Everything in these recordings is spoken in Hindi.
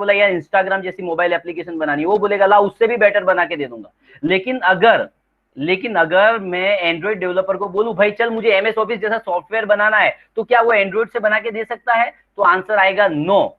बोला यार इंस्टाग्राम जैसी मोबाइल एप्लीकेशन बनानी है, वो बोलेगा ला उससे भी बेटर बना के दे दूंगा। लेकिन अगर मैं एंड्रॉइड डेवलपर को बोलूं भाई चल मुझे एमएस ऑफिस जैसा सॉफ्टवेयर बनाना है, तो क्या वो एंड्रॉइड से बना के दे सकता है? तो आंसर आएगा नो।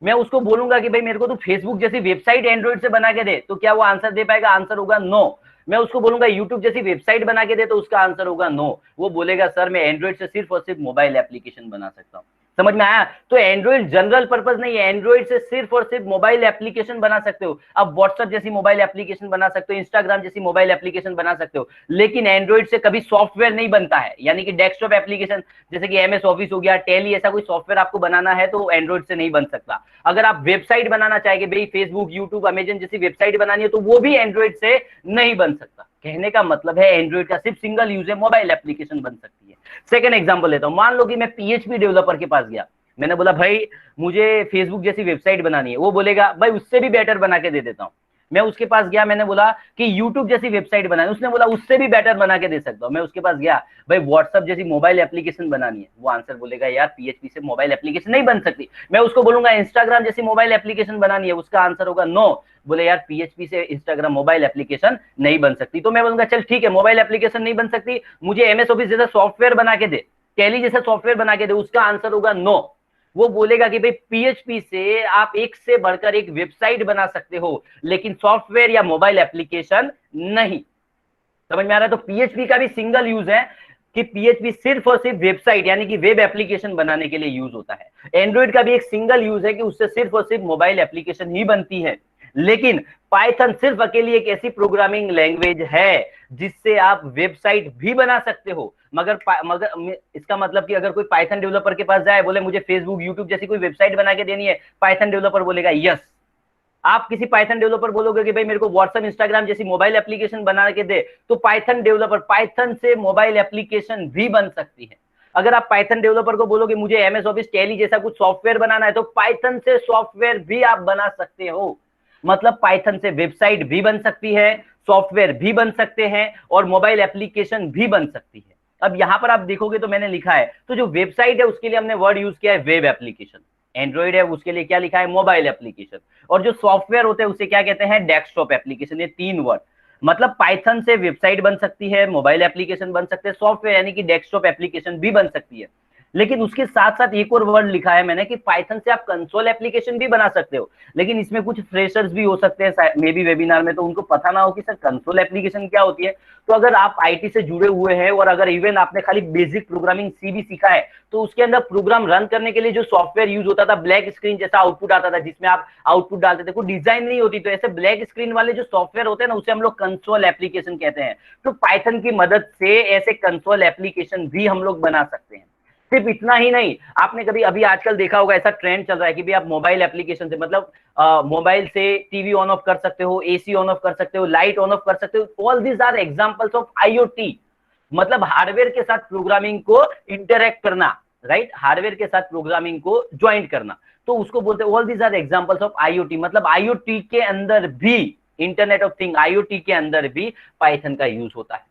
मैं उसको बोलूंगा कि भाई मेरे को तो फेसबुक जैसी वेबसाइट एंड्रॉइड से बना के दे, तो क्या वो आंसर दे पाएगा? आंसर होगा नो। मैं उसको बोलूंगा यूट्यूब जैसी वेबसाइट बना के दे, तो उसका आंसर होगा नो। वो बोलेगा सर मैं एंड्रॉइड से सिर्फ और सिर्फ मोबाइल एप्लीकेशन बना सकता हूँ। समझ में आया? तो एंड्रॉइड जनरल पर्पज नहीं है, एंड्रॉइड से सिर्फ और सिर्फ मोबाइल एप्लीकेशन बना सकते हो। अब व्हाट्सएप जैसी मोबाइल एप्लीकेशन बना सकते हो, इंस्टाग्राम जैसी मोबाइल एप्लीकेशन बना सकते हो, लेकिन एंड्रॉइड से कभी सॉफ्टवेयर नहीं बनता है, यानी कि डेस्कटॉप एप्लीकेशन जैसे कि एमएस ऑफिस हो गया, टेली, ऐसा कोई सॉफ्टवेयर आपको बनाना है तो एंड्रॉइड से नहीं बन सकता। अगर आप वेबसाइट बनाना चाहेंगे भाई फेसबुक, यूट्यूब, अमेजन जैसी वेबसाइट बनानी है, तो वो भी एंड्रॉइड से नहीं बन सकता। कहने का मतलब है एंड्रॉइड का सिर्फ सिंगल यूज है, मोबाइल एप्लीकेशन बन सकती है। सेकंड एग्जांपल लेता हूं, मान लो कि मैं पीएचपी डेवलपर के पास गया, मैंने बोला भाई मुझे फेसबुक जैसी वेबसाइट बनानी है, वो बोलेगा भाई उससे भी बेटर बना के दे देता हूं। मैं उसके पास गया, मैंने बोला कि यूट्यूब जैसी वेबसाइट बनानी, उसने बोला उससे भी बेटर बना के दे सकता हूं। मैं उसके पास गया, भाई व्हाट्सएप जैसी मोबाइल एप्लीकेशन बनानी है, वो आंसर बोलेगा यार पीएचपी से मोबाइल एप्लीकेशन नहीं बन सकती। मैं उसको बोलूंगा इंस्टाग्राम जैसी मोबाइल एप्लीकेशन बनानी है, उसका आंसर होगा नो। बोले यार पीएचपी से इंस्टाग्राम मोबाइल एप्लीकेशन नहीं बन सकती। तो मैं बोलूंगा चल ठीक है, मोबाइल एप्लीकेशन नहीं बन सकती, मुझे एमएस ऑफिस जैसा सॉफ्टवेयर बना के दे, टैली जैसा सॉफ्टवेयर बना के दे, उसका आंसर होगा नो। वो बोलेगा कि भाई पीएचपी से आप एक से बढ़कर एक वेबसाइट बना सकते हो, लेकिन सॉफ्टवेयर या मोबाइल एप्लीकेशन नहीं। समझ में आ रहा है? तो पीएचपी का भी सिंगल यूज है कि पीएचपी सिर्फ और सिर्फ वेबसाइट यानी कि वेब एप्लीकेशन बनाने के लिए यूज होता है। एंड्रॉइड का भी एक सिंगल यूज है कि उससे सिर्फ और सिर्फ मोबाइल एप्लीकेशन ही बनती है। लेकिन पाइथन सिर्फ अकेली एक ऐसी प्रोग्रामिंग लैंग्वेज है जिससे आप वेबसाइट भी बना सकते हो। मगर इसका मतलब कि अगर कोई पाइथन डेवलपर के पास जाए, बोले मुझे फेसबुक, यूट्यूब जैसी कोई वेबसाइट बना के देनी है, पाइथन डेवलपर बोलेगा यस। आप किसी पाइथन डेवलपर बोलोगे कि भाई मेरे को व्हाट्सएप, इंस्टाग्राम जैसी मोबाइल एप्लीकेशन बना के दे, तो पाइथन डेवलपर, पाइथन से मोबाइल एप्लीकेशन भी बन सकती है। अगर आप पाइथन डेवलपर को बोलोगे मुझे एमएस ऑफिस, टैली जैसा कुछ सॉफ्टवेयर बनाना है, तो पाइथन से सॉफ्टवेयर भी आप बना सकते हो। मतलब पाइथन से वेबसाइट भी बन सकती है, सॉफ्टवेयर भी बन सकते हैं, और मोबाइल एप्लीकेशन भी बन सकती है। अब यहां पर आप देखोगे तो मैंने लिखा है, तो जो वेबसाइट है उसके लिए हमने वर्ड यूज किया है वेब एप्लीकेशन, एंड्रॉइड है उसके लिए क्या लिखा है मोबाइल एप्लीकेशन, और जो सॉफ्टवेयर होते हैं उसे क्या कहते हैं डेस्कटॉप एप्लीकेशन। ये तीन वर्ड, मतलब पाइथन से वेबसाइट बन सकती है, मोबाइल एप्लीकेशन बन सकते हैं, सॉफ्टवेयर यानी कि डेस्कटॉप एप्लीकेशन भी बन सकती है। लेकिन उसके साथ साथ एक और वर्ड लिखा है मैंने कि पाइथन से आप कंसोल एप्लीकेशन भी बना सकते हो। लेकिन इसमें कुछ फ्रेशर्स भी हो सकते हैं मे बी वेबिनार में, तो उनको पता ना हो कि सर कंसोल एप्लीकेशन क्या होती है। तो अगर आप आईटी से जुड़े हुए हैं और अगर इवन आपने खाली बेसिक प्रोग्रामिंग सी भी सीखा है, तो उसके अंदर प्रोग्राम रन करने के लिए जो सॉफ्टवेयर यूज होता था, ब्लैक स्क्रीन जैसा आउटपुट आता था जिसमें आप आउटपुट डालते थे, कोई डिजाइन नहीं होती, तो ऐसे ब्लैक स्क्रीन वाले जो सॉफ्टवेयर होते हैं ना, उसे हम लोग कंसोल एप्लीकेशन कहते हैं। तो पाइथन की मदद से ऐसे कंसोल एप्लीकेशन भी हम लोग बना सकते हैं। सिर्फ इतना ही नहीं, आपने कभी अभी आजकल देखा होगा, ऐसा ट्रेंड चल रहा है कि भी आप मोबाइल एप्लीकेशन से, मतलब मोबाइल से टीवी ऑन ऑफ कर सकते हो, एसी ऑन ऑफ कर सकते हो, लाइट ऑन ऑफ कर सकते हो। All these are examples of IoT, मतलब हार्डवेयर के साथ प्रोग्रामिंग को इंटरेक्ट करना, राइट, हार्डवेयर के साथ प्रोग्रामिंग को ज्वाइंट करना, तो उसको बोलते हैं all these are examples of IoT. मतलब आईओटी के अंदर भी, इंटरनेट ऑफ थिंग, आईओटी के अंदर भी पाइथन का यूज होता है।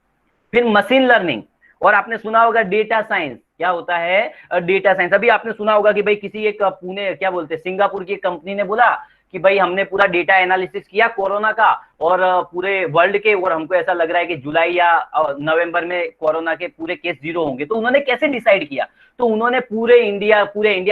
फिर मशीन लर्निंग, और आपने सुना होगा डेटा साइंस। क्या होता है डेटा साइंस? अभी आपने सुना होगा कि भाई किसी एक पुणे, क्या बोलते हैं, सिंगापुर की कंपनी ने बोला कि भाई हमने पूरा डेटा एनालिसिस किया कोरोना का और पूरे वर्ल्ड के, और हमको ऐसा लग रहा है कि जुलाई या नवंबर में कोरोना के पूरे केस जीरो होंगे। तो उन्होंने कैसे डिसाइड किया? तो उन्होंने पूरे इंडिया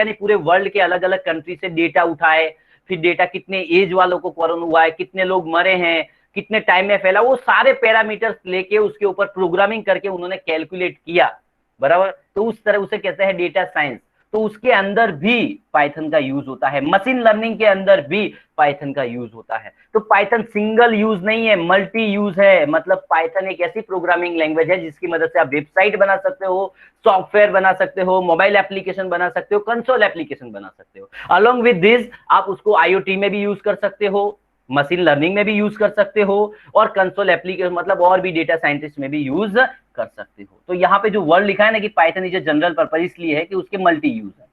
ने पूरे वर्ल्ड के अलग अलग कंट्री से डेटा उठाए, फिर डेटा कितने एज वालों को कोरोना हुआ है, कितने लोग मरे हैं, कितने टाइम में फैला, वो सारे पैरामीटर्स लेके उसके ऊपर प्रोग्रामिंग करके उन्होंने कैलकुलेट किया, बराबर। तो उस तरह उसे कहते हैं डेटा साइंस। तो उसके अंदर भी पाइथन का यूज होता है, मशीन लर्निंग के अंदर भी पाइथन का यूज होता है। तो पाइथन सिंगल यूज नहीं है, मल्टी यूज है। मतलब पाइथन एक ऐसी प्रोग्रामिंग लैंग्वेज है जिसकी मदद से आप वेबसाइट बना सकते हो, सॉफ्टवेयर बना सकते हो, मोबाइल एप्लीकेशन बना सकते हो, कंसोल एप्लीकेशन बना सकते हो। अलोंग विद दिस आप उसको आईओटी में भी यूज कर सकते हो, मशीन लर्निंग में भी यूज कर सकते हो, और कंसोल एप्लीकेशन मतलब और भी डेटा साइंटिस्ट में भी यूज कर सकते हो। तो यहाँ पे जो वर्ड लिखा है ना कि Python is a general purpose, इसलिए है कि उसके मल्टी यूज है।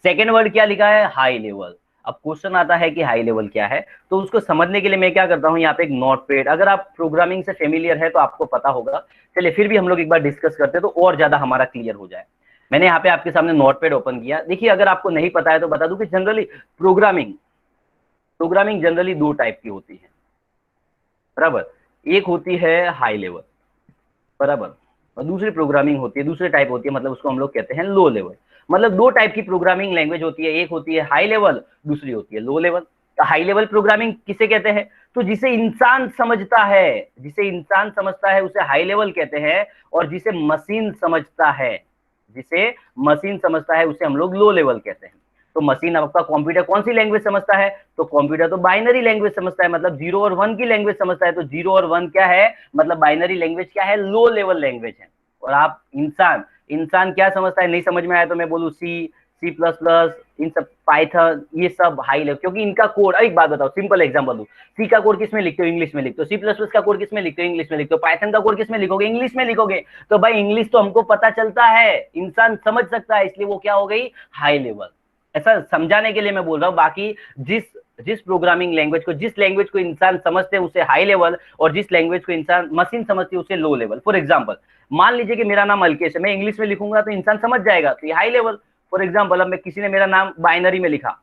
सेकेंड वर्ड क्या लिखा है? High level. अब क्वेश्चन आता है कि हाई लेवल क्या है, तो उसको समझने के लिए मैं क्या करता हूं, यहाँ पे एक नोटपैड, अगर आप प्रोग्रामिंग से फेमिलियर है तो आपको पता होगा, चलिए फिर भी हम लोग एक बार डिस्कस करते हैं तो और ज्यादा हमारा क्लियर हो जाए। मैंने यहाँ पे आपके सामने नोटपैड ओपन किया। देखिए अगर आपको नहीं पता है तो बता दूं कि जनरली प्रोग्रामिंग प्रोग्रामिंग जनरली दो टाइप की होती है, बराबर। एक होती है हाई लेवल, बराबर, और दूसरी प्रोग्रामिंग होती है, दूसरी टाइप होती है, मतलब उसको हम लोग कहते हैं लो लेवल। मतलब दो टाइप की प्रोग्रामिंग लैंग्वेज होती है, एक होती है हाई लेवल, दूसरी होती है लो लेवल। तो हाई लेवल प्रोग्रामिंग किसे कहते हैं? तो जिसे इंसान समझता है, जिसे इंसान समझता है उसे हाई लेवल कहते हैं, और जिसे मशीन समझता है, जिसे मशीन समझता है उसे हम लोग लो लेवल कहते हैं। तो मशीन आपका कंप्यूटर कौन सी लैंग्वेज समझता है? तो कंप्यूटर तो बाइनरी लैंग्वेज समझता है, मतलब 0 और 1 की लैंग्वेज समझता है। तो 0 और 1 क्या है? मतलब बाइनरी लैंग्वेज क्या है? लो लेवल लैंग्वेज है। और आप इंसान, इंसान क्या समझता है? नहीं समझ में आया तो मैं बोलूँ सी, सी प्लस प्लस, इन सब पाइथन, ये सब हाई लेवल, क्योंकि इनका कोड, एक बात बताओ, सिंपल एग्जांपल दो, सी का कोड किसमें लिखते हो? इंग्लिश में लिखते हो। सी प्लस प्लस का कोड किसमें लिखते हो? इंग्लिश में लिखते हो। पाइथन का कोड किसमें लिखोगे? इंग्लिश में लिखोगे। तो भाई इंग्लिश तो हमको पता चलता है, इंसान समझ सकता है, इसलिए वो क्या हो गई? High level. ऐसा समझाने के लिए मैं बोल रहा हूँ। बाकी जिस जिस प्रोग्रामिंग लैंग्वेज को, जिस लैंग्वेज को इंसान समझते हैं उसे हाई लेवल, और जिस लैंग्वेज को इंसान मशीन समझती है उसे लो लेवल। फॉर एग्जांपल, मान लीजिए कि मेरा नाम अल्केश है, मैं इंग्लिश में लिखूंगा तो इंसान समझ जाएगा, तो ये हाई लेवल। फॉर एग्जांपल, अब मैं किसी ने मेरा नाम बाइनरी में लिखा,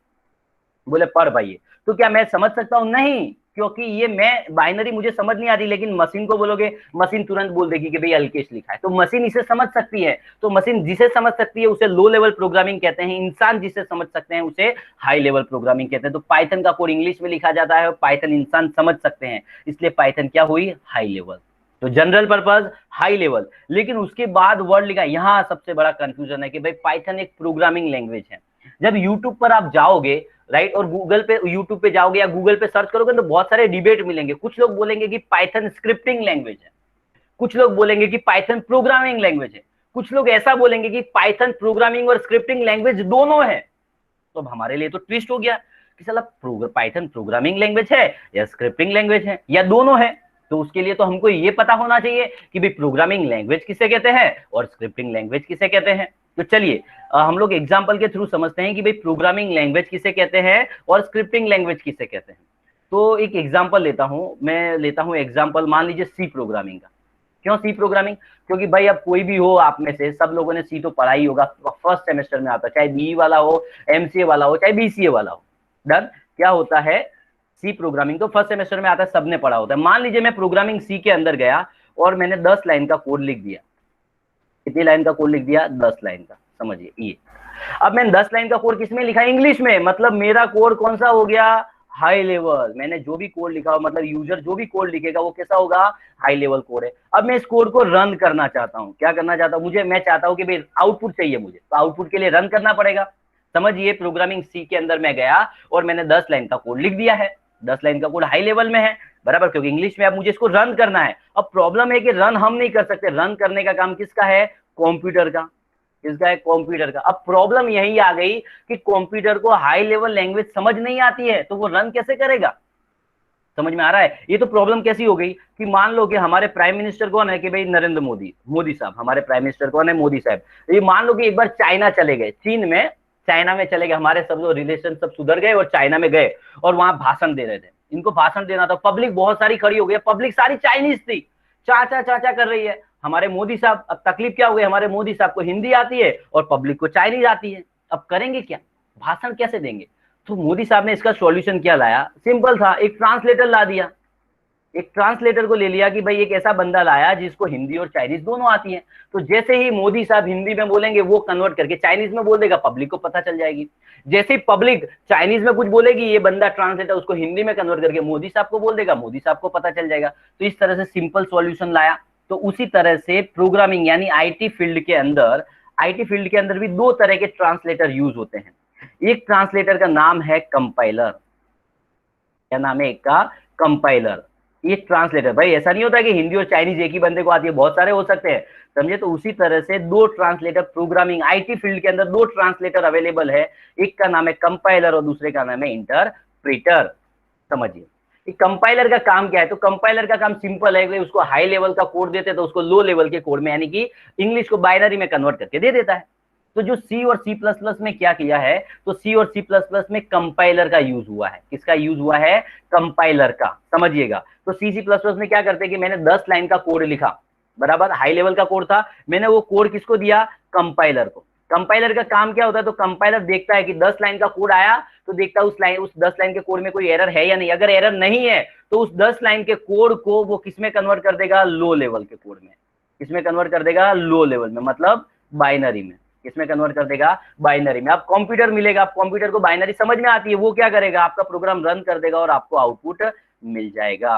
बोले पढ़ भाई, तो क्या मैं समझ सकता हूं? नहीं, क्योंकि ये मैं बाइनरी मुझे समझ नहीं आती। लेकिन मशीन को बोलोगे, मशीन तुरंत बोल देगी कि भाई अल्केश लिखा है, तो मशीन इसे समझ सकती है। तो मशीन जिसे समझ सकती है उसे लो लेवल प्रोग्रामिंग कहते हैं, इंसान जिसे समझ सकते हैं उसे हाई लेवल प्रोग्रामिंग कहते हैं। तो पाइथन का कोड इंग्लिश में लिखा जाता है और पाइथन इंसान समझ सकते हैं, इसलिए पाइथन क्या हुई? High level. तो जनरल पर्पज हाई लेवल। लेकिन उसके बाद वर्ड लिखा, यहां सबसे बड़ा कंफ्यूजन है कि भाई पाइथन एक प्रोग्रामिंग लैंग्वेज है। जब यूट्यूब पर आप जाओगे, राइट, और गूगल पे, यूट्यूब पे जाओगे या गूगल पे सर्च करोगे तो बहुत सारे डिबेट मिलेंगे। कुछ लोग बोलेंगे कि पाइथन स्क्रिप्टिंग लैंग्वेज है, कुछ लोग बोलेंगे कि पाइथन प्रोग्रामिंग लैंग्वेज है, कुछ लोग ऐसा बोलेंगे कि पाइथन प्रोग्रामिंग और स्क्रिप्टिंग लैंग्वेज दोनों है। तो अब हमारे लिए तो ट्विस्ट हो गया कि साला पाइथन प्रोग्रामिंग लैंग्वेज है या स्क्रिप्टिंग लैंग्वेज है या दोनों है। तो उसके लिए तो हमको ये पता होना चाहिए कि भाई प्रोग्रामिंग लैंग्वेज किसे कहते हैं और स्क्रिप्टिंग लैंग्वेज किसे कहते हैं। तो चलिए हम लोग एग्जाम्पल के थ्रू समझते हैं कि भाई प्रोग्रामिंग लैंग्वेज किसे कहते हैं और स्क्रिप्टिंग लैंग्वेज किसे कहते हैं। तो एक एग्जाम्पल लेता हूं, मैं लेता हूं एग्जाम्पल, मान लीजिए सी प्रोग्रामिंग का। क्यों सी प्रोग्रामिंग? क्योंकि भाई अब कोई भी हो आप में से, सब लोगों ने सी तो पढ़ा ही होगा, फर्स्ट सेमेस्टर में आता है, चाहे बीई वाला हो, एमसीए वाला हो, चाहे बीसीए वाला हो। डन। क्या होता है? सी प्रोग्रामिंग तो फर्स्ट सेमेस्टर में आता है, सबने पढ़ा होता है। मान लीजिए मैं प्रोग्रामिंग सी के अंदर गया और मैंने 10 लाइन का कोड लिख दिया। कितनी लाइन का कोड लिख दिया? 10 लाइन का। समझिए ये, अब मैंने 10 लाइन का कोड किसमें लिखा? इंग्लिश में। मतलब मेरा कोड कौन सा हो गया? High level. मैंने जो भी कोड लिखा, मतलब यूजर जो भी कोड लिखेगा वो कैसा होगा? हाई लेवल कोड है। अब मैं इस कोड को रन करना चाहता हूँ। क्या करना चाहता हूँ? मैं चाहता हूँ कि भाई आउटपुट चाहिए मुझे, तो आउटपुट के लिए रन करना पड़ेगा। समझिए, प्रोग्रामिंग सी के अंदर मैं गया और मैंने 10 लाइन का कोड लिख दिया है। 10 लाइन का कोड हाई लेवल में है, बराबर, क्योंकि इंग्लिश में अब मुझे इसको रन करना है। अब प्रॉब्लम है कि रन हम नहीं कर सकते, रन करने का काम किसका है? कंप्यूटर का। किसका है? कंप्यूटर का। अब प्रॉब्लम यही आ गई कि कंप्यूटर को हाई लेवल लैंग्वेज समझ नहीं आती है, तो वो रन कैसे करेगा? समझ में आ रहा है? ये तो प्रॉब्लम कैसी हो गई कि मान लो कि हमारे प्राइम मिनिस्टर कौन है? कि भाई नरेंद्र मोदी, मोदी साहब। हमारे प्राइम मिनिस्टर कौन है? मोदी साहब। ये मान लो कि एक बार चाइना चले गए, चीन में, चाइना में चले गए, हमारे सब जो रिलेशन सब सुधर गए और चाइना में गए और वहां भाषण दे रहे थे। इनको भाषण देना था, पब्लिक बहुत सारी खड़ी हो गई, पब्लिक सारी चाइनीज थी, चाचा चाचा कर रही है। हमारे मोदी साहब, अब तकलीफ क्या हो गई? हमारे मोदी साहब को हिंदी आती है और पब्लिक को चाइनीज आती है। अब करेंगे क्या? भाषण कैसे देंगे? तो मोदी साहब ने इसका सॉल्यूशन क्या लाया? सिंपल था, एक ट्रांसलेटर ला दिया। एक ट्रांसलेटर को ले लिया कि भाई एक ऐसा बंदा लाया जिसको हिंदी और चाइनीज दोनों आती है। तो जैसे ही मोदी साहब हिंदी में बोलेंगे वो कन्वर्ट करके चाइनीज में बोल देगा, पब्लिक को पता चल जाएगी। जैसे ही पब्लिक चाइनीज में कुछ बोलेगी, ये बंदा ट्रांसलेटर उसको हिंदी में कन्वर्ट करके मोदी साहब को बोल देगा, मोदी साहब को पता चल जाएगा। तो इस तरह से सिंपल सॉल्यूशन लाया। तो उसी तरह से प्रोग्रामिंग यानी आईटी फील्ड के अंदर, आईटी फील्ड के अंदर भी दो तरह के ट्रांसलेटर यूज होते हैं। एक ट्रांसलेटर का नाम है कंपाइलर। क्या नाम है एक का? कंपाइलर। ये ट्रांसलेटर, भाई ऐसा नहीं होता कि हिंदी और चाइनीज एक ही बंदे को आती है, बहुत सारे हो सकते हैं, समझे। तो उसी तरह से दो ट्रांसलेटर प्रोग्रामिंग आईटी फील्ड के अंदर, दो ट्रांसलेटर अवेलेबल है। एक का नाम है कंपाइलर और दूसरे का नाम है इंटरप्रेटर। समझिए कंपाइलर का काम क्या है? तो कंपाइलर का काम सिंपल है कि उसको हाई लेवल का कोड देते हैं तो उसको लो लेवल के कोड में, यानी कि इंग्लिश को बाइनरी में कन्वर्ट करके दे देता है। तो जो सी और सी प्लस प्लस में क्या किया है? तो सी और सी प्लस प्लस में कंपाइलर का यूज हुआ है। किसका यूज हुआ है? कंपाइलर का। समझिएगा, तो सी सी प्लस प्लस में क्या करते हैं कि मैंने 10 लाइन का कोड लिखा, बराबर, हाई लेवल का कोड था, मैंने वो कोड किसको दिया? कंपाइलर को। कंपाइलर का काम क्या होता है, तो कंपाइलर देखता है कि 10 लाइन का कोड आया तो देखता है उस 10 लाइन के कोड में कोई एरर है या नहीं। अगर एरर नहीं है तो उस 10 लाइन के कोड को वो किसमें कन्वर्ट कर देगा, लो लेवल के कोड में। किसमें कन्वर्ट कर देगा, लो लेवल में, मतलब बाइनरी में। किसमें कन्वर्ट कर देगा, बाइनरी में। अब कंप्यूटर मिलेगा, आप कंप्यूटर को बाइनरी समझ में आती है, वो क्या करेगा, आपका प्रोग्राम रन कर देगा और आपको आउटपुट मिल जाएगा।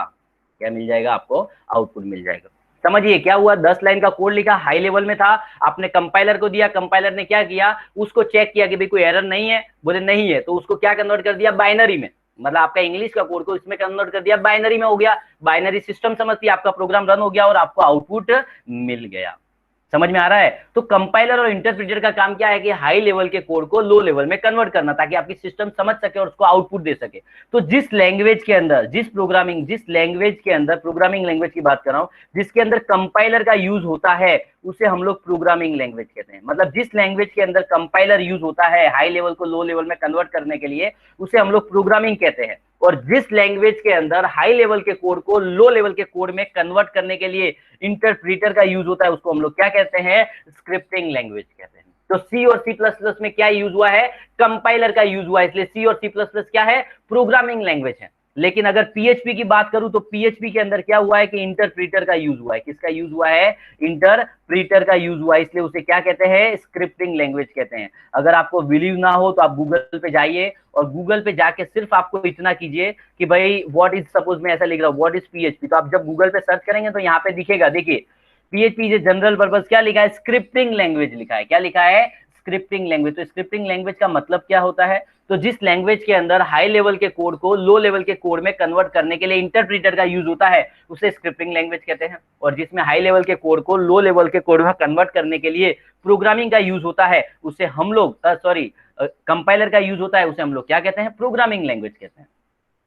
क्या मिल जाएगा, आपको आउटपुट मिल जाएगा। समझिए क्या हुआ, 10 लाइन का कोड लिखा, हाई लेवल में था, आपने कंपाइलर को दिया, कंपाइलर ने क्या किया, उसको चेक किया कि भाई कोई एरर नहीं है, बोले नहीं है, तो उसको क्या कन्वर्ट कर दिया, बाइनरी में। मतलब आपका इंग्लिश का कोड को इसमें कन्वर्ट कर दिया, बाइनरी में हो गया। बाइनरी सिस्टम समझती है, आपका प्रोग्राम रन हो गया और आपको आउटपुट मिल गया। समझ में आ रहा है। तो कंपाइलर और इंटरप्रेटर का काम क्या है कि हाई लेवल के कोड को लो लेवल में कन्वर्ट करना, ताकि आपकी सिस्टम समझ सके और उसको आउटपुट दे सके। तो जिस लैंग्वेज के अंदर, जिस लैंग्वेज के अंदर, प्रोग्रामिंग लैंग्वेज की बात कर रहा हूं, जिसके अंदर कंपाइलर का यूज होता है, उसे हम लोग प्रोग्रामिंग लैंग्वेज कहते हैं। मतलब जिस लैंग्वेज के अंदर कंपाइलर यूज होता है हाई लेवल को लो लेवल में कन्वर्ट करने के लिए, उसे हम लोग प्रोग्रामिंग कहते हैं। और जिस लैंग्वेज के अंदर हाई लेवल के कोड को लो लेवल के कोड में कन्वर्ट करने के लिए इंटरप्रीटर का यूज होता है, उसको हम लोग क्या कहते हैं, स्क्रिप्टिंग लैंग्वेज कहते हैं। तो सी और सी प्लस प्लस में क्या यूज हुआ है, कंपाइलर का यूज हुआ है, इसलिए सी और सी प्लस प्लस क्या है, प्रोग्रामिंग लैंग्वेज है। लेकिन अगर पीएचपी की बात करूं तो पीएचपी के अंदर क्या हुआ है कि इंटरप्रीटर का यूज हुआ है। किसका यूज हुआ है, इंटरप्रीटर का यूज हुआ है, इसलिए उसे क्या कहते हैं, स्क्रिप्टिंग लैंग्वेज कहते हैं। अगर आपको बिलीव ना हो तो आप गूगल पे जाइए और गूगल पे जाके सिर्फ आपको इतना कीजिए कि भाई व्हाट इज, सपोज मैं ऐसा लिख रहा हूं व्हाट इज पीएचपी, तो आप जब गूगल पे सर्च करेंगे तो यहाँ पे दिखेगा, देखिए पीएचपी इज जनरल पर्पस क्या लिखा है, स्क्रिप्टिंग लैंग्वेज लिखा है। क्या लिखा है, स्क्रिप्टिंग लैंग्वेज। तो स्क्रिप्टिंग लैंग्वेज का मतलब क्या होता है, तो जिस लैंग्वेज के अंदर हाई लेवल के कोड को लो लेवल के कोड में कन्वर्ट करने के लिए इंटरप्रीटर का यूज होता है, उसे स्क्रिप्टिंग लैंग्वेज कहते हैं। और जिसमें हाई लेवल के कोड को लो लेवल के कोड में कन्वर्ट करने के लिए प्रोग्रामिंग का यूज होता है, उसे हम लोग कंपाइलर का यूज होता है, उसे हम लोग क्या कहते हैं, प्रोग्रामिंग लैंग्वेज कहते हैं।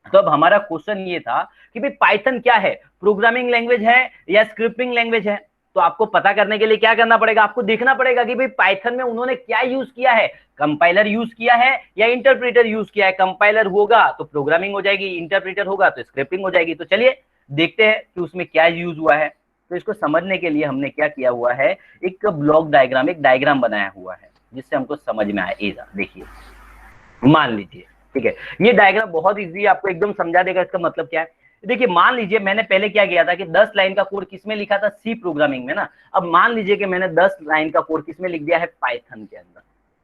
तो अब हमारा क्वेश्चन ये था कि भाई पाइथन क्या है, प्रोग्रामिंग लैंग्वेज है या स्क्रिप्टिंग लैंग्वेज है। तो आपको पता करने के लिए क्या करना पड़ेगा, आपको देखना पड़ेगा कि भाई पाइथन में उन्होंने क्या यूज किया है, कंपाइलर यूज किया है या इंटरप्रीटर यूज किया है। कंपाइलर होगा तो प्रोग्रामिंग हो जाएगी, इंटरप्रीटर होगा तो स्क्रिप्टिंग हो जाएगी। तो चलिए देखते हैं कि उसमें क्या यूज हुआ है। तो इसको समझने के लिए हमने क्या किया हुआ है, एक ब्लॉक डायग्राम, एक डायग्राम बनाया हुआ है जिससे हमको समझ में आए। देखिए मान लीजिए, ठीक है, ये डायग्राम बहुत इजी है, आपको एकदम समझा देगा इसका मतलब क्या है। देखिए मान लीजिए मैंने पहले क्या किया था कि 10 लाइन का कोड किसमें लिखा था, सी प्रोग्रामिंग में ना। अब मान लीजिए कि मैंने 10 लाइन का कोड किसमें लिख दिया है, पाइथन के अंदर।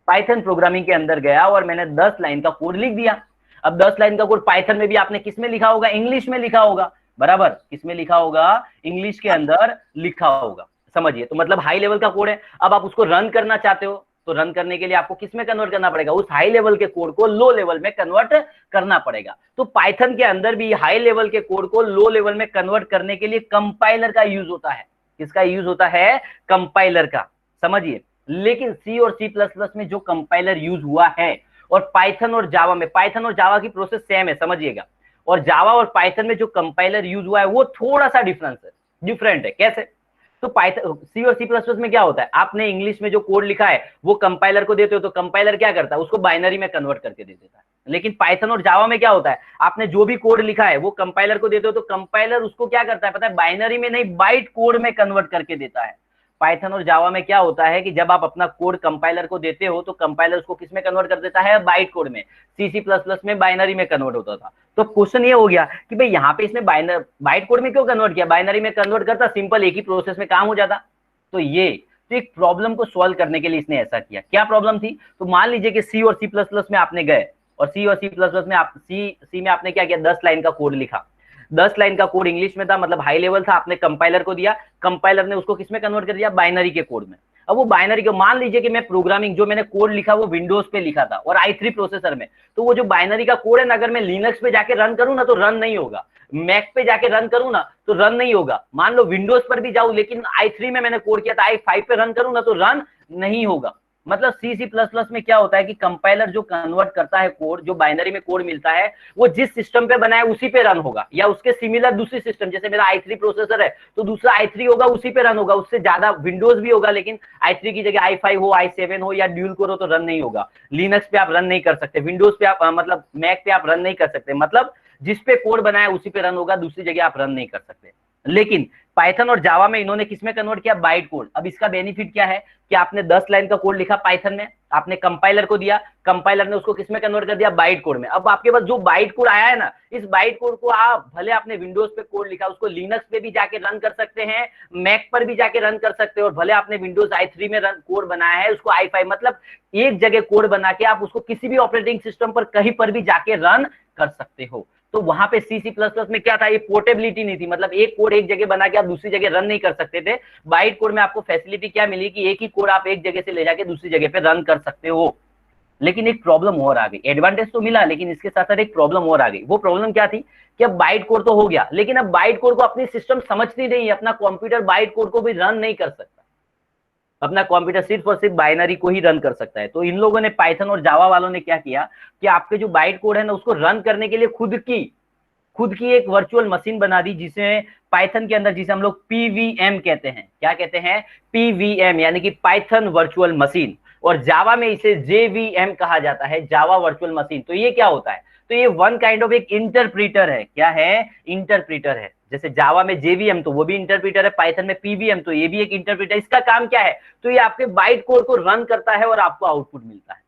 पाइथन प्रोग्रामिंग के अंदर गया और मैंने 10 लाइन का कोड लिख दिया। अब 10 लाइन का कोड पाइथन में भी आपने किसमें लिखा होगा, इंग्लिश में लिखा होगा, बराबर। किसमें लिखा होगा, इंग्लिश के अंदर लिखा होगा। समझिए, तो मतलब हाई लेवल का कोड है। अब आप उसको रन करना चाहते हो तो रन करने के लिए आपको किसमें कन्वर्ट करना पड़ेगा, उस हाई लेवल के कोड को लो लेवल में कन्वर्ट करना पड़ेगा। तो पाइथन के अंदर भी हाई लेवल के कोड को लो लेवल में कन्वर्ट करने के लिए कंपाइलर का यूज होता है। किसका यूज होता है, कंपाइलर का। समझिए, लेकिन सी और सी प्लस प्लस में जो कंपाइलर यूज हुआ है और पाइथन और जावा में, पाइथन और जावा की प्रोसेस सेम है, समझिएगा। और जावा और पाइथन में जो कंपाइलर यूज हुआ है वो थोड़ा सा डिफरेंट है। कैसे, तो पाइथन, सी और सी प्लस प्लस में क्या होता है, आपने इंग्लिश में जो कोड लिखा है वो कंपाइलर को देते हो तो कंपाइलर क्या करता है, उसको बाइनरी में कन्वर्ट करके दे देता है। लेकिन पाइथन और जावा में क्या होता है, आपने जो भी कोड लिखा है वो कंपाइलर को देते हो तो कंपाइलर उसको क्या करता है पता है, बाइनरी में नहीं, बाइट कोड में कन्वर्ट करके देता है। पाइथन और जावा में क्या होता है कि जब आप अपना कोड कंपाइलर को देते हो तो कंपाइलर उसको किसमें कन्वर्ट कर देता है, बाइट कोड में। सी सी प्लस प्लस में बाइनरी में कन्वर्ट होता था। तो क्वेश्चन ये हो गया कि भाई यहाँ पे इसने बाइट कोड में क्यों कन्वर्ट किया, बाइनरी में कन्वर्ट करता, सिंपल एक ही प्रोसेस में काम हो जाता। तो एक प्रॉब्लम को सॉल्व करने के लिए इसने ऐसा किया। क्या प्रॉब्लम थी, तो मान लीजिए कि सी और सी प्लस प्लस में आपने गए और सी और सी प्लस प्लस में आप सी में आपने क्या किया, 10 लाइन का कोड लिखा। 10 लाइन का कोड इंग्लिश में था, मतलब हाई लेवल था, आपने कंपाइलर को दिया, कंपाइलर ने उसको किसमें कन्वर्ट कर दिया, बाइनरी के कोड में। अब वो बाइनरी को, मान लीजिए कि मैं प्रोग्रामिंग जो मैंने कोड लिखा वो विंडोज पे लिखा था और i3 प्रोसेसर में, तो वो जो बाइनरी का कोड है ना, अगर मैं लिनक्स पे जाके रन करूं ना तो रन नहीं होगा, मैक पे जाके रन करूं ना तो रन नहीं होगा। मान लो विंडोज पर भी जाऊं लेकिन i3 में मैंने कोड किया था, i5 पे रन करूं ना तो रन नहीं होगा। मतलब सी सी प्लस प्लस में क्या होता है कि कंपाइलर जो कन्वर्ट करता है कोड, जो बाइनरी में कोड मिलता है वो जिस सिस्टम पे बना है उसी पे रन होगा, या उसके सिमिलर दूसरी सिस्टम, जैसे मेरा i3 प्रोसेसर है तो दूसरा i3 होगा उसी पे रन होगा, उससे ज्यादा विंडोज भी होगा लेकिन i3 की जगह i5 हो, i7 हो या ड्यूल कोर हो तो रन नहीं होगा। लिनक्स पे आप रन नहीं कर सकते, विंडोज पे आप मतलब मैक पे आप रन नहीं कर सकते, मतलब जिस पे कोड बना है उसी पे रन होगा, दूसरी जगह आप रन नहीं कर सकते। लेकिन पाइथन और जावा में इन्होंने किसमें कन्वर्ट किया, बाइट कोड। अब इसका बेनिफिट क्या है कि आपने 10 लाइन का कोड लिखा पाइथन में, आपने कंपाइलर को दिया, कंपाइलर ने उसको किसमें कन्वर्ट कर दिया, बाइट कोड में। अब आपके पास जो बाइट कोड आया है ना, इस बाइट कोड को आप भले आपने विंडोज पे कोड लिखा, उसको लिनक्स पे भी जाके रन कर सकते हैं, मैक पर भी जाके रन कर सकते हो, और भले आपने विंडोज i3 में रन कोड बनाया है, उसको i5, मतलब एक जगह कोड बना के आप उसको किसी भी ऑपरेटिंग सिस्टम पर कहीं पर भी जाके रन कर सकते हो। तो वहां पे C++ में क्या था, ये पोर्टेबिलिटी नहीं थी, मतलब एक कोड एक जगह बना के आप दूसरी जगह रन नहीं कर सकते थे। बाइट कोड में आपको फैसिलिटी क्या मिली कि एक ही कोड आप एक जगह से ले जाके दूसरी जगह पे रन कर सकते हो। लेकिन एक प्रॉब्लम और आ गई, एडवांटेज तो मिला लेकिन इसके साथ साथ एक प्रॉब्लम और आ गई। वो प्रॉब्लम क्या थी कि अब बाइट कोड तो हो गया, लेकिन अब बाइट कोड को अपनी सिस्टम समझती नहीं है, अपना कंप्यूटर बाइट कोड को भी रन नहीं कर सकता, अपना कंप्यूटर सिर्फ और सिर्फ बाइनरी को ही रन कर सकता है। तो इन लोगों ने, पाइथन और जावा वालों ने क्या किया कि आपके जो बाइट कोड है ना, उसको रन करने के लिए खुद की एक वर्चुअल मशीन बना दी, जिसे पाइथन के अंदर, जिसे हम लोग पीवीएम कहते हैं। क्या कहते हैं, पीवीएम, यानी कि पाइथन वर्चुअल मशीन। और जावा में इसे जेवीएम कहा जाता है, जावा वर्चुअल मशीन। तो ये क्या होता है, तो ये वन काइंड ऑफ एक इंटरप्रीटर है। क्या है, इंटरप्रीटर है। जैसे जावा में जेवीएम तो वो भी इंटरप्रीटर है, पाइथन में पीवीएम तो ये भी एक इंटरप्रीटर। इसका काम क्या है, तो ये आपके बाइट कोड को रन करता है और आपको आउटपुट मिलता है।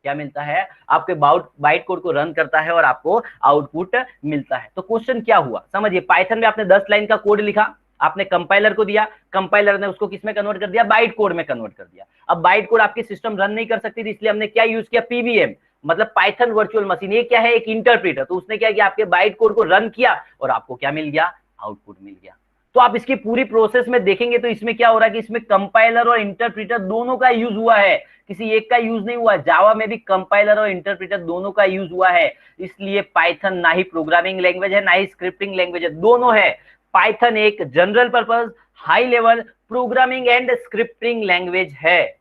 क्या मिलता है, आपके बाइट कोड को रन करता है और आपको आउटपुट मिलता है। तो क्वेश्चन क्या हुआ, समझिए, पाइथन में आपने 10 लाइन का कोड लिखा, आपने कंपाइलर को दिया, कंपाइलर ने उसको किसमें कन्वर्ट कर दिया, बाइट कोड में कन्वर्ट कर दिया। अब बाइट कोड आपकी सिस्टम रन नहीं कर सकती थी, इसलिए हमने क्या यूज किया, पीवीएम, मतलब पाइथन वर्चुअल मशीन। ये क्या है, एक इंटरप्रीटर। तो उसने क्या किया, आपके बाइट कोड को रन किया और आपको क्या मिल गया, आउटपुट मिल गया। तो आप इसकी पूरी प्रोसेस में देखेंगे तो इसमें क्या हो रहा है कि इसमें कंपाइलर और इंटरप्रीटर दोनों का यूज हुआ है, किसी एक का यूज नहीं हुआ। जावा में भी कंपाइलर और इंटरप्रीटर दोनों का यूज हुआ है। इसलिए पाइथन ना ही प्रोग्रामिंग लैंग्वेज है, ना ही स्क्रिप्टिंग लैंग्वेज है, दोनों है। पाइथन एक general purpose, high level programming and scripting language है।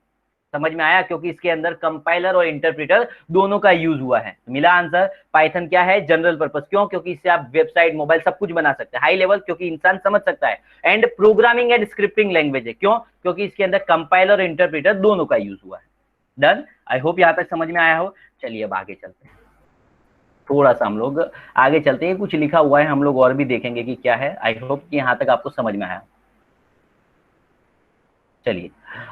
समझ में आया, क्योंकि इसके अंदर कंपाइलर और इंटरप्रीटर दोनों का यूज हुआ है। मिला आंसर। पाइथन क्या है, जनरल पर्पस। क्यों, क्योंकि इससे आप वेबसाइट, मोबाइल सब कुछ बना सकते हैं। हाई लेवल क्योंकि इंसान समझ सकता है, and programming and scripting language है। क्यों, क्योंकि इसके अंदर कंपाइलर और इंटरप्रीटर दोनों का यूज हुआ है। डन, आई होप यहाँ तक समझ में आया हो। चलिए अब आगे चलते हैं, थोड़ा सा हम लोग आगे चलते हैं। कुछ लिखा हुआ है, हम लोग और भी देखेंगे कि क्या है। आई होप कि यहाँ तक आपको समझ में आया। चलिए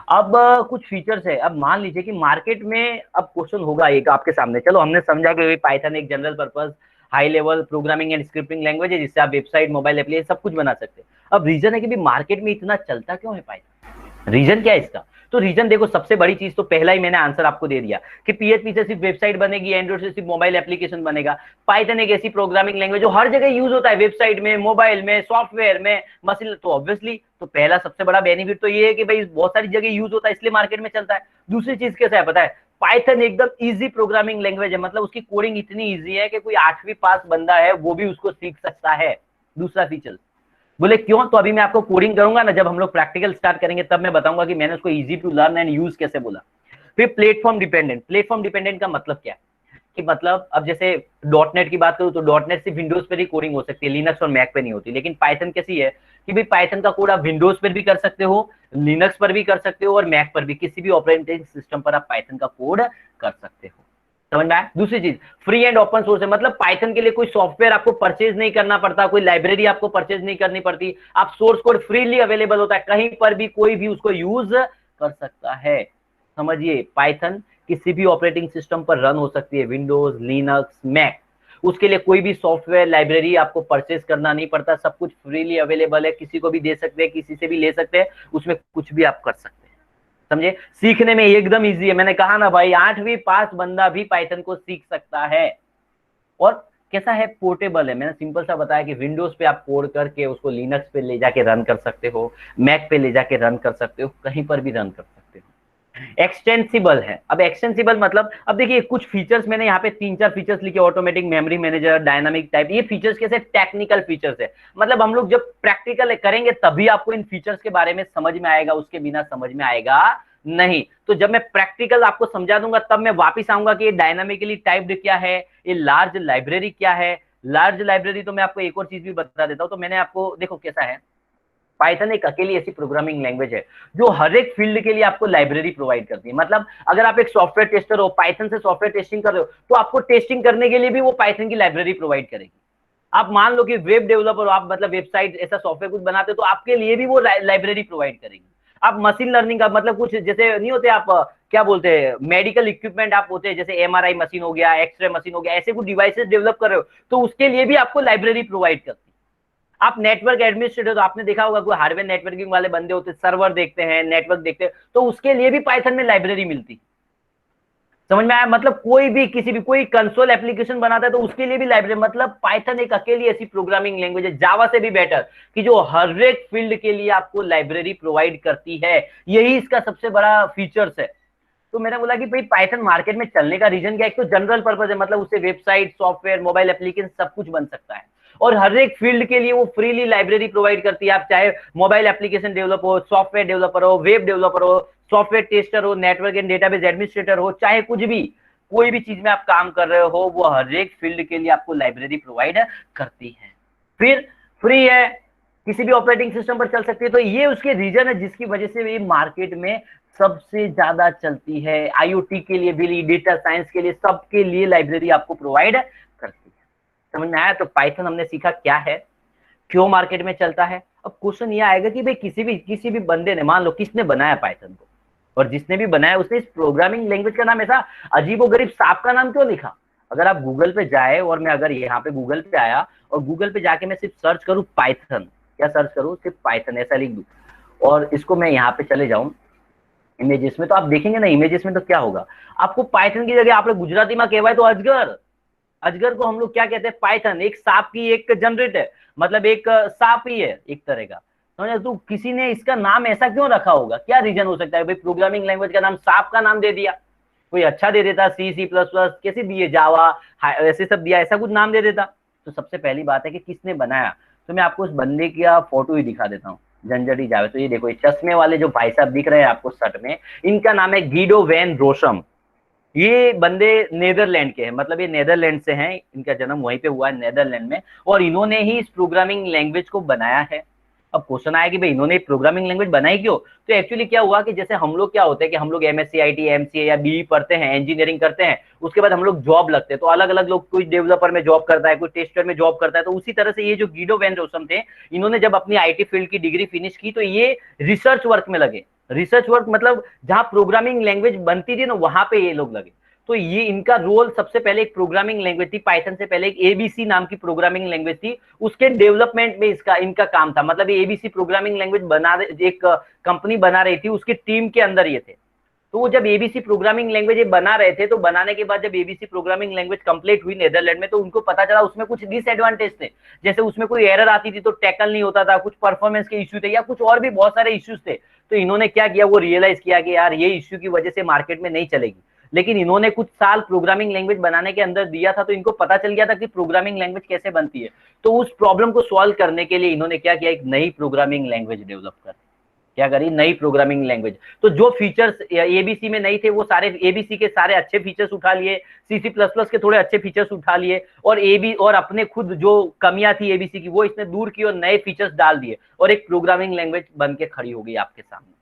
अब कुछ फीचर्स है। अब मान लीजिए कि मार्केट में अब क्वेश्चन होगा एक आपके सामने। चलो हमने समझा कि पाइथन एक general purpose high level programming and scripting language है, जिससे आप वेबसाइट, मोबाइल एप्लीकेशन सब कुछ बना सकते हैं। अब रीजन है कि भी मार्केट में इतना चलता क्यों है पाइथन, रीजन क्या है इसका। तो रीजन देखो, सबसे बड़ी चीज तो पहला ही मैंने आंसर आपको दे दिया कि पीएचपी से सिर्फ वेबसाइट बनेगी, एंड्रॉइड से सिर्फ मोबाइल एप्लीकेशन बनेगा। पाइथन एक ऐसी प्रोग्रामिंग लैंग्वेज जो हर जगह यूज होता है, वेबसाइट में, मोबाइल में, सॉफ्टवेयर में, मशीन। तो ऑब्वियसली तो पहला सबसे बड़ा बेनिफिट तो ये है कि भाई बहुत सारी जगह यूज होता है, इसलिए मार्केट में चलता है। दूसरी चीज कैसा है पता है, पाइथन एकदम इजी प्रोग्रामिंग लैंग्वेज है, मतलब उसकी कोडिंग इतनी इजी है कि कोई 8वीं पास बंदा है वो भी उसको सीख सकता है। दूसरा फीचर, बोले क्यों, तो अभी मैं आपको कोडिंग करूंगा ना, जब हम लोग प्रैक्टिकल स्टार्ट करेंगे तब मैं बताऊंगा कि मैंने उसको easy to learn and use कैसे बोला। फिर प्लेटफॉर्म डिपेंडेंट। प्लेटफॉर्म डिपेंडेंट का मतलब क्या है कि मतलब अब जैसे डॉटनेट की बात करूं तो डॉटनेट सिर्फ विंडोज पर ही कोडिंग हो सकती है, लिनक्स और मैक पे नहीं होती। लेकिन पाइथन कैसी है कि भाई पाइथन का कोड आप विंडोज पर भी कर सकते हो, लिनक्स पर भी कर सकते हो और मैक पर भी, किसी भी ऑपरेटिंग सिस्टम पर आप पाइथन का कोड कर सकते हो। समझ में आया। दूसरी चीज, फ्री एंड ओपन सोर्स है, मतलब पाइथन के लिए कोई सॉफ्टवेयर आपको परचेज नहीं करना पड़ता, कोई लाइब्रेरी आपको परचेज नहीं करनी पड़ती। आप सोर्स कोड फ्रीली अवेलेबल होता है, कहीं पर भी कोई भी उसको यूज कर सकता है। समझिए, पाइथन किसी भी ऑपरेटिंग सिस्टम पर रन हो सकती है, विंडोज, लिनक्स, मैक। उसके लिए कोई भी सॉफ्टवेयर लाइब्रेरी आपको परचेज करना नहीं पड़ता, सब कुछ फ्रीली अवेलेबल है, किसी को भी दे सकते हैं, किसी से भी ले सकते हैं, उसमें कुछ भी आप कर सकते हैं। समझे, सीखने में एकदम इजी है। मैंने कहा ना भाई, 8वीं पास बंदा भी पाइथन को सीख सकता है। और कैसा है, पोर्टेबल है। मैंने सिंपल सा बताया कि विंडोज पे आप कोड करके उसको लिनक्स पे ले जाके रन कर सकते हो, मैक पे ले जाके रन कर सकते हो, कहीं पर भी रन कर सकते हो। एक्सटेंसिबल है। अब एक्सटेंसिबल मतलब, अब देखिए कुछ फीचर्स मैंने यहाँ पे 3-4 फीचर्स लिखे, automatic memory manager, dynamic type. ये फीचर्स कैसे, टेक्निकल फीचर्स है, मतलब हम लोग जब प्रैक्टिकल करेंगे तभी आपको इन फीचर्स के बारे में समझ में आएगा, उसके बिना समझ में आएगा नहीं। तो जब मैं प्रैक्टिकल आपको समझा दूंगा तब मैं वापिस आऊंगा कि ये डायनामिकली टाइप्ड क्या है, ये लार्ज लाइब्रेरी क्या है। लार्ज लाइब्रेरी तो मैं आपको एक और चीज भी बता देता हूं। तो मैंने आपको, देखो कैसा है, पाइथन एक अकेली ऐसी प्रोग्रामिंग लैंग्वेज है जो हर एक फील्ड के लिए आपको लाइब्रेरी प्रोवाइड करती है। मतलब अगर आप एक सॉफ्टवेयर टेस्टर हो, पाइथन से सॉफ्टवेयर टेस्टिंग कर रहे हो, तो आपको टेस्टिंग करने के लिए भी वो पाइथन की लाइब्रेरी प्रोवाइड करेगी। आप मान लो कि वेब डेवलपर हो, आप मतलब वेबसाइट ऐसा सॉफ्टवेयर कुछ बनाते हो, तो आपके लिए भी वो लाइब्रेरी प्रोवाइड करेगी। आप मशीन लर्निंग का मतलब कुछ जैसे नहीं होते, आप क्या बोलते हैं, मेडिकल इक्विपमेंट आप होते हैं, जैसे एमआरआई मशीन हो गया, एक्सरे मशीन हो गया, ऐसे कुछ डिवाइसेस डेवलप कर रहे हो, तो उसके लिए भी आपको लाइब्रेरी प्रोवाइड करती है। आप नेटवर्क एडमिनिस्ट्रेटर, तो आपने देखा होगा कोई हार्डवेयर नेटवर्किंग वाले बंदे होते हैं, सर्वर देखते हैं, नेटवर्क देखते हैं, तो उसके लिए भी पाइथन में लाइब्रेरी मिलती। समझ में आया? मतलब कोई भी किसी भी कोई कंसोल एप्लीकेशन बनाता है तो उसके लिए भी लाइब्रेरी, मतलब पाइथन एक अकेली ऐसी प्रोग्रामिंग लैंग्वेज है जावा से भी बेटर, कि जो हर एक फील्ड के लिए आपको लाइब्रेरी प्रोवाइड करती है। यही इसका सबसे बड़ा फीचर्स है। तो मैंने बोला कि भाई पाइथन मार्केट में चलने का रीजन क्या है, एक तो जनरल पर्पज है, मतलब उससे वेबसाइट, सॉफ्टवेयर, मोबाइल एप्लीकेशन सब कुछ बन सकता है, और हर एक फील्ड के लिए वो फ्रीली लाइब्रेरी प्रोवाइड करती है। आप चाहे मोबाइल एप्लीकेशन डेवलपर हो, सॉफ्टवेयर डेवलपर हो, वेब डेवलपर हो, सॉफ्टवेयर टेस्टर हो, नेटवर्क एंड डेटाबेस एडमिनिस्ट्रेटर हो, चाहे कुछ भी, कोई भी चीज में आप काम कर रहे हो, वो हर एक फील्ड के लिए आपको लाइब्रेरी प्रोवाइड करती है। फिर फ्री है, किसी भी ऑपरेटिंग सिस्टम पर चल सकती है। तो ये उसके रीजन है जिसकी वजह से ये मार्केट में सबसे ज्यादा चलती है। आईओटी के लिए भी, डेटा साइंस के लिए, सबके लिए लाइब्रेरी आपको प्रोवाइड करती है। समझ में आया? तो पाइथन हमने सीखा क्या है, क्यों मार्केट में चलता है। अब क्वेश्चन ये आएगा कि भाई किसी भी बंदे ने, मान लो किसने बनाया पाइथन को, और जिसने भी बनाया उसने इस प्रोग्रामिंग लैंग्वेज का नाम ऐसा अजीबोगरीब सांप का नाम क्यों लिखा। अगर आप गूगल पे जाए, और मैं अगर यहाँ पे गूगल पे आया और गूगल पे जाके मैं सिर्फ सर्च करूँ पाइथन, क्या सर्च करूँ, सिर्फ पाइथन ऐसा लिख दूं, और इसको मैं यहाँ पे चले जाऊं इमेजेस में, तो आप देखेंगे ना इमेजेस में, तो क्या होगा, आपको पाइथन की जगह आप लोग गुजराती में कहवाए तो अजगर। अजगर को हम लोग क्या कहते हैं, पाइथन, एक सांप की एक जनरेट है, मतलब एक सांप ही है एक तरह का। समझे? तो किसी ने इसका नाम ऐसा क्यों रखा होगा, क्या रीजन हो सकता है भाई, प्रोग्रामिंग लैंग्वेज का नाम सांप का नाम दे दिया। कोई अच्छा दे देता, C++, कैसे दिए, जावा, ऐसे सब दिया, ऐसा कुछ नाम दे देता। तो सबसे पहली बात है कि किसने बनाया, तो मैं आपको उस बंदे का फोटो ही दिखा देता हूँ, झंझट ही जावे। तो ये देखो, ये चश्मे वाले जो भाई साहब दिख रहे हैं आपको शर्ट में, इनका नाम है गीडो वैन रोशम। ये बंदे नेदरलैंड के हैं, मतलब ये नेदरलैंड से हैं, इनका जन्म वहीं पे हुआ है नेदरलैंड में, और इन्होंने ही इस प्रोग्रामिंग लैंग्वेज को बनाया है। अब क्वेश्चन आया कि भाई इन्होंने प्रोग्रामिंग लैंग्वेज बनाई क्यों। तो एक्चुअली क्या हुआ कि जैसे हम लोग क्या होते हैं कि हम लोग MSc IT MCA या BE पढ़ते हैं, इंजीनियरिंग करते हैं, उसके बाद हम लोग जॉब लगते हैं, तो अलग अलग लोग, कोई डेवलपर में जॉब करता है, कोई टेस्टर में जॉब करता है। तो उसी तरह से ये जो गीडो वैन रोसम थे, इन्होंने जब अपनी IT फील्ड की डिग्री फिनिश की, तो ये रिसर्च वर्क में लगे। रिसर्च वर्क मतलब जहां प्रोग्रामिंग लैंग्वेज बनती थी ना, वहां पे ये लोग लगे। तो ये इनका रोल, सबसे पहले एक प्रोग्रामिंग लैंग्वेज थी, पाइथन से पहले एक ABC नाम की प्रोग्रामिंग लैंग्वेज थी, उसके डेवलपमेंट में इसका इनका काम था। मतलब ये ABC प्रोग्रामिंग लैंग्वेज एक कंपनी बना रही थी, उसकी टीम के अंदर ये थे। तो वो जब ABC प्रोग्रामिंग लैंग्वेज बना रहे थे, तो बनाने के बाद जब ABC प्रोग्रामिंग लैंग्वेज कंप्लीट हुई नेदरलैंड में, तो उनको पता चला उसमें कुछ डिसएडवांटेज थे। जैसे उसमें कोई एरर आती थी तो टैकल नहीं होता था, कुछ परफॉर्मेंस के इश्यू थे, या कुछ और भी बहुत सारे इश्यूज थे। तो इन्होंने क्या किया, वो रियलाइज किया कि यार ये इश्यू की वजह से मार्केट में नहीं चलेगी। लेकिन इन्होंने कुछ साल प्रोग्रामिंग लैंग्वेज बनाने के अंदर दिया था, तो इनको पता चल गया था कि प्रोग्रामिंग लैंग्वेज कैसे बनती है। तो उस प्रॉब्लम को सॉल्व करने के लिए इन्होंने क्या किया, एक नई प्रोग्रामिंग लैंग्वेज डेवलप कर, क्या करी, नई प्रोग्रामिंग लैंग्वेज। तो जो फीचर्स ABC में नहीं थे, वो सारे ABC के सारे अच्छे फीचर्स उठा लिए, C++ के थोड़े अच्छे फीचर्स उठा लिए, और अपने खुद जो कमियां थी ABC की, वो इसने दूर की और नए फीचर्स डाल दिए, और एक प्रोग्रामिंग लैंग्वेज बन के खड़ी हो गई आपके सामने।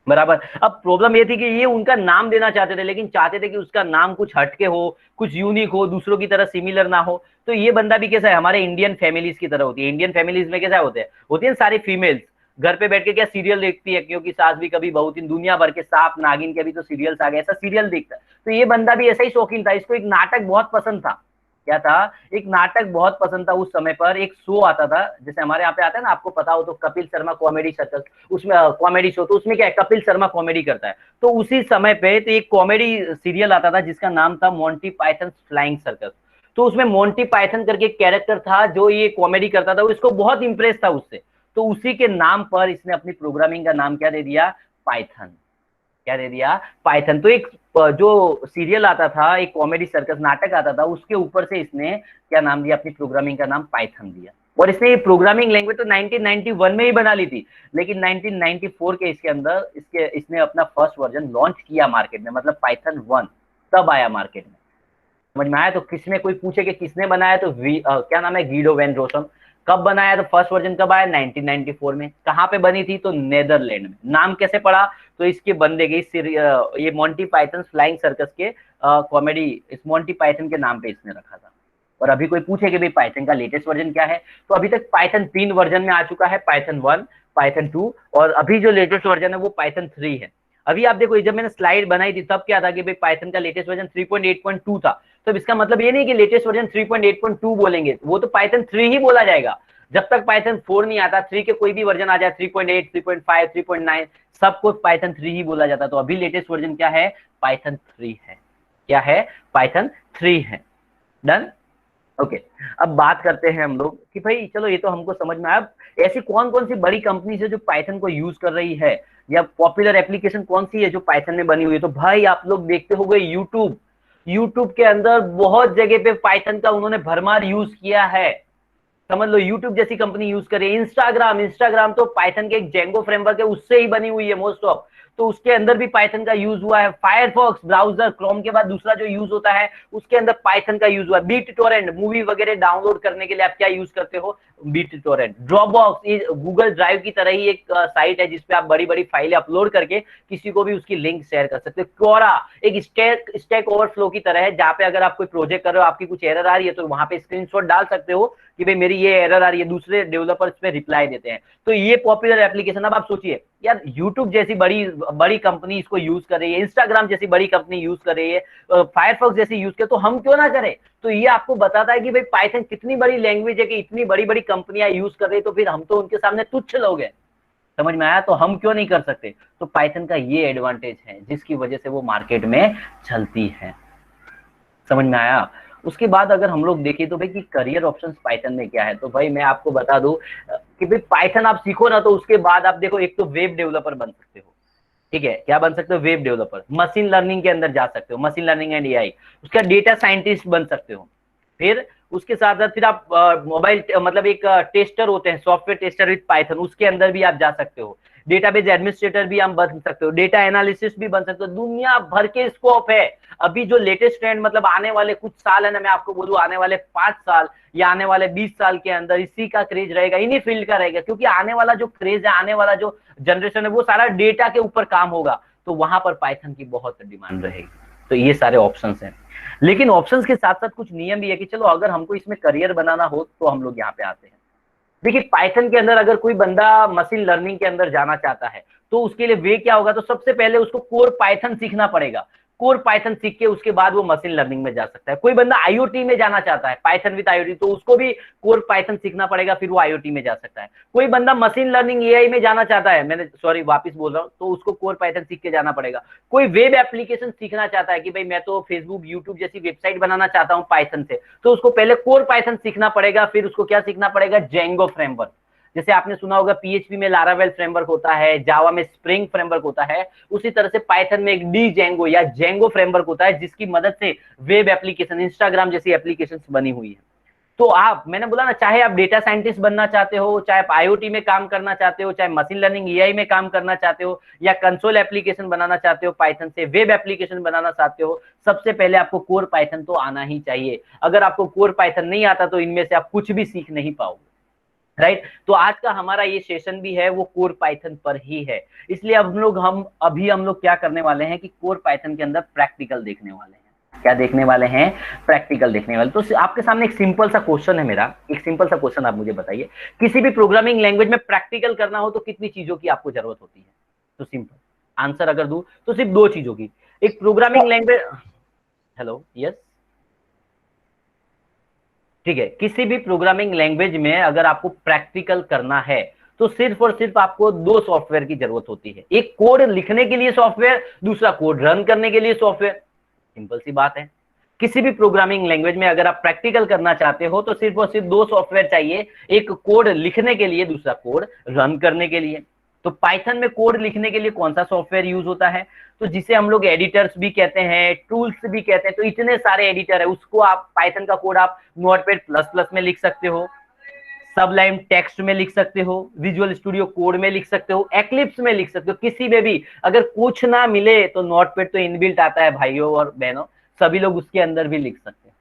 बराबर। अब प्रॉब्लम ये थी कि ये उनका नाम देना चाहते थे, लेकिन चाहते थे कि उसका नाम कुछ हटके हो, कुछ यूनिक हो, दूसरों की तरह सिमिलर ना हो। तो ये बंदा भी कैसा है, हमारे इंडियन फैमिलीज की तरह होती है। इंडियन फैमिलीज में कैसा होती है सारी फीमेल्स, घर पे बैठ के क्या सीरियल देखती है, क्योंकि सास भी कभी बहू थी, दुनिया भर के सांप नागिन के भी तो सीरियल्स आ गए, ऐसा सीरियल देखता है। तो ये बंदा भी ऐसा ही शौकीन था, इसको एक नाटक बहुत पसंद था। क्या था, एक नाटक बहुत पसंद था। उस समय पर एक शो आता था, जैसे हमारे यहाँ पे आता है ना, आपको पता हो तो, कपिल शर्मा कॉमेडी सर्कस, उसमें कॉमेडी शो, तो उसमें क्या है, कपिल शर्मा कॉमेडी करता है। तो उसी समय पे तो एक कॉमेडी सीरियल आता था जिसका नाम था मोंटी पाइथन फ्लाइंग सर्कस। तो उसमें मोंटी पाइथन करके एक कैरेक्टर था जो ये कॉमेडी करता था, इसको बहुत इंप्रेस था उससे। तो उसी के नाम पर इसने अपनी प्रोग्रामिंग का नाम क्या दे दिया, पाइथन। क्या दे दिया, पाइथन। तो एक जो सीरियल आता था, एक कॉमेडी सर्कस नाटक आता था, उसके ऊपर से इसने क्या नाम दिया, अपनी प्रोग्रामिंग का नाम पाइथन दिया। और इसने ये प्रोग्रामिंग लैंग्वेज तो 1991 में ही बना ली थी, लेकिन 1994 के इसके अंदर इसने अपना फर्स्ट वर्जन लॉन्च किया मार्केट में, मतलब पाइथन 1 तब आया मार्केट में। समझ में आया? तो किसने, कोई पूछे कि किसने बनाया, तो क्या नाम है, गीडो वैन रोसम। कब बनाया, तो फर्स्ट वर्जन कब आया, 1994 में। कहाँ पे बनी थी, तो नेदरलैंड में। नाम कैसे पड़ा, तो इसके बंदे के ये मोंटी पाइथन फ्लाइंग सर्कस के कॉमेडी, इस मोंटी पाइथन के नाम पे इसने रखा था। और अभी कोई पूछे कि भाई पाइथन का लेटेस्ट वर्जन क्या है, तो अभी तक पाइथन 3 वर्जन में आ चुका है, पाइथन 1, पाइथन 2, और अभी जो लेटेस्ट वर्जन है वो पाइथन 3 है। अभी आप देखो, जब मैंने स्लाइड बनाई थी तब क्या था कि भाई पाइथन का लेटेस्ट वर्जन 3.8.2 था, तो इसका मतलब ये नहीं कि लेटेस्ट वर्जन 3.8.2 बोलेंगे, वो तो पाइथन 3 ही बोला जाएगा। जब तक पाइथन 4 नहीं आता, 3 के कोई भी वर्जन आ जाए, 3.8, 3.5, 3.9, सबको पाइथन 3 ही बोला जाता। तो अभी लेटेस्ट वर्जन क्या है, पाइथन 3 है। क्या है, पाइथन 3 है। Done, okay. अब बात करते हैं हम लोग कि भाई चलो ये तो हमको समझ में आया। अब ऐसी कौन कौन सी बड़ी कंपनी है जो पाइथन को यूज कर रही है, या पॉपुलर एप्लीकेशन कौन सी है जो पाइथन में बनी हुई है? तो भाई आप लोग देखते हो गए यूट्यूब, यूट्यूब के अंदर बहुत जगह पे पाइथन का उन्होंने भरमार यूज किया है। समझ लो यूट्यूब जैसी कंपनी यूज करे। इंस्टाग्राम, इंस्टाग्राम तो पाइथन के एक जेंगो फ्रेमवर्क है उससे ही बनी हुई है मोस्ट ऑफ, तो उसके अंदर भी पाइथन का यूज हुआ है। फायरफॉक्स ब्राउजर, क्रोम के बाद दूसरा जो यूज होता है उसके अंदर पाइथन का यूज हुआ है। बीट टोरेंट, मूवी वगैरह डाउनलोड करने के लिए आप क्या यूज करते हो, bit torrent. Dropbox Google Drive की तरह ही एक साइट है जिसपे आप बड़ी बड़ी फाइलें अपलोड करके किसी को भी उसकी लिंक शेयर कर सकते हो। क्वोरा एक स्टैक ओवरफ्लो की तरह है, जहां पे अगर आप कोई प्रोजेक्ट कर रहे हो, आपकी कुछ एरर आ रही है, तो वहां पे स्क्रीनशॉट डाल सकते हो कि भाई मेरी ये एरर आ रही है, दूसरे डेवलपर्स पे रिप्लाई देते हैं। तो ये पॉपुलर एप्लीकेशन। अब आप सोचिए यार, यूट्यूब जैसी बड़ी बड़ी कंपनी इसको यूज कर रही है, इंस्टाग्राम जैसी बड़ी कंपनी यूज कर रही है, फायरफॉक्स जैसी यूज कर, तो हम क्यों ना करें? तो ये आपको बताता है कि भाई पाइथन कितनी बड़ी लैंग्वेज है कि इतनी बड़ी बड़ी कंपनियां यूज कर रही है, तो फिर हम तो उनके सामने तुच्छ लोग हैं। समझ में आया? तो हम क्यों नहीं कर सकते? तो पाइथन का ये एडवांटेज है जिसकी वजह से वो मार्केट में चलती है। समझ में आया? उसके बाद अगर हम लोग देखें तो भाई कि करियर ऑप्शंस पाइथन में क्या है, तो भाई मैं आपको बता दूं कि भाई पाइथन आप सीखो ना, तो उसके बाद आप देखो, एक तो वेब डेवलपर बन सकते हो। ठीक है, क्या बन सकते हो? Web developer. मशीन लर्निंग के अंदर जा सकते हो, मशीन लर्निंग एंड एआई। उसका डेटा साइंटिस्ट बन सकते हो। फिर उसके साथ साथ फिर आप मोबाइल मतलब एक टेस्टर होते हैं, सॉफ्टवेयर टेस्टर विद पाइथन, उसके अंदर भी आप जा सकते हो। डेटाबेस एडमिनिस्ट्रेटर भी आप बन सकते हो, डेटा एनालिसिस भी बन सकते हो। दुनिया भर के स्कोप है। अभी जो लेटेस्ट ट्रेंड, मतलब आने वाले कुछ साल है ना, मैं आपको बोलूं आने वाले 5 साल या आने वाले 20 साल के अंदर इसी का क्रेज रहेगा, इन्हीं फील्ड का रहेगा। क्योंकि आने वाला जो क्रेज है, आने वाला जो जनरेशन है, वो सारा डेटा के ऊपर काम होगा, तो वहां पर पाइथन की बहुत डिमांड रहेगी। तो ये सारे ऑप्शंस हैं। लेकिन ऑप्शंस के साथ साथ कुछ नियम भी है कि चलो अगर हमको इसमें करियर बनाना हो तो हम लोग यहाँ पे आते हैं। देखिए पाइथन के अंदर अगर कोई बंदा मशीन लर्निंग के अंदर जाना चाहता है, तो उसके लिए वे क्या होगा, तो सबसे पहले उसको कोर पाइथन सीखना पड़ेगा। कोर पाइथन सीख के उसके बाद वो मशीन लर्निंग में जा सकता है। कोई बंदा आईओटी में जाना चाहता है, पाइथन विद आईओटी, तो उसको भी कोर पाइथन सीखना पड़ेगा, फिर वो आईओटी में जा सकता है। कोई बंदा मशीन लर्निंग एआई में जाना चाहता है, मैंने सॉरी वापस बोल रहा हूँ, तो उसको कोर पाइथन सीख के जाना पड़ेगा। कोई वेब एप्लीकेशन सीखना चाहता है कि भाई मैं तो फेसबुक, यूट्यूब जैसी वेबसाइट बनाना चाहता हूँ पाइथन से, तो उसको पहले कोर पाइथन सीखना पड़ेगा, फिर उसको क्या सीखना पड़ेगा, जेंगो फ्रेमवर्क। जैसे आपने सुना होगा पीएचपी में लारावेल फ्रेमवर्क होता है, जावा में स्प्रिंग फ्रेमवर्क होता है, उसी तरह से पाइथन में एक डी जेंगो या जेंगो फ्रेमवर्क होता है, जिसकी मदद से वेब एप्लीकेशन, इंस्टाग्राम जैसी एप्लीकेशन बनी हुई है। तो आप, मैंने बोला ना, चाहे आप डेटा साइंटिस्ट बनना चाहते हो, चाहे आप आईओटी में काम करना चाहते हो, चाहे मशीन लर्निंग एआई में काम करना चाहते हो, या कंसोल एप्लीकेशन बनाना चाहते हो पाइथन से, वेब एप्लीकेशन बनाना चाहते हो, सबसे पहले आपको कोर पाइथन तो आना ही चाहिए। अगर आपको कोर पाइथन नहीं आता तो इनमें से आप कुछ भी सीख नहीं पाओगे। राइट, तो आज का हमारा ये सेशन भी है वो कोर पाइथन पर ही है। इसलिए हम लोग क्या करने वाले हैं कि कोर पाइथन के अंदर प्रैक्टिकल देखने वाले हैं। क्या देखने वाले हैं? प्रैक्टिकल देखने वाले। तो आपके सामने एक सिंपल सा क्वेश्चन है मेरा, एक सिंपल सा क्वेश्चन, आप मुझे बताइए, किसी भी प्रोग्रामिंग लैंग्वेज में प्रैक्टिकल करना हो तो कितनी चीजों की आपको जरूरत होती है? तो सिंपल आंसर अगर दूं तो सिर्फ 2 चीजों की। एक प्रोग्रामिंग लैंग्वेज, हेलो, यस, ठीक है, किसी भी प्रोग्रामिंग लैंग्वेज में अगर आपको प्रैक्टिकल करना है तो सिर्फ और सिर्फ आपको 2 सॉफ्टवेयर की जरूरत होती है। एक कोड लिखने के लिए सॉफ्टवेयर, दूसरा कोड रन करने के लिए सॉफ्टवेयर। सिंपल सी बात है। किसी भी प्रोग्रामिंग लैंग्वेज में अगर आप प्रैक्टिकल करना चाहते हो तो सिर्फ और सिर्फ 2 सॉफ्टवेयर चाहिए, एक कोड लिखने के लिए, दूसरा कोड रन करने के लिए। तो पाइथन में कोड लिखने के लिए कौन सा सॉफ्टवेयर यूज होता है? तो जिसे हम लोग एडिटर्स भी कहते हैं, टूल्स भी कहते हैं, तो इतने सारे एडिटर है, उसको आप पाइथन का कोड आप नोटपैड प्लस प्लस में लिख सकते हो, सबलाइम टेक्स्ट में लिख सकते हो, विजुअल स्टूडियो कोड में लिख सकते हो, एक्लिप्स में लिख सकते हो, किसी में भी। अगर कुछ ना मिले तो नोटपैड तो इनबिल्ट आता है भाइयों और बहनों, सभी लोग उसके अंदर भी लिख सकते हैं।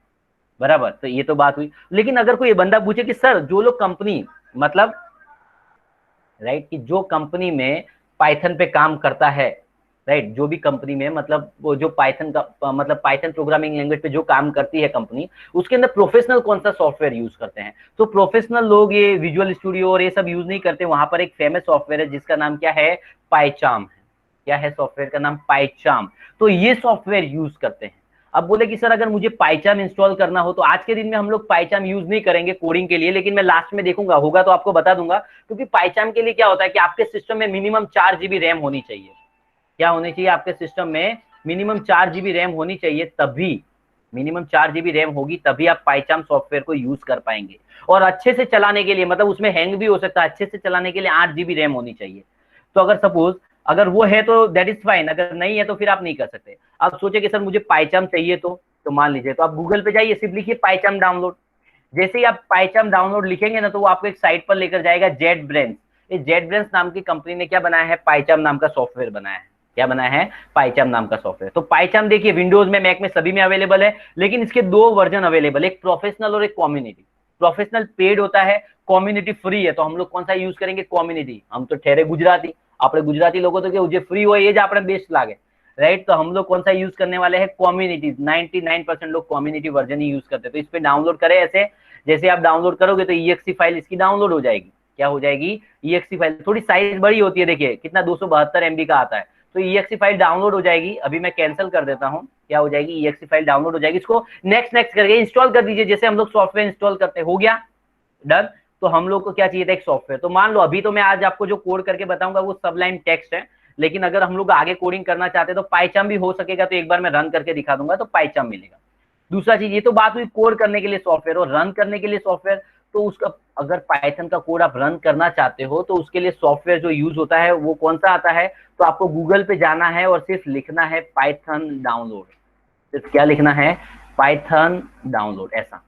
बराबर, तो ये तो बात हुई। लेकिन अगर कोई बंदा पूछे कि सर जो लोग कंपनी, मतलब राइट, कि जो कंपनी में पाइथन पे काम करता है, राइट, जो भी कंपनी में मतलब वो जो पाइथन का मतलब पाइथन प्रोग्रामिंग लैंग्वेज पे जो काम करती है कंपनी, उसके अंदर प्रोफेशनल कौन सा सॉफ्टवेयर यूज करते हैं। तो प्रोफेशनल लोग ये विजुअल स्टूडियो और ये सब यूज नहीं करते, वहां पर एक फेमस सॉफ्टवेयर है जिसका नाम क्या है, पाइचार्म है। क्या है सॉफ्टवेयर का नाम, पाइचार्म। तो ये सॉफ्टवेयर यूज करते हैं। अब बोले कि सर अगर मुझे पाइचार्म इंस्टॉल करना हो, तो आज के दिन में हम लोग पाइचार्म यूज नहीं करेंगे कोडिंग के लिए, लेकिन मैं लास्ट में देखूंगा होगा तो आपको बता दूंगा। क्योंकि पाइचार्म के लिए क्या होता है कि आपके सिस्टम में मिनिमम 4 GB रैम होनी चाहिए। क्या होनी चाहिए आपके सिस्टम में, मिनिमम 4 GB रैम होनी चाहिए, तभी मिनिमम 4 GB रैम होगी तभी आप पाइचार्म सॉफ्टवेयर को यूज कर पाएंगे। और अच्छे से चलाने के लिए, मतलब उसमें हैंग भी हो सकता है, अच्छे से चलाने के लिए 8 GB रैम होनी चाहिए। तो अगर सपोज अगर वो है तो दैट इज फाइन, अगर नहीं है तो फिर आप नहीं कर सकते। आप सोचे कि सर मुझे पाइचार्म चाहिए, तो मान लीजिए तो आप गूगल पे जाइए, सिर्फ लिखिए पाइचार्म डाउनलोड। जैसे ही आप पाइचार्म डाउनलोड लिखेंगे ना, तो वो आपको एक साइट पर लेकर जाएगा, जेट ब्रेंस। इस जेट ब्रेंस नाम की कंपनी ने क्या बनाया है, पाइचार्म नाम का सॉफ्टवेयर बनाया है। क्या बनाया है, पाइचार्म नाम का सॉफ्टवेयर। तो पाइचार्म देखिए विंडोज में, मैक में, सभी में अवेलेबल है, लेकिन इसके दो वर्जन अवेलेबल, एक प्रोफेशनल और एक कम्युनिटी। प्रोफेशनल पेड होता है, कम्युनिटी फ्री है। तो हम लोग कौन सा यूज करेंगे, कम्युनिटी। हम तो ठहरे गुजराती, આપણે ગુજરાતી લોકો તો કે જે ફ્રી હોય એ જ આપણે બેસ્ટ લાગે, राइट। तो हम लोग कौन सा यूज करने वाले हैं, कम्युनिटी। 99% लोग कम्युनिटी वर्जन ही यूज करते हैं। तो इस पे डाउनलोड करें ऐसे, जैसे आप डाउनलोड करोगे तो ईएक्सी फाइल इसकी डाउनलोड हो जाएगी। क्या हो जाएगी, ईएक्सी फाइल। थोड़ी साइज बड़ी होती है, देखिए कितना 272 MB का आता है। तो ईएक्सी फाइल डाउनलोड हो जाएगी। अभी मैं कैंसिल कर देता हूँ, क्या हो जाएगी, ईएक्सी फाइल डाउनलोड हो जाएगी। इसको नेक्स्ट नेक्स्ट करके इंस्टॉल कर दीजिए, जैसे हम लोग सॉफ्टवेयर इंस्टॉल करते हैं। हो गया डन। तो हम लोग को क्या चाहिए था, एक सॉफ्टवेयर। तो मान लो अभी तो मैं आज आपको जो कोड करके बताऊंगा वो सबलाइन टेक्स्ट है, लेकिन अगर हम लोग आगे कोडिंग करना चाहते हैं तो पाइचार्म भी हो सकेगा। तो एक बार मैं रन करके दिखा दूंगा तो पाइचार्म मिलेगा। दूसरा चीज, ये तो बात हुई कोड करने के लिए सॉफ्टवेयर और रन करने के लिए सॉफ्टवेयर। तो उसका अगर पाइथन का कोड आप रन करना चाहते हो तो उसके लिए सॉफ्टवेयर जो यूज होता है वो कौन सा आता है, तो आपको गूगल पे जाना है और सिर्फ लिखना है पाइथन डाउनलोड। सिर्फ क्या लिखना है, पाइथन डाउनलोड। ऐसा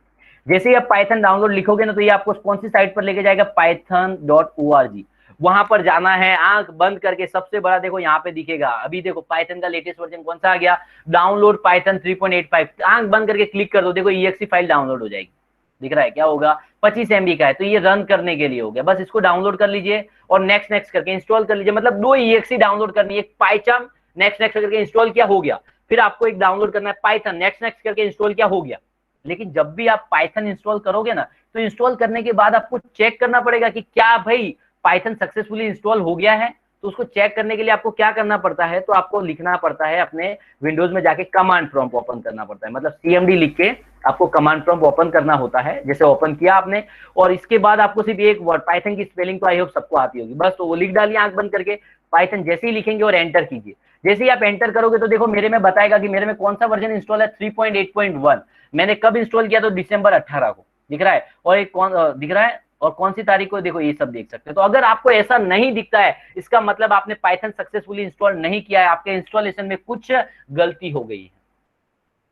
जैसे ही आप पाइथन डाउनलोड लिखोगे ना, तो ये आपको कौन सी साइट पर लेके जाएगा, python.org। वहां पर जाना है, आंख बंद करके। सबसे बड़ा देखो यहाँ पे दिखेगा, अभी देखो पाइथन का लेटेस्ट वर्जन कौन सा आ गया, डाउनलोड पाइथन 3.85। आंख बंद करके क्लिक कर दो, देखो ईएक्सी फाइल डाउनलोड हो जाएगी। दिख रहा है, क्या होगा, 25 MB का है। तो ये रन करने के लिए हो गया। बस इसको डाउनलोड कर लीजिए और नेक्स्ट नेक्स्ट करके इंस्टॉल कर लीजिए। मतलब 2 ईएक्सी डाउनलोड करनी है, एक पाइचार्म, नेक्स्ट नेक्स्ट करके इंस्टॉल किया, हो गया। फिर आपको एक डाउनलोड करना है पाइथन, नेक्स्ट नेक्स्ट करके इंस्टॉल किया, हो गया। लेकिन जब भी आप पाइथन इंस्टॉल करोगे ना, तो इंस्टॉल करने के बाद आपको चेक करना पड़ेगा कि क्या भाई पाइथन सक्सेसफुली इंस्टॉल हो गया है। तो उसको चेक करने के लिए आपको क्या करना पड़ता है, तो आपको लिखना पड़ता है अपने विंडोज में जाके कमांड प्रॉम्प्ट ओपन करना पड़ता है। मतलब सीएमडी लिख के आपको कमांड प्रॉम्प्ट ओपन करना होता है। जैसे ओपन किया आपने, और इसके बाद आपको सिर्फ एक वर्ड, पाइथन की स्पेलिंग तो आई होप सबको आती होगी, बस तो वो लिख डालिए आंख बंद करके, पाइथन जैसे ही लिखेंगे और एंटर कीजिए। जैसे ही आप एंटर करोगे तो देखो मेरे में बताएगा कि मेरे में कौन सा वर्जन इंस्टॉल है, 3.8.1। मैंने कब इंस्टॉल किया, तो दिसंबर 18 को दिख रहा है। और एक कौन दिख रहा है, और कौन सी तारीख को, देखो ये सब देख सकते हैं। तो अगर आपको ऐसा नहीं दिखता है, इसका मतलब आपने पाइथन सक्सेसफुली इंस्टॉल नहीं किया है, आपके इंस्टॉलेशन में कुछ गलती हो गई है।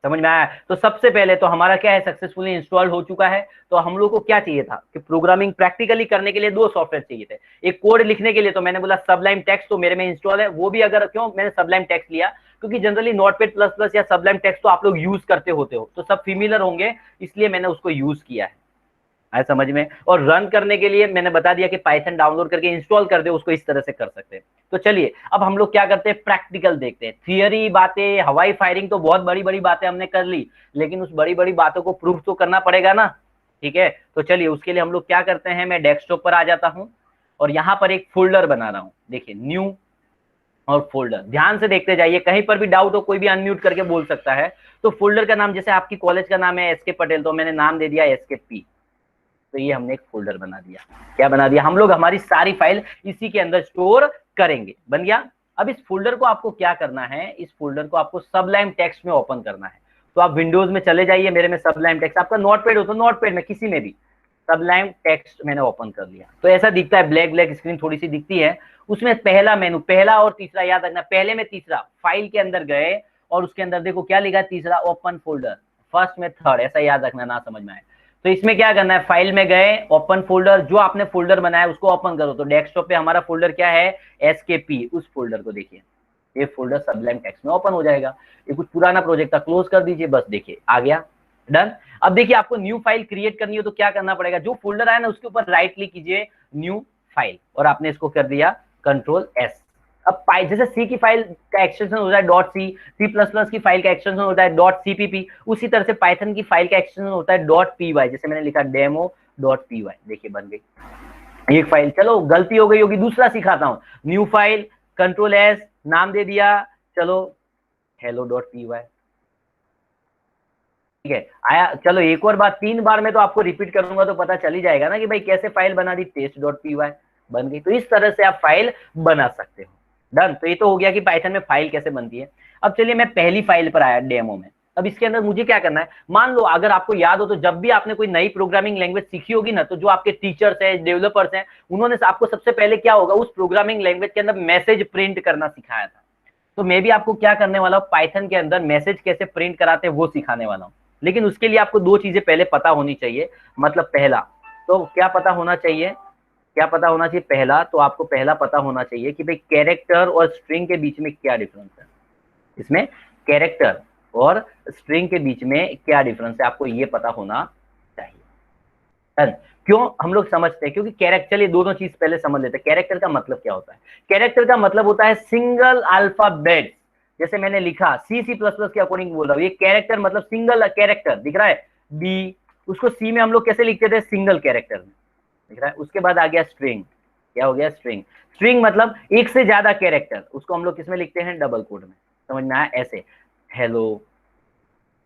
समझ में आया। तो सबसे पहले तो हमारा क्या है, सक्सेसफुली इंस्टॉल हो चुका है। तो हम लोग को क्या चाहिए था कि प्रोग्रामिंग प्रैक्टिकली करने के लिए 2 सॉफ्टवेयर चाहिए थे। एक कोड लिखने के लिए तो मैंने बोला सबलाइम टेक्स्ट, तो मेरे में इंस्टॉल है वो भी। अगर क्यों मैंने सबलाइम टेक्स्ट लिया, क्योंकि जनरली नोटपैड प्लस प्लस या सबलाइम टेक्स्ट तो आप लोग यूज करते होते हो, तो सब फेमिलियर होंगे, इसलिए मैंने उसको यूज किया है। आया समझ में। और रन करने के लिए मैंने बता दिया कि पाइथन डाउनलोड करके इंस्टॉल कर दे, उसको इस तरह से कर सकते हैं। तो चलिए अब हम लोग क्या करते हैं, प्रैक्टिकल देखते हैं। थियरी बातें, हवाई फायरिंग तो बहुत बड़ी बड़ी बातें हमने कर ली, लेकिन उस बड़ी बड़ी बातों को प्रूफ तो करना पड़ेगा ना। ठीक है, तो चलिए उसके लिए हम लोग क्या करते हैं, मैं डेस्कटॉप पर आ जाता हूं और यहाँ पर एक फोल्डर बना रहा हूं। देखिए न्यू और फोल्डर, ध्यान से देखते जाइए, कहीं पर भी डाउट हो कोई भी अनम्यूट करके बोल सकता है। तो फोल्डर का नाम, जैसे आपकी कॉलेज का नाम है एसके पटेल, तो मैंने नाम दे दिया एसके पी। तो ये हमने एक फोल्डर बना दिया। क्या बना दिया, हम लोग हमारी सारी फाइल इसी के अंदर स्टोर करेंगे। बन गया। अब इस फोल्डर को आपको क्या करना है, इस फोल्डर को आपको सबलाइम टेक्स्ट में ओपन करना है। तो आप विंडोज में चले जाइए, मेरे में सबलाइम टेक्स्ट, आपका नोटपैड हो तो नोटपैड में किसी में भी सबलाइम टेक्स्ट मैंने ओपन कर लिया। तो ऐसा दिखता है, ब्लैक ब्लैक स्क्रीन थोड़ी सी दिखती है। उसमें पहला मेनू, पहला और तीसरा याद रखना, पहले में तीसरा, फाइल के अंदर गए और उसके अंदर देखो क्या लिखा है, तीसरा ओपन फोल्डर, फर्स्ट में थर्ड, ऐसा याद रखना, ना समझ में आए तो इसमें क्या करना है, फाइल में गए, ओपन फोल्डर, जो आपने फोल्डर बनाया उसको ओपन करो। तो डेस्कटॉप पे हमारा फोल्डर क्या है, एसकेपी, उस फोल्डर को देखिए, ये फोल्डर सबलाइम टेक्स्ट में ओपन हो जाएगा। ये कुछ पुराना प्रोजेक्ट था, क्लोज कर दीजिए, बस देखिए आ गया, डन। अब देखिए आपको न्यू फाइल क्रिएट करनी हो तो क्या करना पड़ेगा, जो फोल्डर आया ना उसके ऊपर राइट क्लिक कीजिए, न्यू फाइल, और आपने इसको कर दिया कंट्रोल एस। अब जैसे सी की फाइल का एक्सटेंशन होता है dot C, C plus plus की फाइल का एक्सटेंशन होता है डॉट सीपीपी, उसी तरह से पाइथन की फाइल का एक्सटेंशन होता है डॉट पी वाई, जैसे मैंने लिखा डेमो डॉट पी वाई, देखिए बन गई एक फाइल। चलो गलती हो गई होगी, दूसरा सिखाता हूं। न्यू फाइल, कंट्रोल एस, नाम दे दिया, चलो हेलो डॉट पी वाई, ठीक है आया। चलो एक और बात, 3 बार में तो आपको रिपीट करूंगा तो पता चल ही जाएगा ना कि भाई कैसे फाइल बना दी, टेस्ट डॉट पी वाई बन गई। तो इस तरह से आप फाइल बना सकते हो। डन। तो ये तो हो गया कि पाइथन में फाइल कैसे बनती है। अब चलिए मैं पहली फाइल पर आया डेमो में। अब इसके अंदर मुझे क्या करना है, मान लो अगर आपको याद हो तो जब भी आपने कोई नई प्रोग्रामिंग लैंग्वेज सीखी होगी ना, तो जो आपके टीचर्स हैं, डेवलपर्स हैं, उन्होंने आपको सबसे पहले क्या होगा, उस प्रोग्रामिंग लैंग्वेज के अंदर मैसेज प्रिंट करना सिखाया था। तो मैं भी आपको क्या करने वाला हूं, पाइथन के अंदर मैसेज कैसे प्रिंट कराते हैं वो सिखाने वाला हूं। लेकिन उसके लिए आपको 2 चीजें पहले पता होनी चाहिए। मतलब पहला तो क्या पता होना चाहिए, क्या पता होना चाहिए, पहला तो आपको पहला पता होना चाहिए कि भाई कैरेक्टर और स्ट्रिंग के बीच में क्या डिफरेंस है। इसमें कैरेक्टर और स्ट्रिंग के बीच में क्या डिफरेंस है, आपको ये पता होना चाहिए। क्यों हम लोग समझते हैं, क्योंकि कैरेक्टर, ये दोनों चीज पहले समझ लेते हैं। कैरेक्टर का मतलब क्या होता है, कैरेक्टर का मतलब होता है सिंगल अल्फाबेट। जैसे मैंने लिखा सी सी प्लस प्लस के अकॉर्डिंग बोल रहा हूं, ये कैरेक्टर मतलब सिंगल कैरेक्टर दिख रहा है बी, उसको सी में हम लोग कैसे लिखते थे, सिंगल कैरेक्टर में दिख रहा है। उसके बाद आ गया स्ट्रिंग, क्या हो गया स्ट्रिंग, स्ट्रिंग मतलब एक से ज्यादा कैरेक्टर, उसको हम लोग किसमें लिखते हैं, डबल कोड में। समझ में आया, ऐसे हेलो,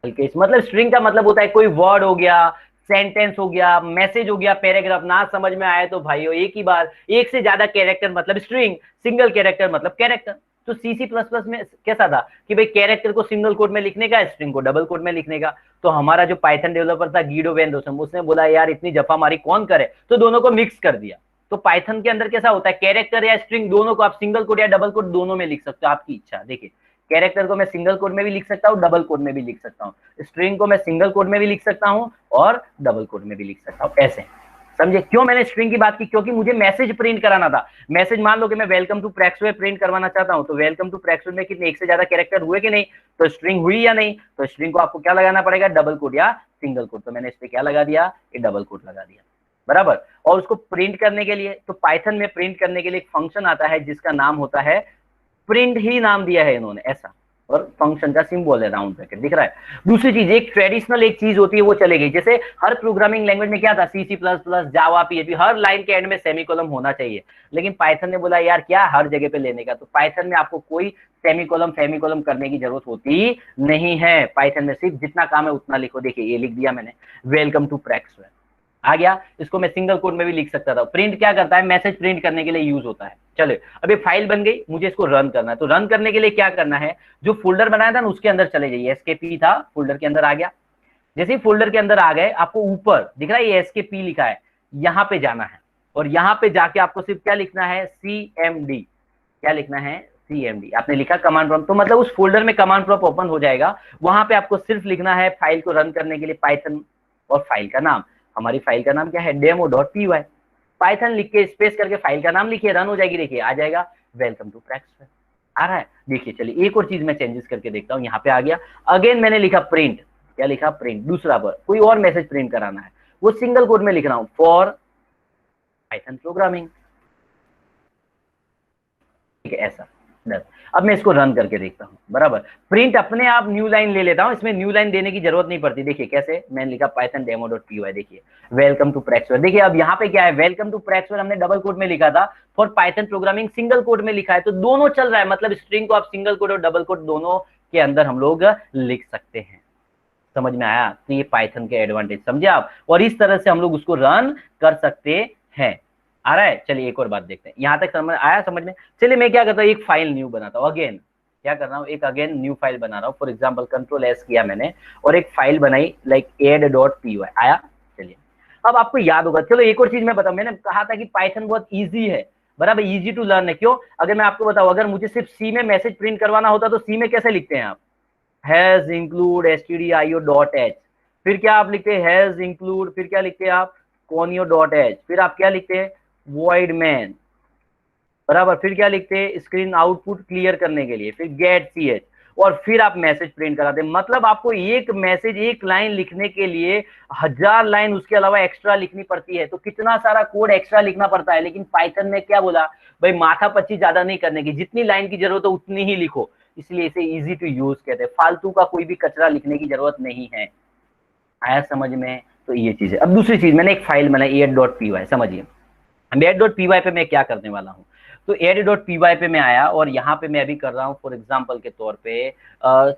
मतलब स्ट्रिंग का मतलब होता है कोई वर्ड हो गया, सेंटेंस हो गया, मैसेज हो गया, पैराग्राफ, ना समझ में आए तो भाइयों एक ही बार, एक से ज्यादा कैरेक्टर मतलब स्ट्रिंग, सिंगल कैरेक्टर मतलब कैरेक्टर। तो सी सी प्लस प्लस में कैसा था कि भाई कैरेक्टर को सिंगल कोड में लिखने का, स्ट्रिंग को डबल कोड में लिखने का। तो हमारा जो पाइथन डेवलपर था गीडो वेंडोसम, उसने बोला यार इतनी जफामारी कौन करे, तो दोनों को मिक्स कर दिया। तो पाइथन के अंदर कैसा होता है, कैरेक्टर या स्ट्रिंग दोनों को आप सिंगल कोड या डबल कोड दोनों में लिख सकते हो, आपकी इच्छा। देखिए कैरेक्टर को मैं सिंगल कोड में भी लिख सकता हूँ, डबल कोड में भी लिख सकता हूँ, स्ट्रिंग को मैं सिंगल कोड में भी लिख सकता हूँ और डबल कोड में भी लिख सकता हूँ, ऐसे। समझे क्यों मैंने स्ट्रिंग की बात की, क्योंकि मुझे मैसेज प्रिंट कराना था। मैसेज मान लो कि मैं वेलकम टू प्रैक्सवेयर प्रिंट करवाना चाहता हूं, तो वेलकम टू प्रैक्सवेयर में कितने, एक से ज्यादा कैरेक्टर हुए कि नहीं, तो स्ट्रिंग हुई या नहीं, तो स्ट्रिंग को आपको क्या लगाना पड़ेगा, डबल कोड या सिंगल कोड। तो मैंने इस पे क्या लगा दिया, ये डबल कोड लगा दिया, बराबर। और उसको प्रिंट करने के लिए, तो पाइथन में प्रिंट करने के लिए एक फंक्शन आता है जिसका नाम होता है प्रिंट, ही नाम दिया है इन्होंने ऐसा, और फंक्शन का सिंबल है राउंड ब्रैकेट दिख रहा है। दूसरी चीज, एक ट्रेडिशनल एक चीज होती है वो चले गई। जैसे हर प्रोग्रामिंग लैंग्वेज में क्या था, सी सी प्लस प्लस, जावा, पीएचपी, हर लाइन के एंड में सेमीकोलन होना चाहिए। लेकिन पाइथन ने बोला यार क्या हर जगह पे लेने का, तो पाइथन में आपको कोई सेमीकोलम फेमिकोलम करने की जरूरत होती नहीं है। पाइथन में सिर्फ जितना काम है उतना लिखो। देखिए ये लिख दिया मैंने, वेलकम टू प्रैक्सवेयर आ गया। इसको मैं सिंगल कोड में भी लिख सकता था। प्रिंट क्या करता है, मैसेज प्रिंट करने के लिए यूज होता है। चलिए अब ये फाइल बन गई, मुझे इसको रन करना है। तो रन करने के लिए क्या करना है, जो फोल्डर बनाया था ना उसके अंदर चले जाइए, एसकेपी था, फोल्डर के अंदर आ गया। जैसे ही फोल्डर के अंदर आ गए, आपको ऊपर दिख रहा है ये एसकेपी लिखा है, यहाँ पे जाना है और यहाँ पे जाके आपको सिर्फ क्या लिखना है, CMD। क्या लिखना है, CMD। आपने लिखा कमांड प्रॉम्प्ट, तो मतलब उस फोल्डर में कमांड प्रॉम्प्ट ओपन हो जाएगा। वहां पे आपको सिर्फ लिखना है फाइल को रन करने के लिए पाइथन, और फाइल का नाम, हमारी फाइल का नाम क्या है, demo.py। पाइथन लिख के स्पेस करके फाइल का नाम लिखिए, रन हो जाएगी। देखिए आ जाएगा वेलकम टू प्रैक्सवेयर, आ रहा है। देखिए चलिए एक और चीज मैं चेंजेस करके देखता हूँ, यहाँ पे आ गया। अगेन मैंने लिखा प्रिंट, क्या लिखा, प्रिंट। दूसरा पर कोई और मैसेज प्रिंट कराना है, वो सिंगल कोड में लिख रहा हूँ, फॉर पाइथन प्रोग्रामिंग, ठीक है ऐसा। अब मैं इसको रन करके देखता हूं, बराबर। प्रिंट अपने आप न्यू लाइन ले लेता हूं, इसमें न्यू लाइन देने की जरूरत नहीं पड़ती। देखिए कैसे, मैंने लिखा पाइथन डेमो.py, देखिए वेलकम टू प्रैक्सवेयर। देखिए अब यहाँ पे क्या है, वेलकम टू प्रैक्सवेयर हमने डबल कोड में लिखा था, for Python programming single code में लिखा है। तो दोनों चल रहा है, मतलब स्ट्रिंग को आप सिंगल कोड और डबल कोड दोनों के अंदर हम लोग लिख सकते हैं। समझ में आया, तो ये पाइथन के एडवांटेज समझे आप, और इस तरह से हम लोग उसको रन कर सकते हैं। आ रहा है, चलिए एक और बात देखते हैं, यहां तक समझ आया, समझ में। चलिए मैं क्या करता हूँ, एक फाइल न्यू बनाता हूँ। अगेन क्या कर रहा हूँ, एक अगेन न्यू फाइल बना रहा हूँ। फॉर एग्जांपल कंट्रोल एस किया मैंने और एक फाइल बनाई लाइक add.py आया। चलिए अब आपको याद होगा, चलो एक और चीज मैं बताऊं, मैंने कहा था कि पाइथन बहुत ईजी है, बराबर, ईजी टू लर्न है। क्यों, अगर मैं आपको बताऊं, अगर मुझे सिर्फ सी में मैसेज प्रिंट करवाना होता तो सी में कैसे लिखते हैं आप, हैज इंक्लूड stdio.h, फिर क्या आप लिखते हैं, हैज इंक्लूड, फिर क्या लिखते हैं आप, conio.h, फिर आप क्या लिखते हैं, void main, बराबर, फिर क्या लिखते हैं, स्क्रीन आउटपुट क्लियर करने के लिए, फिर गेट ch। और फिर आप मैसेज प्रिंट कराते हैं। मतलब आपको एक मैसेज, एक लाइन लिखने के लिए 1000 लाइन उसके अलावा एक्स्ट्रा लिखनी पड़ती है। तो कितना सारा कोड एक्स्ट्रा लिखना पड़ता है। लेकिन पाइथन ने क्या बोला, भाई माथा पच्ची ज्यादा नहीं करने की, जितनी लाइन की जरूरत है उतनी ही लिखो। इसलिए इसे इजी टू यूज कहते हैं, फालतू का कोई भी कचरा लिखने की जरूरत नहीं है। आया समझ में? तो ये चीज है। अब दूसरी चीज, मैंने एक फाइल बनाई add.py, समझिए add.py पे मैं क्या करने वाला हूँ। तो add.py पे मैं आया और यहाँ पे मैं अभी कर रहा हूँ फॉर एग्जाम्पल के तौर पे,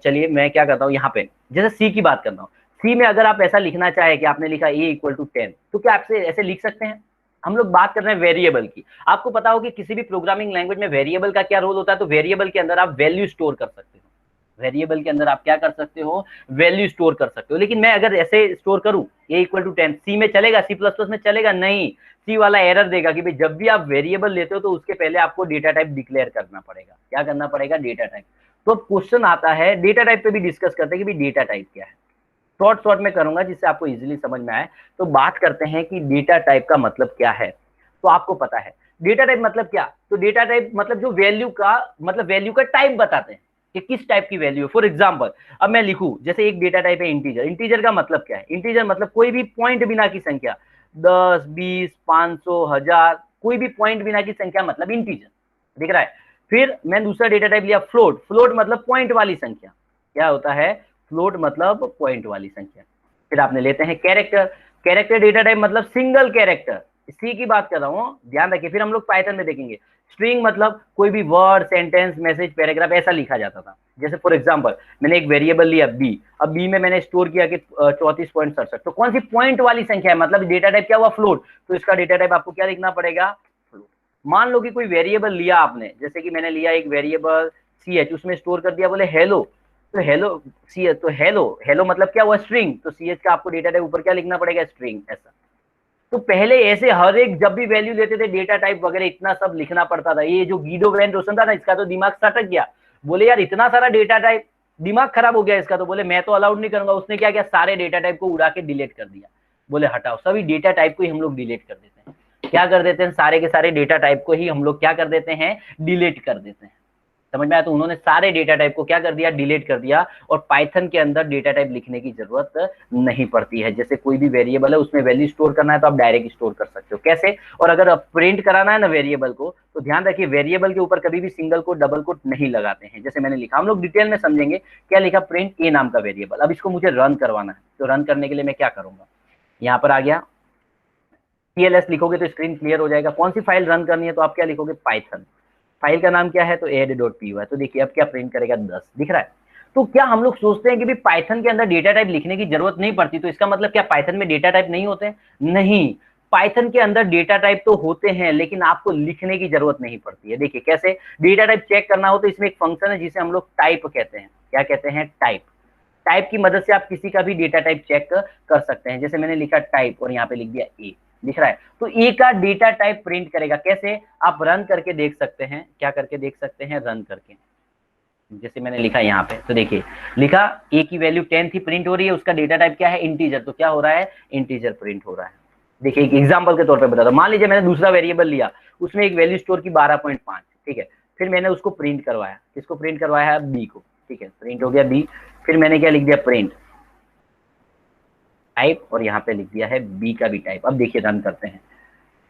चलिए मैं क्या करता हूँ यहाँ पे, जैसे सी की बात कर रहा हूँ। सी में अगर आप ऐसा लिखना चाहे कि आपने लिखा a = 10, तो क्या आपसे ऐसे लिख सकते हैं? हम लोग बात कर रहे हैं वेरिएबल की। आपको पता हो कि किसी भी प्रोग्रामिंग लैंग्वेज में वेरिएबल का क्या रोल होता है। तो वेरिएबल के अंदर आप वैल्यू स्टोर कर सकते हो। वेरिएबल के अंदर आप क्या कर सकते हो, वैल्यू स्टोर कर सकते हो। लेकिन मैं अगर ऐसे स्टोर करूं a = 10, सी में चलेगा, C++ में चलेगा नहीं। सी वाला एरर देगा कि भाई जब भी आप वेरिएबल लेते हो तो उसके पहले आपको डेटा टाइप डिक्लेयर करना पड़ेगा। क्या करना पड़ेगा? Data type. तो क्वेश्चन आता है, डेटा टाइप पे भी डिस्कस करते हैं कि भाई डेटा टाइप क्या है। शॉर्ट में करूंगा जिससे आपको इजीली समझ में आए। तो बात करते हैं कि डेटा टाइप का मतलब क्या है। तो आपको पता है डेटा टाइप मतलब क्या। तो डेटा टाइप मतलब जो वैल्यू का, मतलब वैल्यू का टाइप बताते हैं कि किस टाइप की वैल्यू है। फॉर एग्जांपल अब मैं लिखूं, जैसे एक डेटा टाइप है इंटीजर। इंटीजर का मतलब क्या है? इंटीजर मतलब कोई भी पॉइंट बिना की संख्या, 10, 20, 500, 1000, कोई भी पॉइंट बिना की संख्या मतलब इंटीजर। दिख रहा है? फिर मैं दूसरा डेटा टाइप लिया फ्लोट। फ्लोट मतलब पॉइंट वाली संख्या। क्या होता है? फ्लोट मतलब पॉइंट वाली संख्या। फिर आपने लेते हैं कैरेक्टर। कैरेक्टर डेटा टाइप मतलब सिंगल कैरेक्टर। सी की बात कर रहा हूँ, ध्यान रखिए। फिर हम लोग पाइथन में देखेंगे स्ट्रिंग मतलब कोई भी वर्ड, सेंटेंस, मैसेज, पैराग्राफ ऐसा लिखा जाता था। जैसे फॉर एग्जांपल मैंने एक वेरिएबल लिया बी। अब बी में मैंने स्टोर किया कि 34.67, तो कौन सी पॉइंट वाली संख्या है, मतलब डेटा टाइप क्या हुआ? फ्लोट। तो इसका डेटा टाइप आपको क्या लिखना पड़ेगा? फ्लोट। मान लो कि कोई वेरिएबल लिया आपने, जैसे कि मैंने लिया एक वेरिएबल ch, उसमें स्टोर कर दिया बोले हेलो। तो हेलो सी, तो हेलो, हेलो मतलब क्या हुआ? स्ट्रिंग। तो ch का आपको डेटा टाइप ऊपर क्या लिखना पड़ेगा? स्ट्रिंग। ऐसा। तो पहले ऐसे हर एक जब भी वैल्यू लेते थे डेटा टाइप वगैरह इतना सब लिखना पड़ता था। ये जो गीडो वैन रोशन था ना, इसका तो दिमाग सटक गया। बोले यार इतना सारा डेटा टाइप, दिमाग खराब हो गया इसका। तो बोले मैं तो अलाउड नहीं करूंगा। उसने क्या किया, सारे डेटा टाइप को उड़ा के डिलीट कर दिया। बोले हटाओ, सभी डेटा टाइप को ही हम लोग डिलीट कर देते हैं। क्या कर देते हैं? सारे के सारे डेटा टाइप को ही हम लोग क्या कर देते हैं? डिलीट कर देते हैं। समझ में आया? तो उन्होंने सारे डेटा टाइप को क्या कर दिया? डिलीट कर दिया। और पाइथन के अंदर डेटा टाइप लिखने की जरूरत नहीं पड़ती है। जैसे कोई भी वेरिएबल है उसमें वैल्यू स्टोर करना है तो आप डायरेक्ट स्टोर कर सकते हो। कैसे? और अगर आप प्रिंट कराना है ना वेरिएबल को, तो ध्यान रखिए वेरिएबल के ऊपर कभी भी सिंगल कोट, डबल कोट नहीं लगाते हैं। जैसे मैंने लिखा, हम लोग डिटेल में समझेंगे क्या लिखा। प्रिंट ए नाम का वेरिएबल। अब इसको मुझे रन करवाना है, तो रन करने के लिए मैं क्या करूंगा, यहाँ पर आ गया TLS लिखोगे तो स्क्रीन क्लियर हो जाएगा। कौन सी फाइल रन करनी है तो आप क्या लिखोगे? पाइथन। फाइल का नाम क्या है? तो add.py। तो देखिए अब क्या प्रिंट करेगा? 10 दिख रहा है। तो क्या हम लोग सोचते हैं कि भी पाइथन के अंदर डेटा टाइप लिखने की जरूरत नहीं पड़ती, तो इसका मतलब क्या पाइथन में डेटा टाइप नहीं होते? नहीं, पाइथन के अंदर डेटा टाइप तो होते हैं, लेकिन आपको लिखने की जरूरत नहीं पड़ती है। देखिए कैसे डेटा टाइप चेक करना हो, तो इसमें एक फंक्शन है जिसे हम लोग टाइप कहते हैं। क्या कहते हैं? टाइप। टाइप की मदद से आप किसी का भी डेटा टाइप चेक कर सकते हैं। जैसे मैंने लिखा टाइप और यहाँ पे लिख दिया ए, दिख रहा है। तो ए का डेटा टाइप प्रिंट करेगा। कैसे? आप रन करके देख सकते हैं। क्या करके देख सकते हैं? रन करके। जैसे मैंने लिखा यहाँ पे, तो देखिए लिखा ए की वैल्यू 10 थी, प्रिंट हो रही है। उसका डेटा टाइप क्या है? इंटीजर। तो क्या हो रहा है? इंटीजर प्रिंट हो रहा है। देखिए एक एग्जाम्पल के तौर पे बताता हूं। मान लीजिए मैंने दूसरा वेरिएबल लिया, उसमें एक वैल्यू स्टोर की 12.5, ठीक है। फिर मैंने उसको प्रिंट करवाया। किसको प्रिंट करवाया है? बी को, ठीक है। प्रिंट हो गया बी। फिर मैंने क्या लिख दिया? प्रिंट टाइप, और यहाँ पे लिख दिया है बी का भी टाइप। अब देखिए रन करते हैं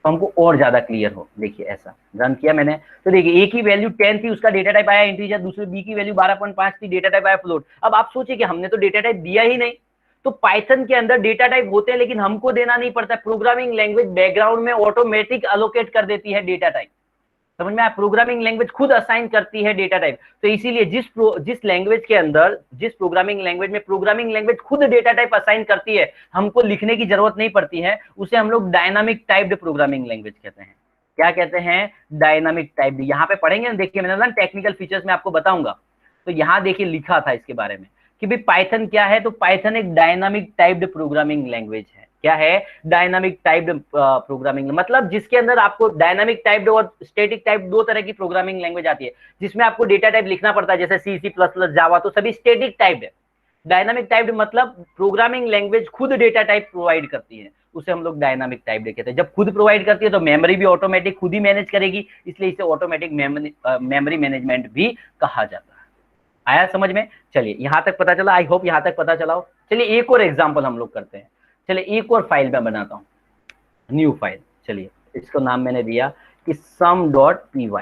तो हमको और ज्यादा क्लियर हो। देखिए ऐसा रन किया मैंने, तो देखिए ए की वैल्यू 10 थी, उसका डेटा टाइप आया इंटीजर। दूसरे बी की वैल्यू 12.5 थी, डेटा टाइप आया फ्लोट। अब आप सोचिए कि हमने तो डेटा टाइप दिया ही नहीं। तो पाइथन के अंदर डेटा टाइप होते हैं, लेकिन हमको देना नहीं पड़ता। प्रोग्रामिंग लैंग्वेज बैकग्राउंड में ऑटोमेटिक अलोकेट कर देती है डेटा टाइप। समझ में आया? प्रोग्रामिंग लैंग्वेज खुद असाइन करती है डेटा टाइप। तो इसीलिए जिस लैंग्वेज के अंदर, जिस प्रोग्रामिंग लैंग्वेज में प्रोग्रामिंग लैंग्वेज खुद डेटा टाइप असाइन करती है, हमको लिखने की जरूरत नहीं पड़ती है, उसे हम लोग डायनामिक टाइप्ड प्रोग्रामिंग लैंग्वेज कहते हैं। क्या कहते हैं? Dynamic typed. यहाँ पे पढ़ेंगे ना, देखिए मैंने ना टेक्निकल फीचर्स में आपको बताऊंगा। तो यहाँ देखिए लिखा था इसके बारे में कि भाई पाइथन क्या है। तो पाइथन एक डायनामिक टाइप्ड प्रोग्रामिंग लैंग्वेज है। क्या है? डायनामिक टाइप्ड प्रोग्रामिंग, मतलब जिसके अंदर आपको डायनामिक टाइप्ड और स्टैटिक टाइप दो तरह की प्रोग्रामिंग लैंग्वेज आती है, जिसमें आपको डेटा टाइप लिखना पड़ता है। जैसे सी, C++, जावा, तो सभी स्टैटिक टाइप्ड है। डायनामिक टाइप्ड मतलब प्रोग्रामिंग लैंग्वेज खुद डेटा टाइप प्रोवाइड करती है, उसे हम लोग डायनामिक टाइप्ड कहते हैं। जब खुद प्रोवाइड करती है तो मेमोरी भी ऑटोमेटिक खुद ही मैनेज करेगी, इसलिए इसे ऑटोमेटिक मेमोरी मैनेजमेंट भी कहा जाता है। आया समझ में? चलिए यहां तक पता चला, आई होप यहां तक पता चला हो। चलिए एक और एग्जांपल हम लोग करते हैं। चलिए एक और फाइल मैं बनाता हूं, न्यू फाइल। चलिए इसको नाम मैंने दिया कि sum.py,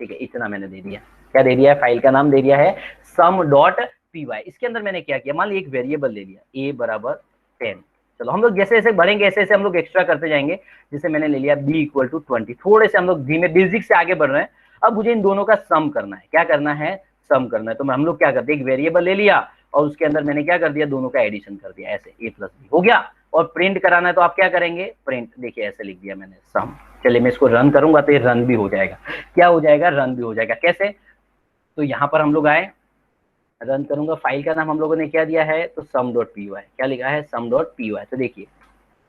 ठीक है, इतना मैंने दे दिया। क्या दे दिया है? फाइल का नाम दे दिया है sum.py। इसके अंदर मैंने क्या किया, मान ली एक वेरिएबल ले लिया a बराबर 10। चलो हम लोग जैसे जैसे बढ़ेंगे ऐसे ऐसे हम लोग एक्स्ट्रा करते जाएंगे। जैसे मैंने ले लिया b इक्वल टू 20, थोड़े से हम लोग धीमे बेसिक से आगे बढ़ रहे हैं। अब मुझे इन दोनों का सम करना है। क्या करना है? सम करना है। तो हम लोग क्या करते हैं, एक वेरिएबल ले लिया और उसके अंदर मैंने क्या कर दिया, दोनों का एडिशन कर दिया, ऐसे a प्लस b हो गया। और प्रिंट कराना है तो आप क्या करेंगे, प्रिंट, देखिए ऐसे लिख दिया मैंने सम। चलिए मैं इसको रन करूंगा तो ये रन भी हो जाएगा। क्या हो जाएगा? रन भी हो जाएगा। कैसे? तो यहां पर हम लोग आए, रन करूंगा, फाइल का नाम हम लोगों ने क्या दिया है, तो sum.py। क्या लिखा है? sum.py। तो देखिए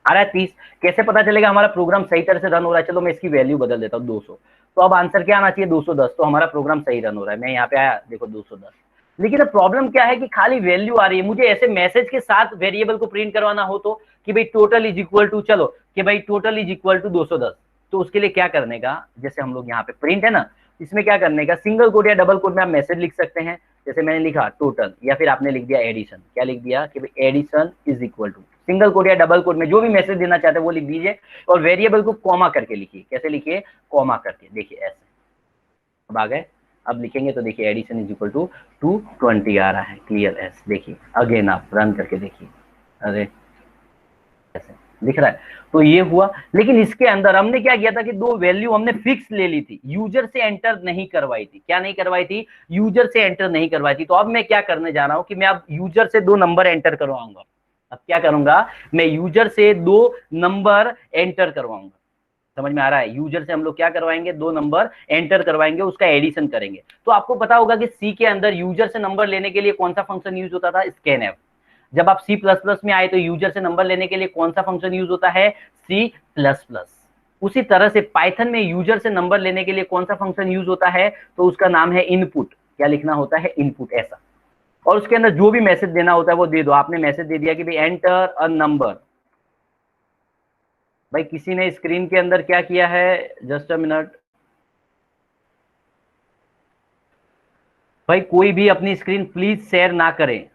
आ रहा है 30। कैसे पता चलेगा हमारा प्रोग्राम सही तरह से रन हो रहा है? चलो मैं इसकी वैल्यू बदल देता हूँ 200। तो अब आंसर क्या आना चाहिए? 210। तो हमारा प्रोग्राम सही रन हो रहा है। मैं यहाँ पे आया, देखो 210। लेकिन अब प्रॉब्लम क्या है कि खाली वैल्यू आ रही है। मुझे ऐसे मैसेज के साथ वेरिएबल को प्रिंट करवाना हो तो कि भाई टोटल इज इक्वल टू, चलो कि भाई टोटल इज इक्वल टू 210। तो उसके लिए क्या करने का, जैसे हम लोग यहाँ पे प्रिंट है ना, इसमें क्या करने का, सिंगल कोड या डबल कोड में आप मैसेज लिख सकते हैं। जैसे मैंने लिखा टोटल, या फिर आपने लिख दिया एडिशन। क्या लिख दिया कि भाई addition is equal to, single quote या डबल कोड में जो भी मैसेज देना चाहते हैं वो लिख दीजिए। और वेरिएबल को कॉमा करके लिखिए। कैसे लिखिए? कॉमा करके। देखिए ऐसे, अब आ गए। अब लिखेंगे तो देखिए एडिशन इज इक्वल टू 220 आ रहा है, क्लियर एस। देखिए अगेन आप रन करके देखिए, अरे ऐसे दिख रहा है। तो ये हुआ। लेकिन इसके अंदर हमने क्या किया था कि दो वैल्यू हमने फिक्स ले ली थी, यूजर से एंटर नहीं करवाई थी। क्या नहीं करवाई थी? यूजर से एंटर नहीं करवाई थी। तो अब मैं क्या करने जा रहा हूं कि मैं अब यूजर से 2 नंबर एंटर करवाऊंगा। अब क्या करूंगा, मैं यूजर से 2 नंबर एंटर करवाऊंगा। समझ में आ रहा है? यूजर से हम लोग क्या करवाएंगे, 2 नंबर एंटर करवाएंगे, उसका एडिशन करेंगे। तो आपको पता होगा कि सी के अंदर यूजर से नंबर लेने के लिए कौन सा फंक्शन यूज होता था, स्कैनएफ। जब आप सी प्लस प्लस में आए तो यूजर से नंबर लेने के लिए कौन सा फंक्शन यूज होता है, सी प्लस प्लस। उसी तरह से पाइथन में यूजर से नंबर लेने के लिए कौन सा फंक्शन यूज होता है, तो उसका नाम है इनपुट। क्या लिखना होता है? इनपुट, ऐसा। और उसके अंदर जो भी मैसेज देना होता है वो दे दो। आपने मैसेज दे दिया कि भाई एंटर अ नंबर। भाई किसी ने स्क्रीन के अंदर क्या किया है, जस्ट अ मिनट। भाई कोई भी अपनी स्क्रीन प्लीज शेयर ना करें,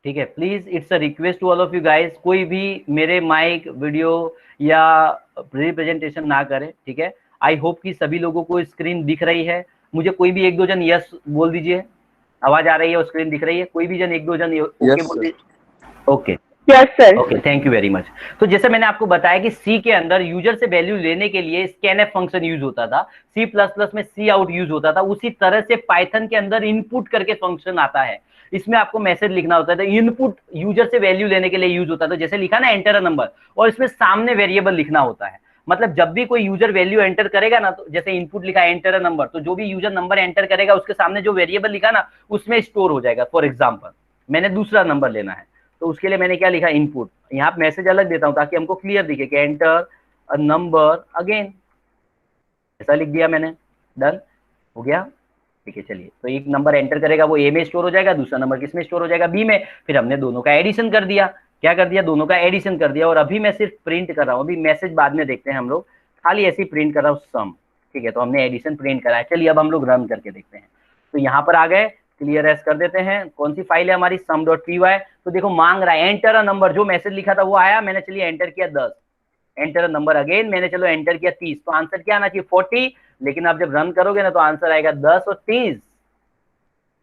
ठीक है? Please, it's a request to all of you guys, कोई भी मेरे माइक वीडियो या रिप्रेजेंटेशन ना करे, ठीक है? आई होप कि सभी लोगों को स्क्रीन दिख रही है। मुझे कोई भी 1-2 जन यस बोल दीजिए, आवाज आ रही है और स्क्रीन दिख रही है। कोई भी जन 1-2 जन ओके यस बोल सर। दीजिए। Okay yes sir. Okay, thank you very much. तो जैसे मैंने आपको बताया कि सी के अंदर यूजर से वैल्यू लेने के लिए स्कैनएफ फंक्शन यूज होता था, सी प्लस प्लस में सी आउट यूज होता था। उसी तरह से पाइथन के अंदर इनपुट करके फंक्शन आता है। इसमें आपको मैसेज लिखना होता है। इनपुट यूजर से वैल्यू लेने के लिए यूज होता था, जैसे लिखा ना एंटर अ नंबर, और इसमें सामने वेरिएबल लिखना होता है। मतलब जब भी कोई यूजर वैल्यू एंटर करेगा ना, तो जैसे इनपुट लिखा एंटर अ नंबर, तो जो भी यूजर नंबर एंटर करेगा उसके सामने जो वेरिएबल लिखा ना उसमें स्टोर हो जाएगा। फॉर एग्जाम्पल मैंने दूसरा नंबर लेना है, तो उसके लिए मैंने क्या लिखा, इनपुट। यहाँ मैसेज अलग देता हूँ ताकि हमको क्लियर दिखे कि एंटर अ नंबर अगेन, ऐसा लिख दिया मैंने। डन हो गया, ठीक है। चलिए तो एक नंबर एंटर करेगा वो ए में स्टोर हो जाएगा, दूसरा नंबर किस में स्टोर हो जाएगा, बी में। फिर हमने दोनों का एडिशन कर दिया। क्या कर दिया, दोनों का एडिशन कर दिया। और अभी मैं सिर्फ प्रिंट कर रहा हूँ, अभी मैसेज बाद में देखते हैं हम लोग, खाली ऐसे ही प्रिंट कर रहा हूँ सम, ठीक है? तो हमने एडिशन प्रिंट करा है। चलिए अब हम लोग रन करके देखते हैं। तो यहाँ पर आ गए, क्लियर एस कर देते हैं। कौन सी फाइल है हमारी, sum.py। तो देखो मांग रहा है एंटर अ नंबर, जो मैसेज लिखा था वो आया। मैंने चलिए एंटर किया 10, एंटर अ नंबर अगेन, मैंने चलो एंटर किया 30। तो आंसर क्या आना चाहिए, 40। लेकिन आप जब रन करोगे ना तो आंसर आएगा 10 और 30।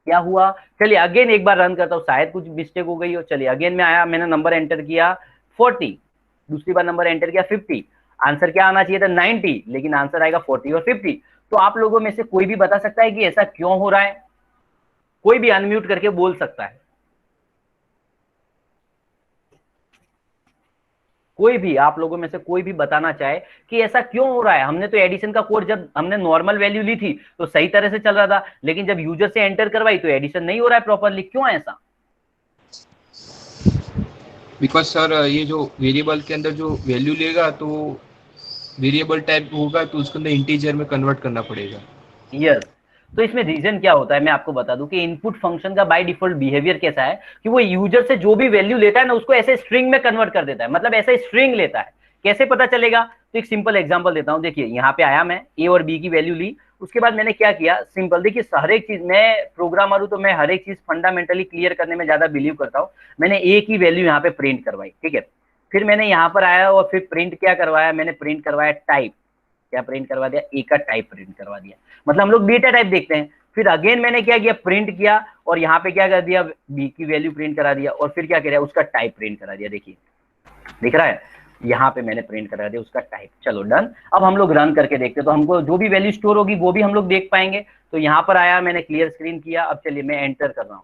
क्या हुआ, चलिए अगेन एक बार रन करता हूँ, शायद कुछ मिस्टेक हो गई हो। चलिए अगेन में आया, मैंने नंबर एंटर किया 40, दूसरी बार नंबर एंटर किया 50। आंसर क्या आना चाहिए था, 90, लेकिन आंसर आएगा 40 और 50। तो आप लोगों में से कोई भी बता सकता है कि ऐसा क्यों हो रहा है? कोई भी अनम्यूट करके बोल सकता है, कोई भी आप लोगों में से कोई भी बताना चाहे कि ऐसा क्यों हो रहा है। हमने तो एडिशन का कोड जब हमने नॉर्मल वैल्यू ली थी तो सही तरह से चल रहा था, लेकिन जब यूजर से एंटर करवाई तो एडिशन नहीं हो रहा है प्रॉपरली, क्यों है ऐसा? बिकॉज सर ये जो वेरिएबल के अंदर जो वैल्यू लेगा तो वेरिएबल टाइप होगा तो उसके अंदर इंटीजर में कन्वर्ट करना पड़ेगा। यस। तो इसमें रीजन क्या होता है मैं आपको बता दूं कि इनपुट फंक्शन का बाय डिफॉल्ट बिहेवियर कैसा है कि वो यूजर से जो भी वैल्यू लेता है ना उसको ऐसे स्ट्रिंग में कन्वर्ट कर देता है, मतलब ऐसे स्ट्रिंग लेता है। कैसे पता चलेगा, तो एक सिंपल एग्जांपल देता हूं। देखिए यहाँ पे आया, मैं ए और बी की वैल्यू ली उसके बाद मैंने क्या किया, सिंपल देखिए, हर एक चीज, मैं प्रोग्रामर हूं तो मैं हर एक चीज फंडामेंटली क्लियर करने में ज्यादा बिलीव करता हूँ। मैंने ए की वैल्यू यहाँ पे प्रिंट करवाई, ठीक है। फिर मैंने यहाँ पर आया और फिर प्रिंट क्या करवाया, मैंने प्रिंट करवाया टाइप। क्या प्रिंट करवा दिया, ए का टाइप प्रिंट करवा दिया। मतलब हम लोग डेटा टाइप देखते हैं। फिर अगेन मैंने क्या किया, प्रिंट किया और यहाँ पे क्या कर दिया, बी की वैल्यू प्रिंट करा दिया और फिर क्या किया, उसका टाइप प्रिंट करा दिया। देखिए दिख रहा है, यहाँ पे मैंने प्रिंट करा दिया उसका टाइप। चलो डन। अब हम लोग रन करके देखते हैं तो हमको जो भी वैल्यू स्टोर होगी वो भी हम लोग देख पाएंगे। तो यहाँ पर आया, मैंने क्लियर स्क्रीन किया। अब चलिए मैं एंटर कर रहा हूँ,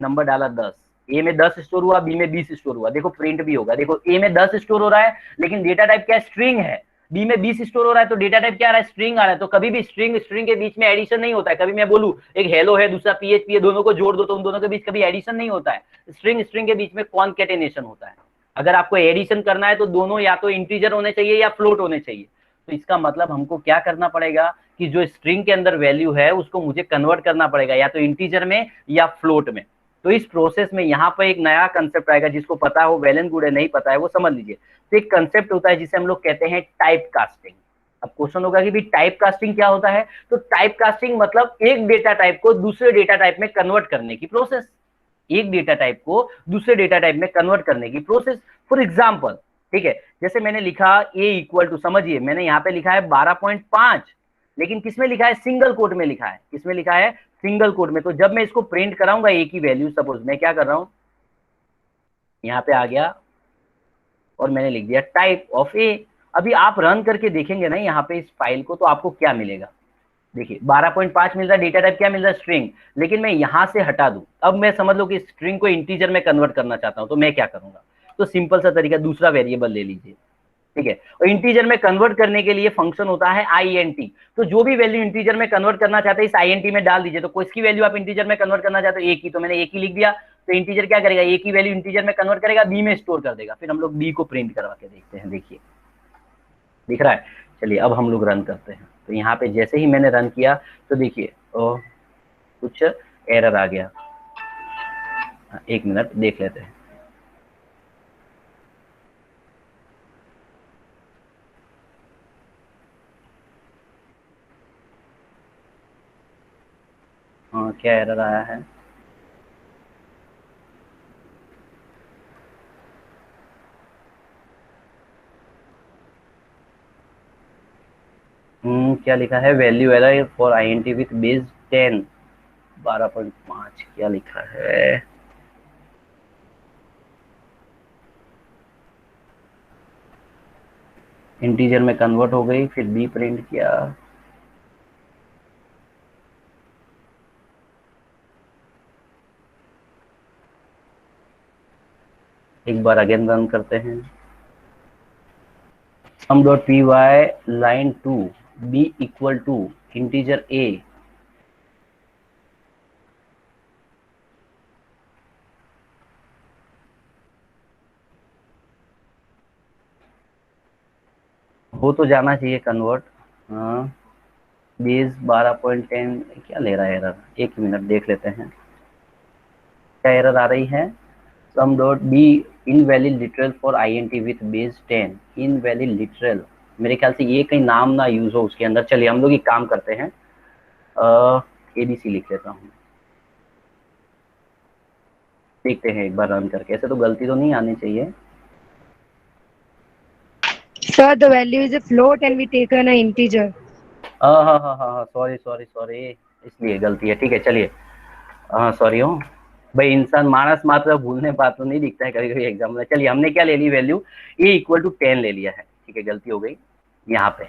नंबर डाला 10, ए में 10 स्टोर हुआ, बी में 20 स्टोर हुआ। देखो प्रिंट भी होगा, देखो ए में 10 स्टोर हो रहा है लेकिन डेटा टाइप क्या है, स्ट्रिंग है। बी में 20 स्टोर हो रहा है तो डेटा टाइप क्या आ रहा है, स्ट्रिंग आ रहा है। तो कभी भी स्ट्रिंग स्ट्रिंग के बीच में एडिशन नहीं होता है। कभी मैं बोलूं एक हेलो है दूसरा पीएचपी है, दोनों को जोड़ दो तो उन दोनों के बीच कभी एडिशन नहीं होता है। स्ट्रिंग स्ट्रिंग के बीच में कॉन्केटेनेशन होता है। अगर आपको एडिशन करना है तो दोनों या तो इंटीजर होने चाहिए या फ्लोट होने चाहिए। तो इसका मतलब हमको क्या करना पड़ेगा कि जो स्ट्रिंग के अंदर वैल्यू है उसको मुझे कन्वर्ट करना पड़ेगा या तो इंटीजर में या फ्लोट में। तो इस प्रोसेस में यहाँ पर एक नया कंसेप्ट आएगा, जिसको पता हो वेल एंड गुड है, नहीं पता है वो समझ लीजिए। तो एक कंसेप्ट होता है जिसे हम लोग कहते हैं टाइप कास्टिंग। अब क्वेश्चन होगा कि भी टाइप कास्टिंग क्या होता है। तो टाइप कास्टिंग मतलब एक डेटा टाइप को दूसरे डेटा टाइप में कन्वर्ट करने की प्रोसेस। एक डेटा टाइप को दूसरे डेटा टाइप में कन्वर्ट करने की प्रोसेस। फॉर एग्जाम्पल, ठीक है, जैसे मैंने लिखा ए इक्वल टू, समझिए मैंने यहाँ पे लिखा है 12.5, लेकिन किसमें लिखा है, सिंगल कोट में लिखा है। किसमें लिखा है, सिंगल कोट में। तो जब मैं इसको प्रिंट कराऊंगा ए की वैल्यू, सपोज मैं क्या कर रहा हूं, यहाँ पे आ गया और मैंने लिख दिया टाइप ऑफ ए। अभी आप रन करके देखेंगे ना यहाँ पे इस फाइल को, तो आपको क्या मिलेगा, देखिए 12.5 मिल रहा है, डेटा टाइप क्या मिल रहा है, स्ट्रिंग। लेकिन मैं यहां से हटा दूं, अब मैं समझ लो कि स्ट्रिंग को इंटीजर में कन्वर्ट करना चाहता हूं, तो मैं क्या करूंगा। तो सिंपल सा तरीका, दूसरा वेरिएबल ले लीजिए, ठीक है। और इंटीजर में कन्वर्ट करने के लिए फंक्शन होता है INT। तो जो भी वैल्यू इंटीजर में कन्वर्ट करना चाहते हैं इस INT में डाल दीजिए। तो किसकी वैल्यू आप इंटीजर में कन्वर्ट करना चाहते हो, ए की, तो मैंने ए की लिख दिया। तो इंटीजर क्या करेगा, ए की वैल्यू इंटीजर में कन्वर्ट करेगा, बी में स्टोर कर देगा। फिर हम लोग बी को प्रिंट करवा के देखते हैं, देखिए दिख रहा है। चलिए अब हम लोग रन करते हैं। तो यहाँ पे जैसे ही मैंने रन किया तो देखिए कुछ एरर आ गया। एक मिनट देख लेते हैं। हाँ क्या एरर आया है, क्या लिखा है, value error for INT with base 10, 12.5 क्या लिखा है। इंटीजर में कन्वर्ट हो गई, फिर बी प्रिंट किया। एक बार अगेन रन करते हैं। sum.py line 2 b equal to integer a, हो तो जाना चाहिए कन्वर्ट। हाँ बेस 12.10 क्या ले रहा है एरर, एक मिनट देख लेते हैं क्या एरर आ रही है। सम dot B invalid literal for INT with base 10, invalid literal, मेरे ख्याल से ये कहीं नाम ना यूज हो उसके अंदर। चलिए हम लोग एक काम करते हैं, ABC लिख लेता हूँ, देखते हैं एक बार रन करके। ऐसे तो गलती तो नहीं आनी चाहिए। Sir, the value is a float and we taken an integer. हाँ हाँ हाँ हाँ, सॉरी सॉरी सॉरी, इसलिए गलती है। ठीक है चलिए, हाँ सॉरी हो भाई, इंसान मानस मात्र भूलने बात तो नहीं दिखता है कभी कभी एग्जाम में। चलिए हमने क्या ले ली वैल्यू, ए इक्वल टू 10 ले लिया है, ठीक है गलती हो गई यहाँ पे।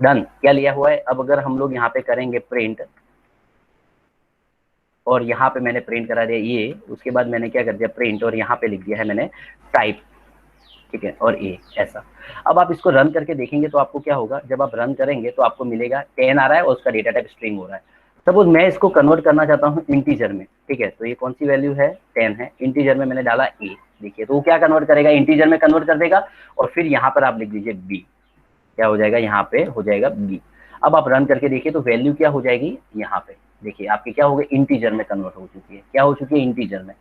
डन, क्या लिया हुआ है। अब अगर हम लोग यहाँ पे करेंगे प्रिंट, और यहाँ पे मैंने प्रिंट करा दिया ये, उसके बाद मैंने क्या कर दिया प्रिंट, और यहाँ पे लिख दिया है मैंने टाइप, ठीक है, और ए ऐसा। अब आप इसको रन करके देखेंगे तो आपको क्या होगा, जब आप रन करेंगे तो आपको मिलेगा 10 आ रहा है और उसका डेटा टाइप स्ट्रिंग हो रहा है। सपोज मैं इसको कन्वर्ट करना चाहता हूँ इंटीजर में, ठीक है, तो ये कौन सी वैल्यू है, 10 है। इंटीजर में मैंने डाला ए, देखिए तो वो क्या कन्वर्ट करेगा, इंटीजर में कन्वर्ट कर देगा। और फिर यहाँ पर आप लिख दीजिए बी, क्या हो जाएगा, यहाँ पे हो जाएगा बी। अब आप रन करके देखिए तो वैल्यू क्या हो जाएगी, यहाँ पे देखिए आपकी क्या हो गई, इंटीजर में कन्वर्ट हो चुकी है। क्या हो चुकी है, इंटीजर में।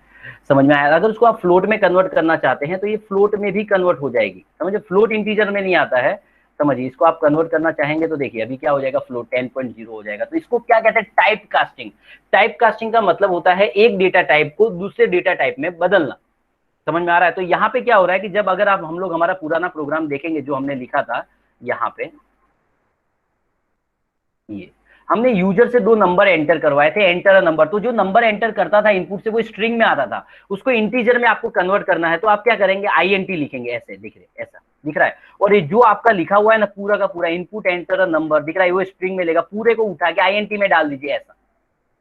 समझ में आया। अगर उसको आप फ्लोट में कन्वर्ट करना चाहते हैं तो ये फ्लोट में भी कन्वर्ट हो जाएगी। समझे, फ्लोट इंटीजर में नहीं आता है, समझिए, इसको आप कन्वर्ट करना चाहेंगे तो देखिए अभी क्या हो जाएगा, फ्लोट 10.0 हो जाएगा। तो इसको क्या कहते हैं, टाइप कास्टिंग। टाइप कास्टिंग का मतलब होता है एक डेटा टाइप को दूसरे डेटा टाइप में बदलना। समझ में आ रहा है? तो यहाँ पे क्या हो रहा है कि जब अगर आप हम लोग हमारा पुराना प्रोग्राम देखेंगे जो हमने लिखा था, यहाँ पे ये हमने यूजर से 2 नंबर एंटर करवाए थे, एंटर अ नंबर। तो जो नंबर एंटर करता था इनपुट से वो स्ट्रिंग में आता था, उसको इंटीजर में आपको कन्वर्ट करना है। तो आप क्या करेंगे, INT लिखेंगे, ऐसे दिख रहे, ऐसा दिख रहा है। और ये जो आपका लिखा हुआ है ना पूरा का पूरा, इनपुट एंटर अ नंबर दिख रहा है, वो स्ट्रिंग में लेगा, पूरे को उठा के INT में डाल दीजिए, ऐसा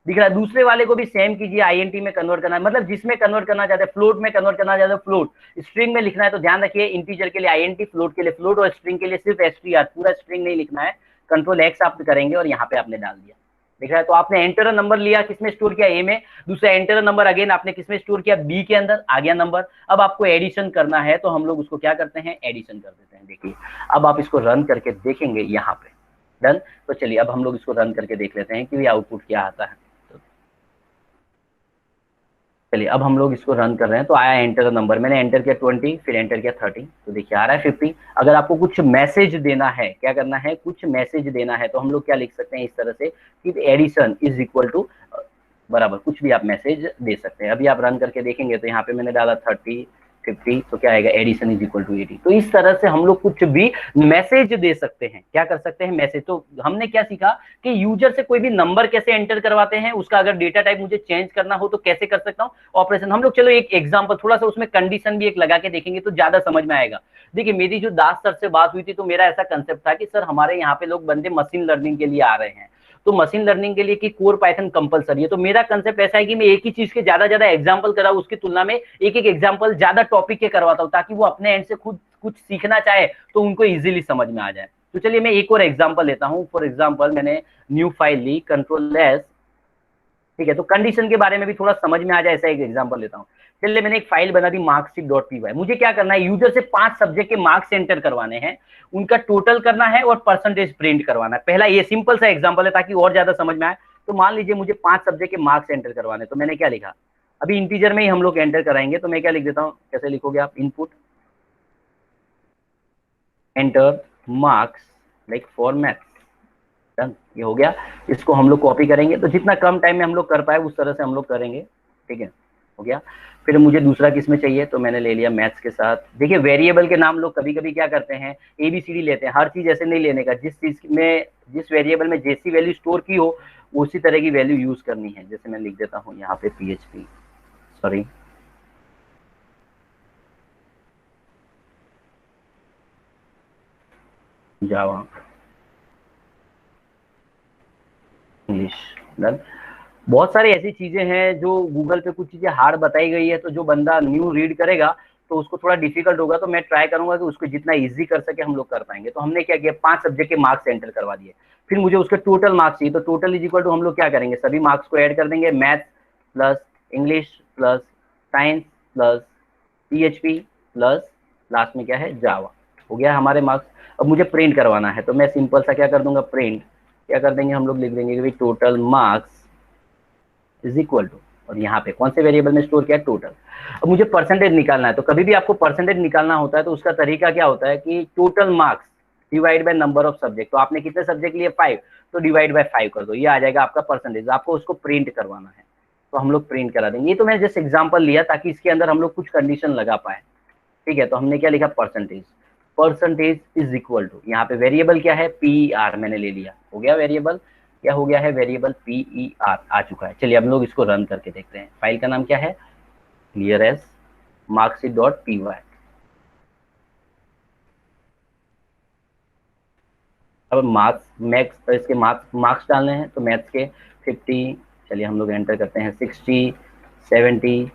दिख रहा है। दूसरे वाले को भी सेम कीजिए, INT में कन्वर्ट करना है, मतलब जिसमें कन्वर्ट करना चाहते हैं, फ्लोट में कन्वर्ट करना चाहते हैं फ्लोट, स्ट्रिंग में लिखना है तो ध्यान रखिए, इंटीजर के लिए INT, फ्लोट के लिए फ्लोट, और स्ट्रिंग के लिए सिर्फ STR, पूरा स्ट्रिंग नहीं लिखना है। कंट्रोल X आप करेंगे और यहाँ पे आपने डाल दिया, दिख रहा है। तो आपने एंटर नंबर लिया, किसमें स्टोर किया, A में। दूसरा एंटर नंबर अगेन आपने किसमें स्टोर किया, B के अंदर, आ गया नंबर। अब आपको एडिशन करना है तो हम लोग उसको क्या करते हैं, एडिशन कर देते हैं। देखिए अब आप इसको रन करके देखेंगे यहाँ पे, डन। तो चलिए अब हम लोग इसको रन करके देख लेते हैं कि आउटपुट क्या आता है। चलिए अब हम लोग इसको रन कर रहे हैं। तो आया एंटर नंबर, मैंने एंटर किया 20, फिर एंटर किया 30, तो देखिए आ रहा है 50। अगर आपको कुछ मैसेज देना है, क्या करना है, कुछ मैसेज देना है, तो हम लोग क्या लिख सकते हैं इस तरह से कि एडिशन इज इक्वल टू बराबर, कुछ भी आप मैसेज दे सकते हैं। अभी आप रन करके देखेंगे तो यहाँ पे मैंने डाला 30, 50, तो क्या आएगा, एडिशन इज इक्वल टू 80। तो इस तरह से हम लोग कुछ भी मैसेज दे सकते हैं। क्या कर सकते हैं, मैसेज। तो हमने क्या सीखा कि यूजर से कोई भी नंबर कैसे एंटर करवाते हैं, उसका अगर डेटा टाइप मुझे चेंज करना हो तो कैसे कर सकता हूँ, ऑपरेशन। हम लोग चलो एक एग्जांपल, थोड़ा सा उसमें कंडीशन भी एक लगा के देखेंगे तो ज्यादा समझ में आएगा। देखिए मेरी जो दास सर से बात हुई थी तो मेरा ऐसा कंसेप्ट था कि सर हमारे यहाँ पे लोग बंदे मशीन लर्निंग के लिए आ रहे हैं, तो मशीन लर्निंग के लिए कि कोर पाइथन कंपलसरी है। तो मेरा कंसेप्ट ऐसा है कि मैं एक ही चीज के ज्यादा एग्जांपल कराऊं, उसकी तुलना में एक एग्जांपल ज्यादा टॉपिक के करवाता हूं, ताकि वो अपने एंड से खुद कुछ सीखना चाहे तो उनको इजीली समझ में आ जाए। तो चलिए मैं एक और एग्जांपल लेता हूं। फॉर एग्जांपल मैंने न्यू फाइल ली, कंट्रोल S, ठीक है। तो कंडीशन के बारे में भी थोड़ा समझ में आ जाए ऐसा एक एग्जांपल लेता हूं। चलिए मैंने एक फाइल बना दी marksheet.py। मुझे क्या करना है, यूजर से 5 सब्जेक्ट के मार्क्स एंटर करवाने हैं, उनका टोटल करना है और परसेंटेज प्रिंट करवाना है। पहला ये सिंपल सा एग्जांपल है ताकि और ज्यादा समझ में आए। तो मान लीजिए मुझे 5 सब्जेक्ट के मार्क्स एंटर करवाने, तो मैंने क्या लिखा, अभी इंटीजर में ही हम लोग एंटर कराएंगे, तो मैं क्या लिख देता हूँ, कैसे लिखोगे आप, input enter marks like for maths, done. ये हो गया। इसको हम लोग कॉपी करेंगे, तो जितना कम टाइम में हम लोग कर पाए उस तरह से हम लोग करेंगे, ठीक है, हो गया। फिर मुझे दूसरा किस में चाहिए, तो मैंने ले लिया मैथ्स के साथ। देखिए वेरिएबल के नाम लोग कभी कभी क्या करते हैं, ABCD लेते हैं, हर चीज ऐसे नहीं लेने का। जिस चीज में, जिस वेरिएबल में जैसी वैल्यू स्टोर की हो उसी तरह की वैल्यू यूज करनी है। जैसे मैं लिख देता हूँ यहाँ पे PHP, सॉरी जावा, इंग्लिश, डन। बहुत सारी ऐसी चीजें हैं जो गूगल पे कुछ चीजें हार्ड बताई गई है, तो जो बंदा न्यू रीड करेगा तो उसको थोड़ा डिफिकल्ट होगा। तो मैं ट्राई करूंगा कि उसको जितना इजी कर सके हम लोग कर पाएंगे। तो हमने क्या किया, 5 सब्जेक्ट के मार्क्स एंटर करवा दिए। फिर मुझे उसके टोटल मार्क्स चाहिए, तो टोटल इज इक्वल टू हम लोग क्या करेंगे, सभी मार्क्स को ऐड कर देंगे, maths plus English plus science plus PHP plus last में क्या है, जावा। हो गया हमारे मार्क्स। अब मुझे प्रिंट करवाना है, तो मैं सिंपल सा क्या कर दूंगा, प्रिंट क्या कर देंगे, हम लोग लिख देंगे कि total marks is equal to, और यहाँ पे कौन से वेरिएबल में स्टोर किया, टोटल। अब मुझे परसेंटेज निकालना है, तो कभी भी आपको परसेंटेज निकालना होता है तो उसका तरीका क्या होता है कि total marks divide by number of subject. तो आपने कितने सब्जेक्ट लिए, 5, तो डिवाइड बाय 5 कर दो, ये आ जाएगा आपका परसेंटेज। आपको उसको प्रिंट करवाना है तो हम लोग प्रिंट करा देंगे। ये तो मैंने जस्ट एग्जाम्पल लिया ताकि इसके अंदर हम लोग कुछ कंडीशन लगा पाए, ठीक है। तो हमने क्या लिखा, percentage, percentage is equal to, यहाँ पे वेरिएबल क्या है, PER मैंने ले लिया, हो गया वेरिएबल, क्या हो गया है, वेरिएबल PER आ चुका है। चलिए हम लोग इसको रन करके देखते हैं। फाइल का नाम क्या है, क्लियर एज marksheet.py। अब मैथ्स इसके मार्क्स डालने हैं, तो मैथ्स के 50, चलिए हम लोग एंटर करते हैं, 60, 70,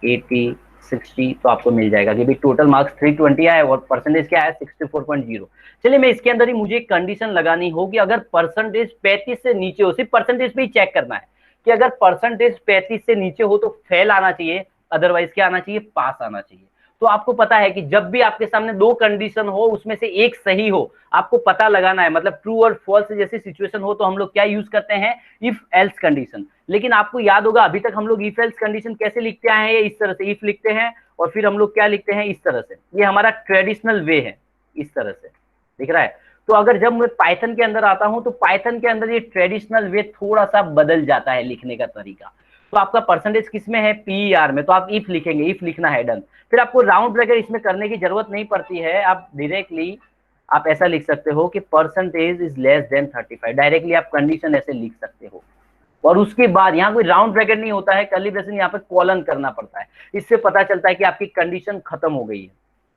80, 60, तो आपको मिल जाएगा कि भाई टोटल मार्क्स 320 आया और परसेंटेज क्या है, 64.0। चलिए मैं इसके अंदर ही मुझे एक कंडीशन लगानी होगी, अगर परसेंटेज 35 से नीचे हो, सिर्फ परसेंटेज पे ही चेक करना है कि अगर परसेंटेज 35 से नीचे हो तो फेल आना चाहिए, अदरवाइज क्या आना चाहिए, पास आना चाहिए। तो आपको पता है कि जब भी आपके सामने 2 कंडीशन हो उसमें से एक सही हो, आपको पता लगाना है, मतलब ट्रू और फॉल्स जैसी सिचुएशन हो तो हम लोग क्या यूज करते हैं, इफ एल्स कंडीशन। लेकिन आपको याद होगा अभी तक हम लोग इफ एल्स कंडीशन कैसे लिखते आए हैं, इस तरह से इफ लिखते हैं और फिर हम लोग क्या लिखते हैं, इस तरह से। ये हमारा ट्रेडिशनल वे है, इस तरह से, दिख रहा है। तो अगर जब मैं पाइथन के अंदर आता हूं तो पाइथन के अंदर ये ट्रेडिशनल वे थोड़ा सा बदल जाता है लिखने का तरीका। तो आपका परसेंटेज किस में है, PER में, तो आप इफ लिखेंगे, इफ लिखना है, डन। फिर आपको राउंड ब्रैकेट इसमें करने की जरूरत नहीं पड़ती है, आप डायरेक्टली आप ऐसा लिख सकते हो कि percentage is less than 35, directly आप कंडीशन ऐसे लिख सकते हो। और उसके बाद यहाँ कोई राउंड ब्रैकेट नहीं होता है, कर्ली ब्रेसेस यहाँ पे कॉलन करना पड़ता है। इससे पता चलता है कि आपकी कंडीशन खत्म हो गई है,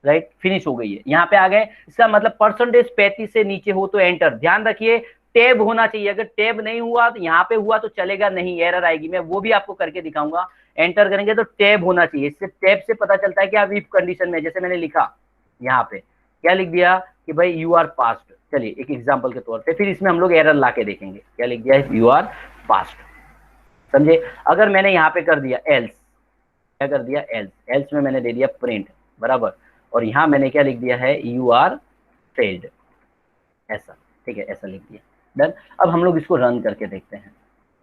राइट, फिनिश हो गई है। यहाँ पे आ गए, इसका मतलब परसेंटेज 35 से नीचे हो तो एंटर। ध्यान रखिए टैब होना चाहिए, अगर टैब नहीं हुआ तो यहाँ पे हुआ तो चलेगा नहीं, एरर आएगी, मैं वो भी आपको करके दिखाऊंगा। एंटर करेंगे तो टैब होना चाहिए, इससे टैब से पता चलता है कि आप इफ कंडीशन में, जैसे मैंने लिखा यहाँ पे क्या लिख दिया कि भाई यू आर पास्ट। चलिए एक एग्जाम्पल के तौर पे, फिर इसमें हम लोग एरर ला के देखेंगे। क्या लिख दिया, यू आर पास्ट, समझे। अगर मैंने यहाँ पे कर दिया एल्स, क्या कर दिया, एल्स, एल्स में मैंने दे दिया प्रिंट, बराबर, और यहाँ मैंने क्या लिख दिया है, यू आर फेल्ड, ऐसा, ठीक है, ऐसा लिख दिया, डन। अब हम लोग इसको रन करके देखते हैं,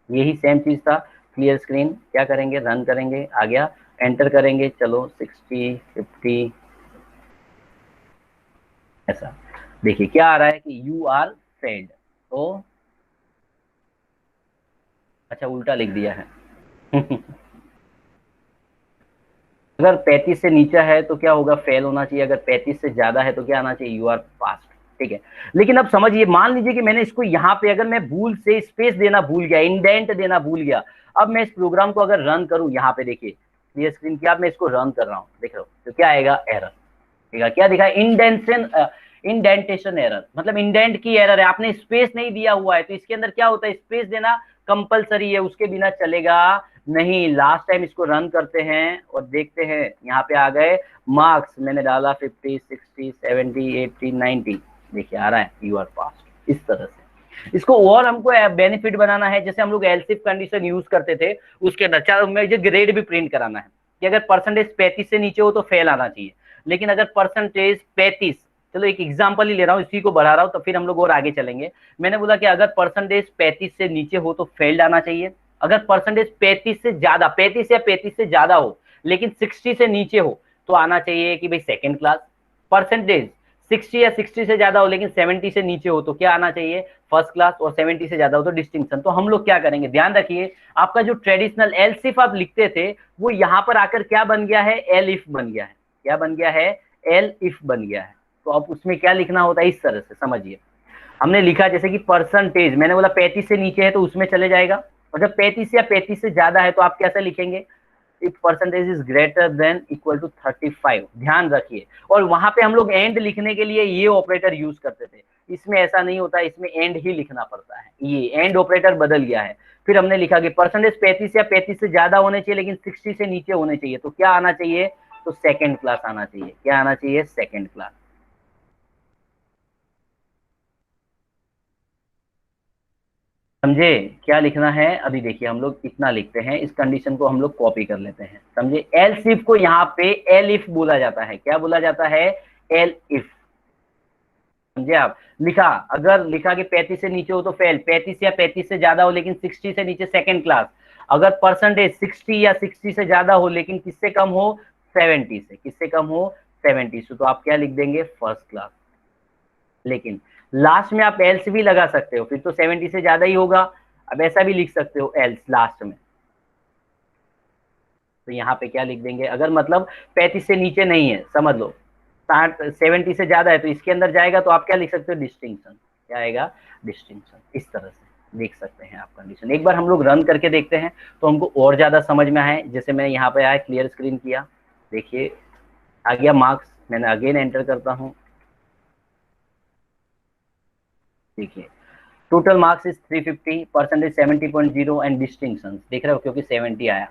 यही सेम चीज था। क्लियर स्क्रीन, क्या करेंगे, रन करेंगे, आ गया, एंटर करेंगे, चलो 60 50 ऐसा। देखिए क्या आ रहा है कि यू आर फेल्ड, तो अच्छा उल्टा लिख दिया है अगर 35 से नीचे है तो क्या होगा, फेल होना चाहिए, अगर 35 से ज्यादा है तो क्या आना चाहिए, यू आर पास्ट, ठीक है। लेकिन अब समझिए, मान लीजिए कि मैंने इसको यहाँ पे अगर मैं भूल से स्पेस देना भूल गया, इंडेंट देना भूल गया, अब मैं इस प्रोग्राम को अगर रन करूं, यहाँ पे देखिए क्लियर स्क्रीन किया, अब मैं इसको रन कर रहा हूँ, देख रहा हूँ, तो क्या आएगा, एरर, ठीक है। क्या दिखा, इंडेंटेशन एरर, मतलब इंडेंट की एरर है, आपने स्पेस नहीं दिया हुआ है। तो इसके अंदर क्या होता है, स्पेस देना कंपलसरी है, उसके बिना चलेगा नहीं। लास्ट टाइम इसको रन करते हैं और देखते हैं, यहाँ पे आ गए मार्क्स, मैंने डाला 50 60 70 80 90, देखिए आ रहा है यू आर पास्ट। इस तरह से इसको और हमको बेनिफिट बनाना है, जैसे हम लोग एल्स इफ कंडीशन यूज करते थे, उसके अंदर मुझे ग्रेड भी प्रिंट कराना है कि अगर परसेंटेज 35 से नीचे हो तो फेल आना चाहिए, लेकिन अगर परसेंटेज 35, चलो एक एग्जांपल ही ले रहा हूँ, इसी को बढ़ा रहा हूँ, तो फिर हम लोग और आगे चलेंगे। मैंने बोला कि अगर परसेंटेज 35 से नीचे हो तो फेल्ड आना चाहिए, अगर परसेंटेज 35 से ज्यादा, 35 या 35 से ज्यादा हो लेकिन 60 से नीचे हो तो आना चाहिए कि भाई सेकंड क्लास। परसेंटेज 60 या 60 से ज्यादा हो लेकिन 70 से नीचे हो तो क्या आना चाहिए, फर्स्ट क्लास, और 70 से ज्यादा हो तो डिस्टिंक्शन। तो हम लोग क्या करेंगे, ध्यान रखिए, आपका जो ट्रेडिशनल एल्स इफ आप लिखते थे वो यहाँ पर आकर क्या बन गया है, एल इफ बन गया है। क्या बन गया है, एल इफ बन गया है। तो अब उसमें क्या लिखना होता है, इस तरह से समझिए। हमने लिखा जैसे कि परसेंटेज, मैंने बोला 35 से नीचे है तो उसमें चले जाएगा, और जब 35 या 35 से ज्यादा है तो आप कैसे लिखेंगे, if percentage is greater than equal to 35, ध्यान रखिए। और वहां पे हम लोग एंड लिखने के लिए ये ऑपरेटर यूज करते थे, इसमें ऐसा नहीं होता, इसमें एंड ही लिखना पड़ता है, ये एंड ऑपरेटर बदल गया है। फिर हमने लिखा कि परसेंटेज 35 या 35 से ज्यादा होने चाहिए लेकिन 60 से नीचे होने चाहिए, तो क्या आना चाहिए, तो सेकेंड क्लास आना चाहिए। क्या आना चाहिए, सेकेंड क्लास। समझे क्या लिखना है, अभी देखिए हम लोग इतना लिखते हैं, इस कंडीशन को हम लोग कॉपी कर लेते हैं, समझे। एल्स इफ को यहाँ पे एल इफ बोला जाता है, क्या बोला जाता है, एल इफ, समझे आप। लिखा, अगर लिखा कि 35 से नीचे हो तो फेल, 35 या 35 से ज्यादा हो लेकिन 60 से नीचे सेकंड क्लास, अगर परसेंटेज 60 या 60 से ज्यादा हो लेकिन किससे कम हो, 70 से, किससे कम हो, 70 से, तो आप क्या लिख देंगे, फर्स्ट क्लास। लेकिन लास्ट में आप एल्स भी लगा सकते हो, फिर तो 70 से ज्यादा ही होगा, अब ऐसा भी लिख सकते हो एल्स लास्ट में। तो यहाँ पे क्या लिख देंगे, अगर मतलब 35 से नीचे नहीं है, समझ लो 70 से ज्यादा है तो इसके अंदर जाएगा, तो आप क्या लिख सकते हो, डिस्टिंक्शन। क्या आएगा, डिस्टिंक्शन। इस तरह से लिख सकते हैं आप कंडीशन। एक बार हम लोग रन करके देखते हैं तो हमको और ज्यादा समझ में आए। जैसे मैं यहाँ पे आया, क्लियर स्क्रीन किया, देखिए आ गया मार्क्स, मैंने अगेन एंटर करता हूँ, देखिए total marks is 350, percentage 70.0 and distinction, देख रहे हो, क्योंकि 70 आया,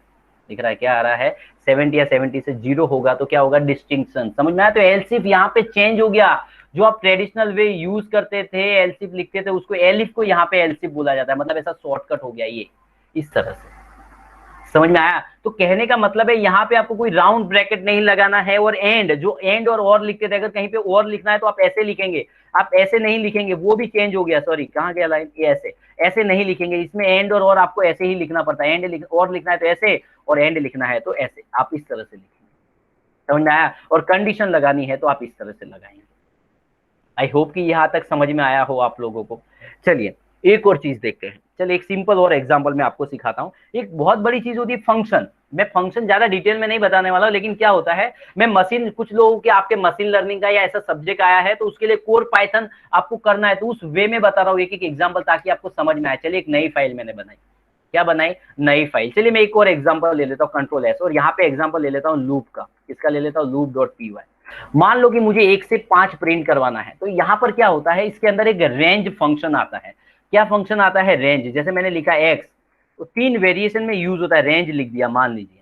दिख रहा है क्या आ रहा है, 70 या 70 से 0 होगा तो क्या होगा, डिस्टिंक्शन। समझ में आया। तो एलसिफ यहाँ पे चेंज हो गया, जो आप ट्रेडिशनल वे यूज करते थे, एलसिफ लिखते थे, उसको एलिफ को यहाँ पे एलसिफ बोला जाता है, मतलब ऐसा शॉर्टकट हो गया ये, इस तरह से। समझ में आया। तो कहने का मतलब है यहाँ पे आपको कोई राउंड ब्रैकेट नहीं लगाना है, और एंड, जो एंड और लिखते थे, अगर कहीं पे और लिखना है तो आप ऐसे लिखेंगे, आप ऐसे नहीं लिखेंगे, वो भी चेंज हो गया, सॉरी कहाँ गया लाइन, ये ऐसे, ऐसे नहीं लिखेंगे, इसमें एंड और आपको ऐसे ही लिखना पड़ता है, एंड और लिखना है तो ऐसे, और एंड लिखना है तो ऐसे, आप इस तरह से लिखेंगे। समझ में आया। और कंडीशन लगानी है तो आप इस तरह से लगाएंगे। आई होप कि यहाँ तक समझ में आया हो आप लोगों को। चलिए एक और चीज देखते हैं। चलिए एक सिंपल और एग्जांपल मैं आपको सिखाता हूँ। एक बहुत बड़ी चीज होती है फंक्शन। मैं फंक्शन ज्यादा डिटेल में नहीं बताने वाला, लेकिन क्या होता है, मैं मशीन, कुछ लोगों के आपके मशीन लर्निंग का या ऐसा सब्जेक्ट आया है तो उसके लिए कोर पाइथन आपको करना है, तो उस वे में बता रहा हूँ एक एक एग्जाम्पल, ताकि आपको समझ में आए। चलिए एक नई फाइल मैंने बनाई, क्या बनाई, नई फाइल। चलिए मैं एक और एग्जांपल ले लेता हूँ, कंट्रोल एस, और यहाँ पे एग्जांपल ले लेता हूँ लूप का। इसका ले लेता हूँ लूप डॉट पी वाई। मान लो कि मुझे 1 से 5 प्रिंट करवाना है, तो यहाँ पर क्या होता है, इसके अंदर एक रेंज फंक्शन आता है। क्या फंक्शन आता है, रेंज। जैसे मैंने लिखा एक्स, तो 3 वेरिएशन में यूज होता है, रेंज लिख दिया मान लीजिए।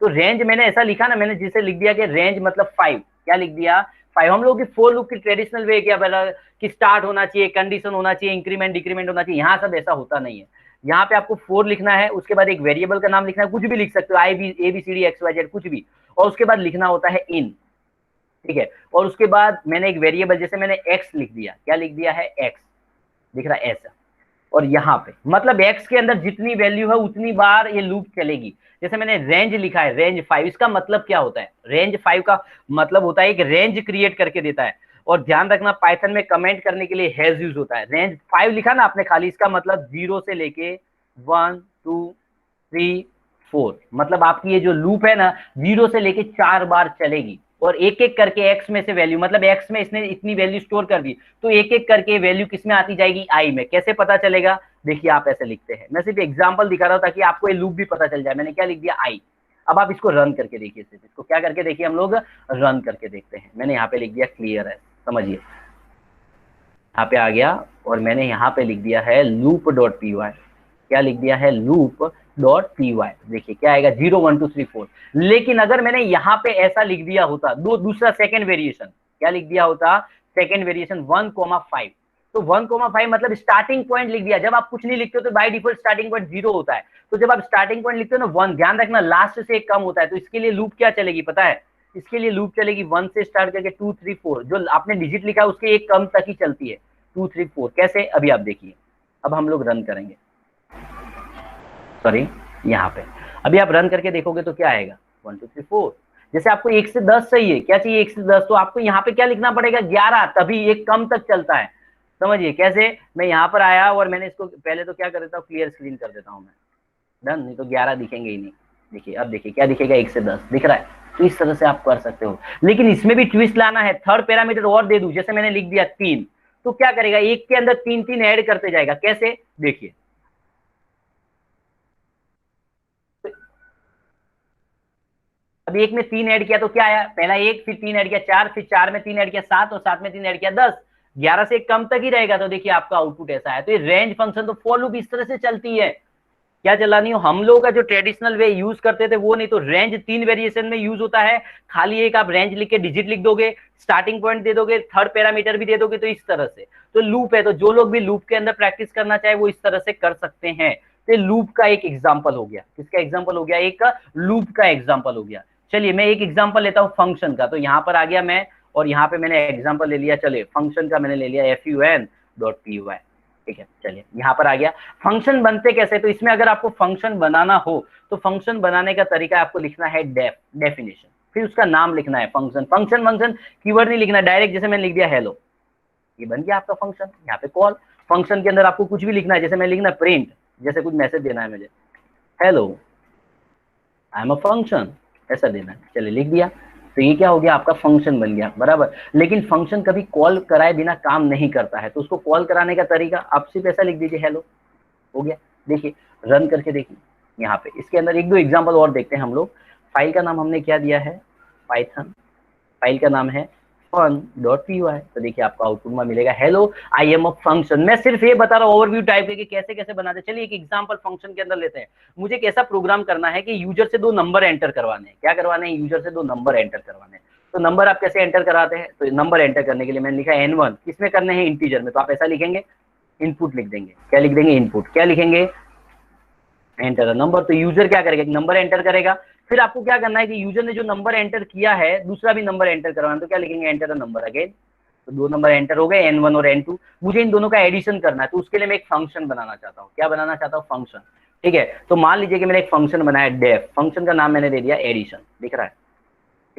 तो रेंज मैंने ऐसा लिखा ना, मैंने जिसे लिख दिया कि रेंज मतलब 5, क्या लिख दिया 5। हम लोग की फोर लूप की ट्रेडिशनल वे क्या बता कि स्टार्ट होना चाहिए, कंडीशन होना चाहिए, इंक्रीमेंट डिक्रीमेंट होना चाहिए। यहाँ सब ऐसा होता नहीं है। यहाँ पे आपको 4 लिखना है, उसके बाद एक वेरिएबल का नाम लिखना है, कुछ भी लिख सकते हो, I B A B C D X Y Z कुछ भी, और उसके बाद लिखना होता है इन, ठीक है। और उसके बाद मैंने एक वेरिएबल, जैसे मैंने एक्स लिख दिया, क्या लिख दिया है एक्स, दिख रहा है ऐसा। और यहाँ पे मतलब एक्स के अंदर जितनी वैल्यू है उतनी बार ये लूप चलेगी। जैसे मैंने रेंज लिखा है, रेंज 5, इसका मतलब क्या होता है, रेंज 5 का मतलब होता है एक रेंज क्रिएट करके देता है। और ध्यान रखना पाइथन में कमेंट करने के लिए हैज यूज होता है। रेंज 5 लिखा ना आपने खाली, इसका मतलब 0 से लेके 1 2 3 4, मतलब आपकी ये जो लूप है ना 0 से लेके 4 बार चलेगी। और एक एक करके एक्स में से वैल्यू, मतलब एक्स में इसने इतनी वैल्यू स्टोर कर दी, तो एक एक करके वैल्यू किस में आती जाएगी, आई में। कैसे पता चलेगा, देखिए आप ऐसे लिखते हैं, मैं सिर्फ एग्जांपल दिखा रहा हूं ताकि आपको ये लूप भी पता चल जाए। मैंने क्या लिख दिया, आई। अब आप इसको रन करके देखिए, सिर्फ इसको क्या करके देखिए, हम लोग रन करके देखते हैं। मैंने यहाँ पे लिख दिया क्लियर है, समझिए यहाँ पे आ गया, और मैंने यहाँ पे लिख दिया है लूप डॉट पी वाई। क्या लिख दिया है, लूप डॉट पी वाई। देखिए क्या आएगा, 0 1 2 3 4। लेकिन अगर मैंने यहाँ पे ऐसा लिख दिया होता, दूसरा सेकंड वेरिएशन, क्या लिख दिया होता, सेकंड वेरिएशन 1,5, तो 1,5 मतलब स्टार्टिंग पॉइंट लिख दिया। जब आप कुछ नहीं लिखते हो तो बाय डिफॉल्ट स्टार्टिंग पॉइंट 0 होता है, तो जब आप स्टार्टिंग पॉइंट लिखते हो ना 1, ध्यान रखना लास्ट से एक कम होता है, तो इसके लिए लूप क्या चलेगी पता है, इसके लिए लूप चलेगी 1 से स्टार्ट करके 2 3 4, जो आपने डिजिट लिखा है उसके एक कम तक ही चलती है, 2 3 4। कैसे, अभी आप देखिए। अब हम लोग रन करेंगे, सॉरी यहाँ पे अभी आप रन करके देखोगे तो क्या आएगा, 1 2 3 4। जैसे आपको 1 से 10 चाहिए, क्या चाहिए 1 से 10, तो आपको यहाँ पे क्या लिखना पड़ेगा, 11, तभी एक कम तक चलता है। समझिए कैसे, मैं यहाँ पर आया और मैंने इसको पहले तो क्या कर देता हूँ, क्लियर स्क्रीन कर देता हूँ मैं, डन, नहीं तो 11 दिखेंगे ही नहीं। देखिए अब देखिए क्या दिखेगा, 1 से 10 दिख रहा है। तो इस तरह से आप कर सकते हो, लेकिन इसमें भी ट्विस्ट लाना है, थर्ड पैरामीटर और दे दूं। जैसे मैंने लिख दिया 3, तो क्या करेगा, एक के अंदर 3 3 ऐड करते जाएगा। कैसे, देखिए अब एक में 3 ऐड किया तो क्या आया, पहला 1, फिर 3 ऐड किया 4, फिर 4 में 3 ऐड किया 7, और 7 में 3 ऐड किया 10, 11 से कम तक ही रहेगा। तो देखिए आपका आउटपुट ऐसा है। तो ये रेंज फंक्शन, तो फॉर लूप इस तरह से चलती है। क्या चलानी हो, हम लोग का जो ट्रेडिशनल वे यूज करते थे वो नहीं, तो रेंज 3 वेरिएशन में यूज होता है। खाली एक आप रेंज लिख के डिजिट लिख दोगे, स्टार्टिंग पॉइंट दे दोगे, थर्ड पैरामीटर भी दे दोगे, तो इस तरह से तो लूप है। तो जो लोग भी लूप के अंदर प्रैक्टिस करना चाहे वो इस तरह से कर सकते हैं। तो लूप का एक एग्जाम्पल हो गया, किसका एग्जाम्पल हो गया, एक लूप का एग्जाम्पल हो गया। चलिए मैं एक एग्जाम्पल लेता हूँ फंक्शन का। तो यहाँ पर आ गया मैं, और यहाँ पे मैंने एग्जाम्पल ले लिया, चलिए फंक्शन का मैंने ले लिया fun.py, ठीक है। चलिए यहाँ पर आ गया। फंक्शन बनते कैसे, तो इसमें अगर आपको फंक्शन बनाना हो तो फंक्शन बनाने का तरीका आपको लिखना है डेफिनेशन, फिर उसका नाम लिखना है फंक्शन। फंक्शन कीवर्ड नहीं लिखना डायरेक्ट, जैसे मैंने लिख दिया हेलो, ये बन गया आपका फंक्शन। यहाँ पे कॉल, फंक्शन के अंदर आपको कुछ भी लिखना है, जैसे मैं लिखना प्रिंट, जैसे कुछ मैसेज देना है मुझे, hello I am a function, ऐसा देना है। चलिए लिख दिया, तो ये क्या हो गया, आपका फंक्शन बन गया, बराबर। लेकिन फंक्शन कभी कॉल कराए बिना काम नहीं करता है, तो उसको कॉल कराने का तरीका आप सिर्फ ऐसा लिख दीजिए, हेलो, हो गया। देखिए रन करके देखिए यहाँ पे, इसके अंदर एक दो एग्जांपल और देखते हैं हम लोग। फाइल का नाम हमने क्या दिया है, पाइथन, फाइल का नाम है fun.py। तो देखिए आपको आउटपुट में मिलेगा hello I am a function. मैं सिर्फ ये बता रहा हूँ ओवरव्यू टाइप के कैसे कैसे बनाते। चलिए एक एग्जांपल फंक्शन के अंदर लेते हैं। मुझे कैसा प्रोग्राम करना है कि यूजर से 2 नंबर एंटर करवाने हैं। क्या करवाने हैं, यूजर से 2 नंबर एंटर करवाने हैं। तो नंबर आप कैसे एंटर कराते हैं, तो नंबर एंटर करने के लिए मैंने लिखा n1, किसमें करने हैं, इंटीजर में। तो आप ऐसा लिखेंगे, इनपुट लिख देंगे, क्या लिख देंगे, इनपुट, क्या लिखेंगे, एंटर नंबर। तो यूजर क्या करेगा, नंबर एंटर करेगा। फिर आपको क्या करना है कि यूजर ने जो नंबर एंटर किया है दूसरा भी नंबर एंटर करवाना, तो क्या लिखेंगे, एंटर द नंबर अगेन। तो 2 नंबर एंटर हो गए, n1 और n2। मुझे इन दोनों का एडिशन करना है, तो उसके लिए मैं एक फंक्शन बनाना चाहता हूँ। क्या बनाना चाहता हूँ, फंक्शन, ठीक है। तो मान लीजिए कि मैंने एक फंक्शन बनाया डेफ, फंक्शन का नाम मैंने दे दिया एडिशन, दिख रहा है,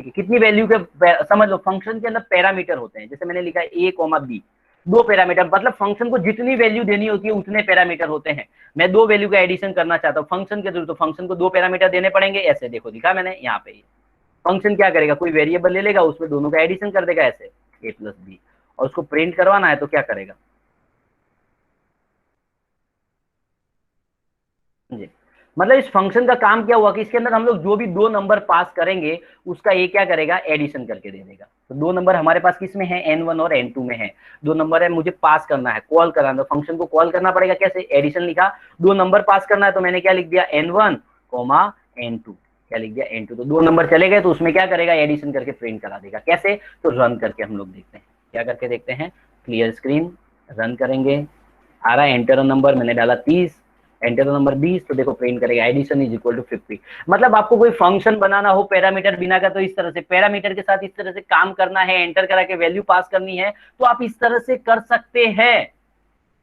ठीक है, कितनी वैल्यू के समझ लो, फंक्शन के अंदर पैरामीटर होते हैं, जैसे मैंने लिखा ए कॉमा बी, दो पैरामीटर, मतलब फंक्शन को जितनी वैल्यू देनी होती है उतने पैरामीटर होते हैं। मैं दो वैल्यू का एडिशन करना चाहता हूँ फंक्शन के थ्रू, तो फंक्शन को दो पैरामीटर देने पड़ेंगे। ऐसे देखो लिखा मैंने यहाँ पे, फंक्शन क्या करेगा, कोई वेरिएबल ले लेगा, उसमें दोनों का एडिशन कर देगा ऐसे ए प्लस बी, और उसको प्रिंट करवाना है तो क्या करेगा जी। मतलब इस फंक्शन का काम क्या हुआ कि इसके अंदर हम लोग जो भी दो नंबर पास करेंगे उसका ये क्या करेगा, एडिशन करके दे देगा। तो दो नंबर हमारे पास किस में है, n1 और n2 में है, दो नंबर है, मुझे पास करना है, कॉल करना है, तो फंक्शन को कॉल करना पड़ेगा कैसे, एडिशन लिखा, दो नंबर पास करना है तो मैंने क्या लिख दिया, n1, n2, क्या लिख दिया, n2, तो दो नंबर चले गए तो उसमें क्या करेगा, एडिशन करके प्रिंट करा देगा। कैसे, तो रन करके हम लोग देखते हैं, क्या करके देखते हैं, क्लियर स्क्रीन, रन करेंगे, आ रहा है एंटर नंबर, मैंने डाला 30, एंटर नंबर 20, तो देखो प्रिंट करेगा एडिशन इज इक्वल टू 50। मतलब आपको कोई फंक्शन बनाना हो पैरामीटर बिना का, तो इस तरह से पैरामीटर के साथ इस तरह से काम करना है, एंटर करा के वैल्यू पास करनी है, तो आप इस तरह से कर सकते हैं,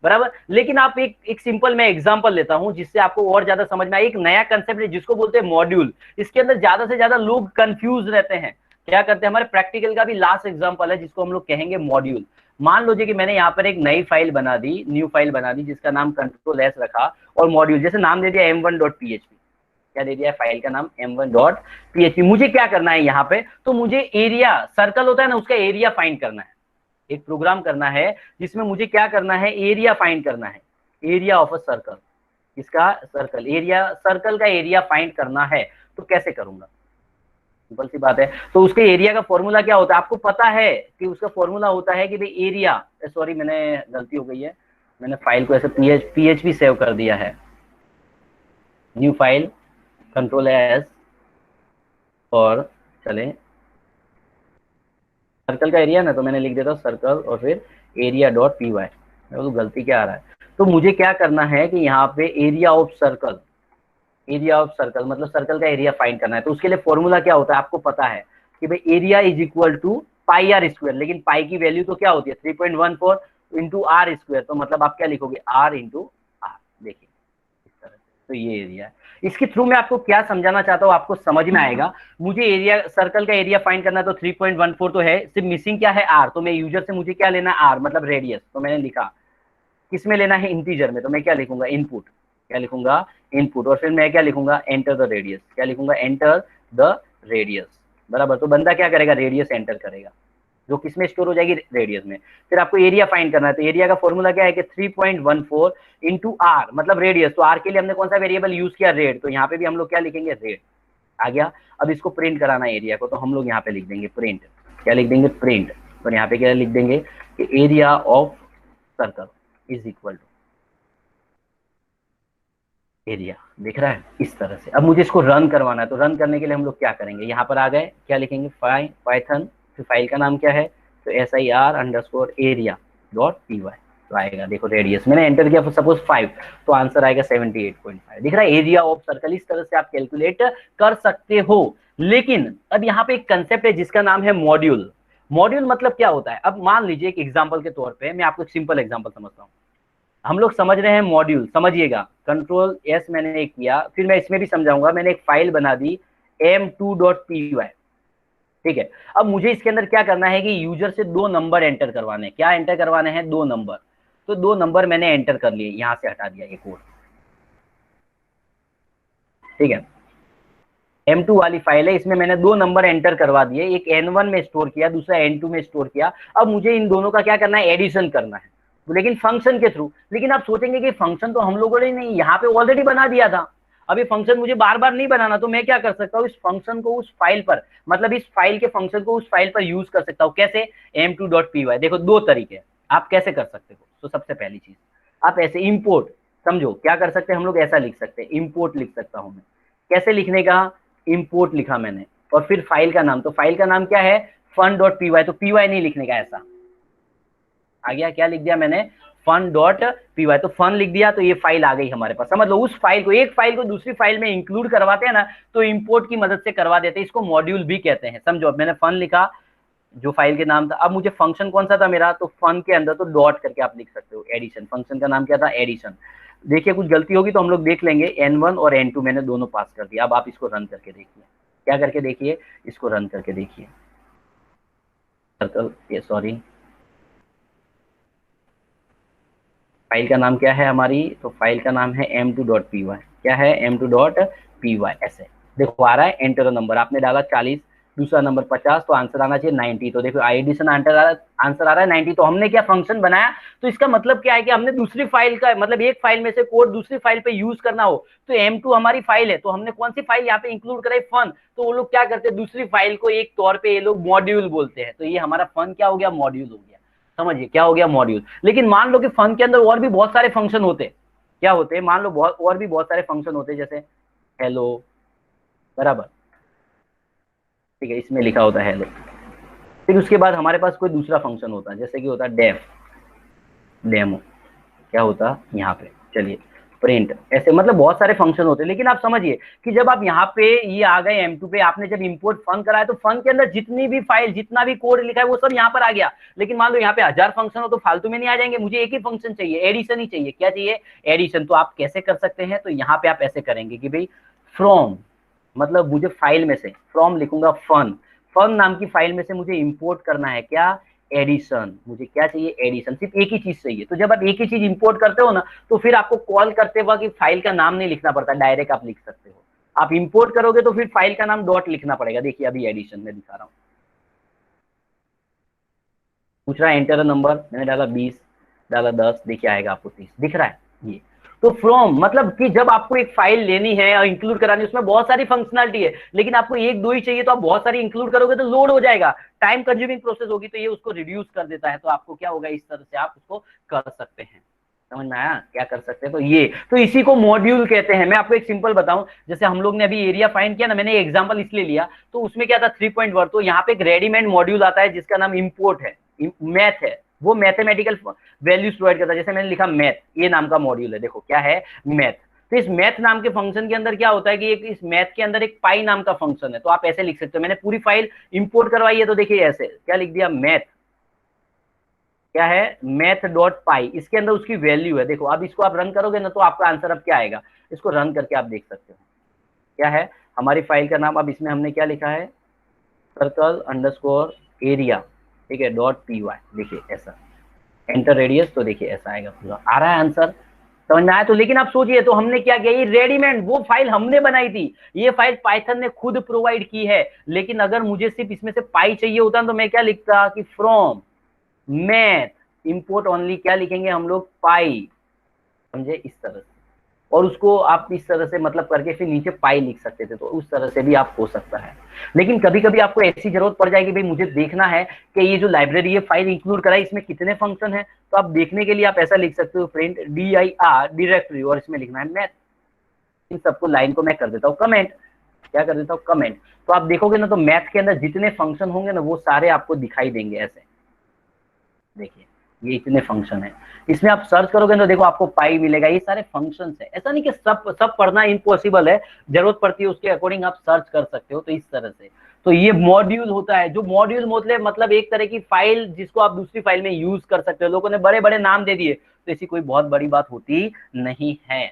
बराबर। लेकिन आप एक सिंपल मैं एग्जांपल लेता हूं जिससे आपको और ज्यादा समझ में आए। एक नया कंसेप्ट है जिसको बोलते हैं मॉड्यूल, इसके अंदर ज्यादा से ज्यादा लोग कंफ्यूज रहते हैं। क्या करते हैं, हमारे प्रैक्टिकल का भी लास्ट एग्जांपल है जिसको हम लोग कहेंगे मॉड्यूल। मान लो कि मैंने यहाँ पर एक नई फाइल बना दी, न्यू फाइल बना दी, जिसका नाम कंट्रोल एस रखा और मॉड्यूल, जैसे नाम दे दिया m1.php, क्या दे दिया है, फाइल का नाम m1.php। मुझे क्या करना है यहाँ पे, तो मुझे एरिया, सर्कल होता है ना, उसका एरिया फाइंड करना है। एक प्रोग्राम करना है जिसमें मुझे क्या करना है, एरिया फाइंड करना है, एरिया ऑफ अ सर्कल, इसका सर्कल एरिया, सर्कल का एरिया फाइंड करना है। तो कैसे करूंगा, सिंपल सी बात है। तो उसके एरिया का फॉर्मूला क्या होता है, आपको पता है कि उसका फॉर्मूला होता है कि भाई एरिया, सॉरी मैंने गलती हो गई है, मैंने फाइल को ऐसे php सेव कर दिया है, न्यू फाइल, कंट्रोल एस, और चले सर्कल का एरिया ना, तो मैंने लिख देता हूँ सर्कल और फिर एरिया डॉट पी वाई। तो गलती क्या आ रहा है, तो मुझे क्या करना है कि यहाँ पे area of circle, area of circle मतलब सर्कल का एरिया फाइंड करना है। तो उसके लिए फॉर्मूला क्या होता है, आपको पता है कि भाई area is equal to pi r square, लेकिन पाई की वैल्यू तो क्या होती है 3.14 इंटू आर स्क्वायर, तो मतलब आप क्या लिखोगे, आर इंटू आर। देखिए इस तरह से, तो ये एरिया है। इसके थ्रू मैं आपको क्या समझाना चाहता हूँ, आपको समझ में आएगा। मुझे एरिया, सर्कल का एरिया फाइंड करना है, तो 3.14 तो है, सिर्फ मिसिंग क्या है, आर। तो मैं यूजर से मुझे क्या लेना है, आर मतलब रेडियस। तो मैंने लिखा किस में लेना है, इंटीजर में, तो मैं क्या लिखूंगा, इनपुट, क्या लिखूंगा, इनपुट, और फिर मैं क्या लिखूंगा, एंटर द रेडियस, क्या लिखूंगा, एंटर द रेडियस, बराबर। तो बंदा क्या करेगा, रेडियस एंटर करेगा, जो किसमें स्टोर हो जाएगी, रेडियस में। फिर आपको एरिया फाइंड करना है, तो एरिया का फॉर्मूला क्या है कि 3.14 इंटू आर मतलब रेडियस। तो आर के लिए हमने कौन सा वेरिएबल यूज किया, रेड, तो यहाँ पे भी हम लोग क्या लिखेंगे, रेड आ गया। अब इसको प्रिंट कराना है एरिया को, तो हम लोग यहाँ पे लिख देंगे प्रिंट, क्या लिख देंगे, प्रिंट, और यहाँ पे क्या लिख देंगे कि area of circle is equal to area. दिख रहा है इस तरह से। अब मुझे इसको रन करवाना है, तो रन करने के लिए हम लोग क्या करेंगे, यहाँ पर आ गए, क्या लिखेंगे, पाइथन, फिर फाइल का नाम क्या है, तो SIR_area.py, तो आएगा देखो रेडियस, मैंने एंटर किया सपोज 5, तो आंसर आएगा 78.5। दिख रहा है, एरिया ऑफ सर्कल। इस तरह से आप कैलकुलेट कर सकते हो। लेकिन अब यहाँ पे एक कंसेप्ट है जिसका नाम है मॉड्यूल। मॉड्यूल मतलब क्या होता है, अब मान लीजिए एक एग्जाम्पल के तौर पर मैं आपको एक सिंपल एग्जाम्पल समझता हूँ। हम लोग समझ रहे हैं मॉड्यूल, समझिएगा, कंट्रोल एस मैंने किया, फिर मैं इसमें भी समझाऊंगा। मैंने एक फाइल बना दी m2.py, ठीक है। अब मुझे इसके अंदर क्या करना है कि यूजर से दो नंबर एंटर करवाने हैं। क्या एंटर करवाने हैं, दो नंबर। तो दो नंबर मैंने एंटर कर लिए, यहां से हटा दिया ये कोड, ठीक है। m2 वाली फाइल है, इसमें मैंने दो नंबर एंटर करवा दिए, एक n1 में स्टोर किया, दूसरा n2 में स्टोर किया। अब मुझे इन दोनों का क्या करना है, एडिशन करना है, लेकिन फंक्शन के थ्रू। लेकिन आप सोचेंगे कि फंक्शन तो हम लोगों ने नहीं यहाँ पे ऑलरेडी बना दिया था, अभी फंक्शन मुझे बार बार नहीं बनाना। तो मैं क्या कर सकता हूँ, इस फंक्शन को उस फाइल पर, मतलब इस फाइल के फंक्शन को उस फाइल पर यूज कर सकता हूँ। कैसे, m2.py। देखो दो तरीके आप कैसे कर सकते हो। तो सबसे पहली चीज आप ऐसे इंपोर्ट, समझो क्या कर सकते हैं हम लोग, ऐसा लिख सकते हैं, इंपोर्ट लिख सकता हूं मैं। कैसे लिखने का, इंपोर्ट लिखा मैंने, और फिर फाइल का नाम, तो फाइल का नाम क्या है, fun.py। तो py नहीं लिखने का, ऐसा आ गया, क्या लिख दिया मैंने, fun.py। तो फन लिख दिया, तो ये फाइल आ गई हमारे पास। समझ लो, उस फाइल को, एक फाइल को दूसरी फाइल में इंक्लूड करवाते हैं ना, तो इंपोर्ट की मदद से करवा देते हैं। इसको मॉड्यूल भी कहते हैं। समझो, अब मैंने फन लिखा, जो फाइल के नाम था। अब मुझे फंक्शन कौन सा था मेरा, तो फन के अंदर तो डॉट करके आप लिख सकते हो, एडिशन। फंक्शन का नाम क्या था, एडिशन। देखिए कुछ गलती होगी तो हम लोग देख लेंगे, n1 और n2 मैंने दोनों पास कर दिया। अब आप इसको रन करके देखिए, क्या करके देखिए, इसको रन करके देखिए। सर्कल, ये सॉरी, फाइल का नाम क्या है हमारी, तो फाइल का नाम है m2.py। क्या है, m2.py। ऐसे देखो आ रहा है, एंटर नंबर आपने डाला 40, दूसरा नंबर 50, तो आंसर आना चाहिए 90। तो देखो एडिशन आंसर आ रहा है 90। तो हमने क्या फंक्शन बनाया, तो इसका मतलब क्या है कि हमने दूसरी फाइल का मतलब एक फाइल में से कोड दूसरी फाइल पे यूज करना हो, तो m2 हमारी फाइल है, तो हमने कौन सी फाइल यहाँ पे इंक्लूड कराई, फन। तो वो लोग क्या करते हैं, दूसरी फाइल को एक तौर पे ये लोग मॉड्यूल बोलते हैं। तो ये हमारा फन क्या हो गया, मॉड्यूल हो गया। समझिए क्या हो गया, मॉड्यूल। लेकिन मान लो कि फन के अंदर और भी बहुत सारे फंक्शन होते, क्या होते हैं, मान लो बहुत और भी बहुत सारे फंक्शन होते, जैसे हेलो, बराबर, ठीक है, इसमें लिखा होता है हेलो। फिर उसके बाद हमारे पास कोई दूसरा फंक्शन होता है, जैसे कि होता है डेफ, डेमो, क्या होता है यहाँ पे, चलिए प्रिंट, ऐसे मतलब बहुत सारे फंक्शन होते हैं। लेकिन आप समझिए कि जब आप यहाँ पे ये आ गए M2 पे, आपने जब इंपोर्ट फन कराया, तो फन के अंदर जितनी भी फाइल, जितना भी कोड लिखा है वो सब यहाँ पर आ गया। लेकिन मान लो यहाँ पे 1000 फंक्शन हो तो फालतू में नहीं आ जाएंगे, मुझे एक ही फंक्शन चाहिए, एडिशन ही चाहिए। क्या चाहिए, एडिशन। तो आप कैसे कर सकते हैं, तो यहाँ पे आप ऐसे करेंगे कि भाई फ्रॉम, मतलब मुझे फाइल में से फ्रॉम लिखूंगा फन, फन नाम की फाइल में से मुझे इंपोर्ट करना है क्या, एडिशन। मुझे क्या चाहिए, एडिशन, सिर्फ एक ही चीज चाहिए। तो जब आप एक ही चीज इंपोर्ट करते हो ना, तो फिर आपको कॉल करते वक्त फाइल का नाम नहीं लिखना पड़ता, डायरेक्ट आप लिख सकते हो। आप इंपोर्ट करोगे तो फिर फाइल का नाम डॉट लिखना पड़ेगा। देखिए अभी एडिशन में दिखा रहा हूँ, पूछ रहा है एंटर नंबर, मैंने डाला 20, डाला 10, देखिए आएगा आपको 30 दिख रहा है ये। तो फ्रॉम मतलब कि जब आपको एक फाइल लेनी है और इंक्लूड करानी है, उसमें बहुत सारी फंक्शनलिटी है, लेकिन आपको एक दो ही चाहिए, तो आप बहुत सारी इंक्लूड करोगे तो लोड हो जाएगा, टाइम कंज्यूमिंग प्रोसेस होगी, तो ये उसको रिड्यूस कर देता है। तो आपको क्या होगा, इस तरह से आप उसको कर सकते हैं। समझ में आया क्या कर सकते हैं, तो ये, तो इसी को मॉड्यूल कहते हैं। मैं आपको एक सिंपल बताऊं, जैसे हम लोग ने अभी एरिया फाइंड किया ना, मैंने एग्जांपल इसलिए लिया, तो उसमें क्या था 3.1, तो यहाँ पे एक रेडीमेड मॉड्यूल आता है जिसका नाम इंपोर्ट है, मैथ है, वो मैथमेटिकल वैल्यूज प्रोवाइड करता है। जैसे मैंने लिखा मैथ, ये नाम का मॉड्यूल है, देखो क्या है, मैथ। तो इस मैथ नाम के फंक्शन के अंदर क्या होता है कि एक इस मैथ के अंदर एक पाई नाम का फंक्शन है, तो आप ऐसे लिख सकते हो। मैंने पूरी फाइल इंपोर्ट करवाई है, तो देखिए ऐसे क्या लिख दिया, मैथ, क्या है, मैथ डॉट पाई, इसके अंदर उसकी वैल्यू है। देखो अब इसको आप रन करोगे ना, तो आपका आंसर अब क्या आएगा, इसको रन करके आप देख सकते हो। क्या है हमारी फाइल का नाम, अब इसमें हमने क्या लिखा है, सर्कल अंडरस्कोर एरिया, ठीक है, डॉट py, देखिए ऐसा, एंटर रेडियस, तो देखिए ऐसा आएगा, पूरा आ रहा है आंसर। समझ में आया। तो लेकिन आप सोचिए, तो हमने क्या किया, ये रेडीमेड वो फाइल हमने बनाई थी, ये फाइल पाइथन ने खुद प्रोवाइड की है। लेकिन अगर मुझे सिर्फ इसमें से पाई चाहिए होता तो मैं क्या लिखता कि फ्रॉम मैथ इंपोर्ट ओनली, क्या लिखेंगे हम लोग, पाई, समझे, इस तरह से। और उसको आप इस तरह से मतलब करके फिर नीचे पाई लिख सकते थे, तो उस तरह से भी आप हो सकता है। लेकिन कभी कभी आपको ऐसी जरूरत पड़ जाएगी, भाई मुझे देखना है कि ये जो लाइब्रेरी ये फाइल इंक्लूड कराई, इसमें कितने फंक्शन है, तो आप देखने के लिए आप ऐसा लिख सकते हो, प्रिंट dir डायरेक्टरी, और इसमें लिखना है मैथ। इन सबको लाइन को मैं कर देता हूँ कमेंट, क्या कर देता हूँ, कमेंट। तो आप देखोगे ना, तो मैथ के अंदर जितने फंक्शन होंगे ना, वो सारे आपको दिखाई देंगे ऐसे। देखिए ये इतने फंक्शन है, इसमें आप सर्च करोगे तो देखो आपको पाई मिलेगा, ये सारे फंक्शंस है। ऐसा नहीं कि सब पढ़ना इम्पॉसिबल है, जरूरत पड़ती है उसके अकॉर्डिंग आप सर्च कर सकते हो। तो इस तरह से, तो ये मॉड्यूल होता है, जो मॉड्यूल मतलब एक तरह की फाइल जिसको आप दूसरी फाइल में यूज कर सकते हो। लोगों ने बड़े बड़े नाम दे दिए, तो ऐसी कोई बहुत बड़ी बात होती नहीं है।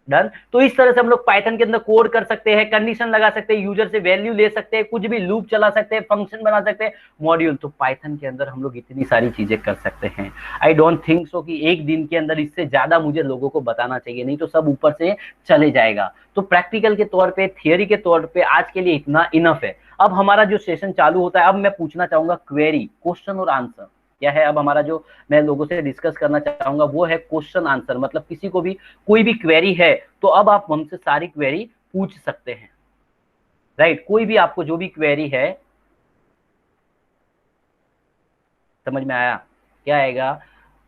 डन। तो इस तरह से हम लोग पाइथन के अंदर कोड कर सकते हैं, कंडीशन लगा सकते हैं, यूजर से वैल्यू ले सकते हैं, कुछ भी लूप चला सकते हैं, फंक्शन बना सकते हैं, मॉड्यूल। तो पाइथन के अंदर हम लोग इतनी सारी चीजें कर सकते हैं। आई डोंट थिंक सो कि एक दिन के अंदर इससे ज्यादा मुझे लोगों को बताना चाहिए, नहीं तो सब ऊपर से चले जाएगा। तो प्रैक्टिकल के तौर पे, थियोरी के तौर पे आज के लिए इतना इनफ है। अब हमारा जो सेशन चालू होता है, अब मैं पूछना चाहूंगा क्वेरी, क्वेश्चन और आंसर। क्या है अब हमारा जो मैं लोगों से डिस्कस करना चाहूंगा, वो है क्वेश्चन आंसर। मतलब किसी को भी कोई भी क्वेरी है, तो अब आप हमसे सारी क्वेरी पूछ सकते हैं, राइट। कोई भी आपको जो भी क्वेरी है, समझ में आया, क्या आएगा,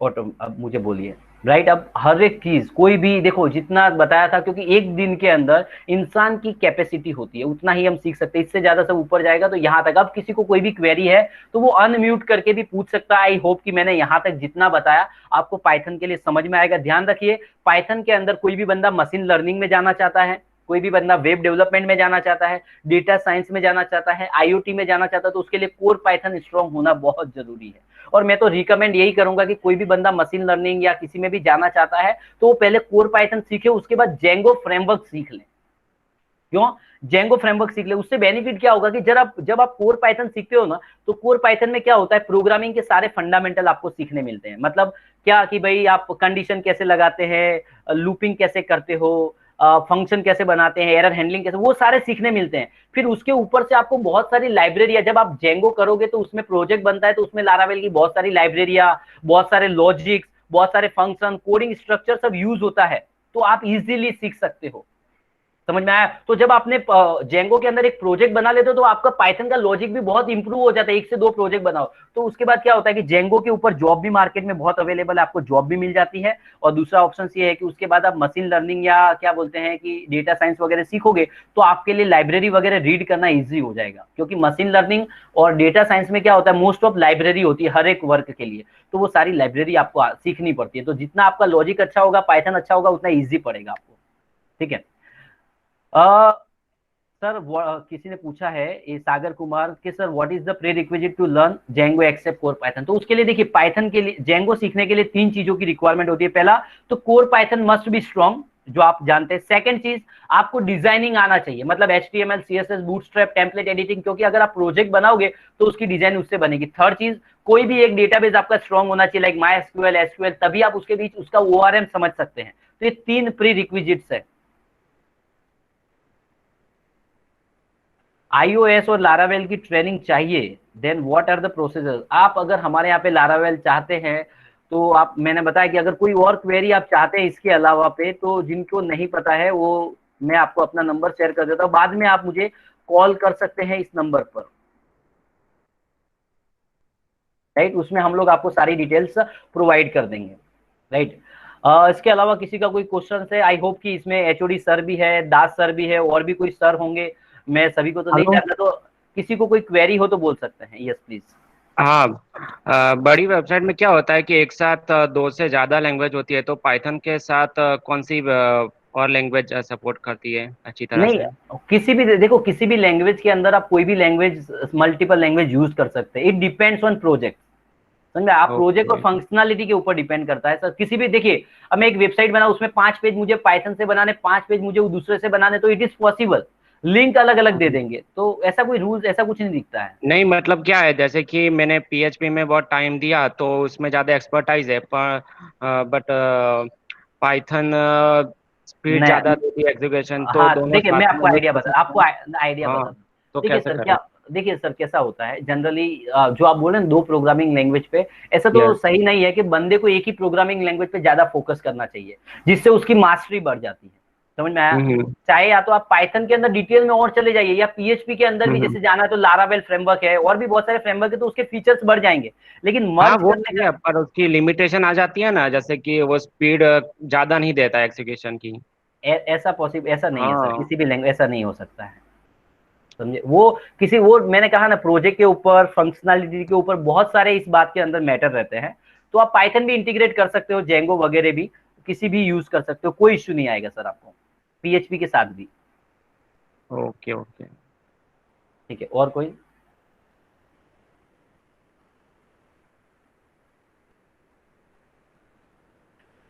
ऑटो, अब मुझे बोलिए, राइट। अब हर एक चीज, कोई भी देखो, जितना बताया था, क्योंकि एक दिन के अंदर इंसान की कैपेसिटी होती है, उतना ही हम सीख सकते हैं। इससे ज्यादा सब ऊपर जाएगा तो यहाँ तक। अब किसी को कोई भी क्वेरी है तो वो अनम्यूट करके भी पूछ सकता है। आई होप कि मैंने यहाँ तक जितना बताया आपको पाइथन के लिए समझ में आएगा। ध्यान रखिए, पाइथन के अंदर कोई भी बंदा मशीन लर्निंग में जाना चाहता है, कोई भी बंदा वेब डेवलपमेंट में जाना चाहता है, डेटा साइंस में जाना चाहता है, आईओटी में जाना चाहता है, तो उसके लिए कोर पाइथन स्ट्रांग होना बहुत जरूरी है। और मैं तो रिकमेंड यही करूंगा कि कोई भी बंदा मशीन लर्निंग या किसी में भी जाना चाहता है, तो वो पहले कोर पाइथन सीखे, उसके बाद जेंगो फ्रेमवर्क सीख ले। क्यों? जेंगो फ्रेमवर्क सीख ले। उससे बेनिफिट क्या होगा कि जब आप कोर पाइथन सीखते हो ना, तो कोर पाइथन में क्या होता है, प्रोग्रामिंग के सारे फंडामेंटल आपको सीखने मिलते हैं। मतलब क्या कि भाई आप कंडीशन कैसे लगाते हैं, लूपिंग कैसे करते हो, फंक्शन कैसे बनाते हैं, एरर हैंडलिंग कैसे, वो सारे सीखने मिलते हैं। फिर उसके ऊपर से आपको बहुत सारी लाइब्रेरिया, जब आप जेंगो करोगे तो उसमें प्रोजेक्ट बनता है, तो उसमें लारावेल की बहुत सारी लाइब्रेरिया, बहुत सारे लॉजिक्स, बहुत सारे फंक्शन, कोडिंग स्ट्रक्चर सब यूज होता है, तो आप इजीली सीख सकते हो। समझ में आया? तो जब आपने जेंगो के अंदर एक प्रोजेक्ट बना लेते हो तो आपका पाइथन का लॉजिक भी बहुत इंप्रूव हो जाता है। 1 से 2 प्रोजेक्ट बनाओ तो उसके बाद क्या होता है कि जेंगो के ऊपर जॉब भी मार्केट में बहुत अवेलेबल है, आपको जॉब भी मिल जाती है। और दूसरा ऑप्शन ये है कि उसके बाद आप मशीन लर्निंग या क्या बोलते हैं कि डेटा साइंस वगैरह सीखोगे, तो आपके लिए लाइब्रेरी वगैरह रीड करना ईजी हो जाएगा। क्योंकि मशीन लर्निंग और डेटा साइंस में क्या होता है, मोस्ट ऑफ लाइब्रेरी होती है हर एक वर्क के लिए, तो वो सारी लाइब्रेरी आपको सीखनी पड़ती है। तो जितना आपका लॉजिक अच्छा होगा, पाइथन अच्छा होगा, उतना ईजी पड़ेगा आपको। ठीक है। अ, सर किसी ने पूछा है, ये सागर कुमार, कि sir what is the prerequisite to learn Django except core Python. तो उसके लिए देखिए, पाइथन के लिए, जेंगो सीखने के लिए 3 चीजों की रिक्वायरमेंट होती है। पहला तो core Python must be strong, जो आप जानते हैं। सेकंड चीज, आपको डिजाइनिंग आना चाहिए, मतलब HTML CSS bootstrap template editing, क्योंकि अगर आप प्रोजेक्ट बनाओगे तो उसकी डिजाइन उससे बनेगी। थर्ड चीज, कोई भी एक डेटाबेस आपका स्ट्रॉन्ग होना चाहिए, लाइक MySQL, SQL, तभी आप उसके बीच उसका ORM समझ सकते हैं। तो ये 3 प्री रिक्विजिट्स है। iOS और लारावेल की ट्रेनिंग चाहिए, then what are the procedure. आप अगर हमारे यहाँ पे लारावेल चाहते हैं तो आप, मैंने बताया कि अगर कोई और क्वेरी आप चाहते हैं इसके अलावा पे, तो जिनको नहीं पता है वो, मैं आपको अपना नंबर शेयर कर देता हूँ, बाद में आप मुझे कॉल कर सकते हैं इस नंबर पर। राइट, उसमें हम लोग आपको सारी डिटेल्स प्रोवाइड कर देंगे। राइट। इसके अलावा किसी का कोई क्वेश्चन है? आई होप कि इसमें HOD सर भी है, दास सर भी है, और भी कोई सर होंगे, मैं सभी को तो नहीं हेलो। जानता, तो किसी को कोई क्वेरी हो तो बोल सकते हैं। Yes please. हाँ, बड़ी वेबसाइट में क्या होता है कि एक साथ 2 से ज़्यादा लैंग्वेज होती है, तो पाइथन के साथ कौन सी और लैंग्वेज सपोर्ट करती है अच्छी तरह नहीं, से? किसी भी, देखो किसी भी लैंग्वेज के अंदर आप कोई भी लैंग्वेज, मल्टीपल लैंग्वेज यूज कर सकते हैं। It depends on project. समझे आप? प्रोजेक्ट और ओके। फंक्शनलिटी के ऊपर डिपेंड करता है सर। किसी भी, देखिए अब मैं एक वेबसाइट बनाऊं, उसमें 5 पेज मुझे पाइथन से बनाने, 5 पेज मुझे दूसरे से बनाने, तो इट इज पॉसिबल। लिंक अलग अलग दे देंगे, तो ऐसा कोई रूल्स, ऐसा कुछ नहीं दिखता है। नहीं, मतलब क्या है, जैसे कि मैंने PHP में बहुत टाइम दिया तो उसमें ज़्यादा एक्सपर्टाइज है, पर बट पाइथन स्पीड ज़्यादा नहीं, देती है एग्जीक्यूशन, तो हाँ दोनों देखिए, मैं साथ आपको मैनेज आइडिया कर बता, सकते आपको हैं। आइडिया हाँ, बताता हूँ। तो देखिए कैसे सर, करें? क्या, देखिए सर कैसा होता है जनरली, जो आप बोल रहे हैं 2 प्रोग्रामिंग लैंग्वेज पे, ऐसा तो यस। सही नहीं है कि बंदे को एक ही प्रोग्रामिंग लैंग्वेज पे ज्यादा फोकस करना चाहिए, जिससे उसकी मास्टरी बढ़ जाती है। समझ में आया? हम्म। चाहे या तो आप पाइथन के अंदर डिटेल में और चले जाइए, या PHP के अंदर भी हम्म। जैसे जाना है तो लारावेल फ्रेमवर्क है, और भी बहुत सारे फ्रेमवर्क है, तो उसके फीचर्स बढ़ जाएंगे, लेकिन हाँ, मर्ज वो करने सही का, है, पर उसकी लिमिटेशन आ जाती है ना, जैसे कि वो स्पीड ज्यादा नहीं देता एग्जीक्यूशन की। ऐसा पॉसिबल, ऐसा नहीं है सर, हाँ। किसी भी लैंग्वेज ऐसा नहीं हो सकता है। समझे? वो मैंने कहा ना, प्रोजेक्ट के ऊपर, फंक्शनलिटी के ऊपर बहुत सारे इस बात के अंदर मैटर रहते हैं। तो आप पाइथन भी इंटीग्रेट कर सकते हो, जेंगो वगैरह भी किसी भी यूज कर सकते हो, कोई इश्यू नहीं आएगा सर आपको, PHP के साथ भी। Okay okay. ठीक है, और कोई?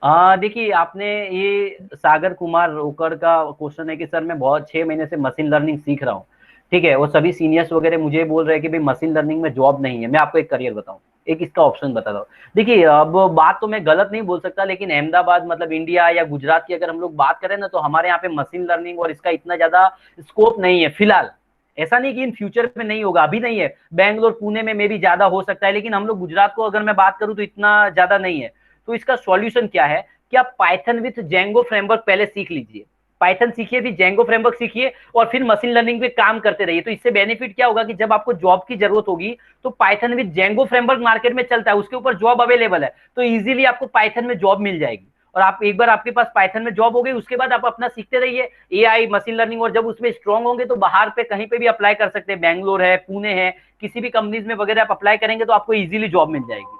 देखिए, आपने ये सागर कुमार रोकर का क्वेश्चन है कि सर मैं बहुत 6 महीने से मशीन लर्निंग सीख रहा हूँ। ठीक है, वो सभी सीनियर्स वगैरह मुझे बोल रहे हैं कि भाई मशीन लर्निंग में जॉब नहीं है। मैं आपको एक करियर बताऊं, एक इसका ऑप्शन बताता हूँ। देखिए, अब बात तो मैं गलत नहीं बोल सकता, लेकिन अहमदाबाद, मतलब इंडिया या गुजरात की अगर हम लोग बात करें ना, तो हमारे यहाँ पे मशीन लर्निंग और इसका इतना ज्यादा स्कोप नहीं है फिलहाल। ऐसा नहीं कि इन फ्यूचर में नहीं होगा, अभी नहीं है। बैंगलोर, पुणे में मे भी ज्यादा हो सकता है, लेकिन हम लोग गुजरात को अगर मैं बात करूं तो इतना ज्यादा नहीं है। तो इसका सॉल्यूशन क्या है कि आप पाइथन विथ जेंगो फ्रेमवर्क पहले सीख लीजिए। पाइथन सीखिए, फिर जेंगो फ्रेमवर्क सीखिए, और फिर मशीन लर्निंग पे काम करते रहिए। तो इससे बेनिफिट क्या होगा कि जब आपको जॉब की जरूरत होगी, तो Python with Django framework market में चलता है, उसके ऊपर जॉब अवेलेबल है, तो इजीली आपको पाइथन में जॉब मिल जाएगी। और आप एक बार आपके पास पाइथन में जॉब हो गई, उसके बाद आप अपना सीखते रहिए AI, मशीन लर्निंग, और जब उसमें स्ट्रांग होंगे तो बाहर पे कहीं पे भी अप्लाई कर सकते हैं। बैंगलोर है, पुणे है, किसी भी कंपनीज में वगैरह आप अप्लाई करेंगे तो आपको इजीली जॉब मिल जाएगी।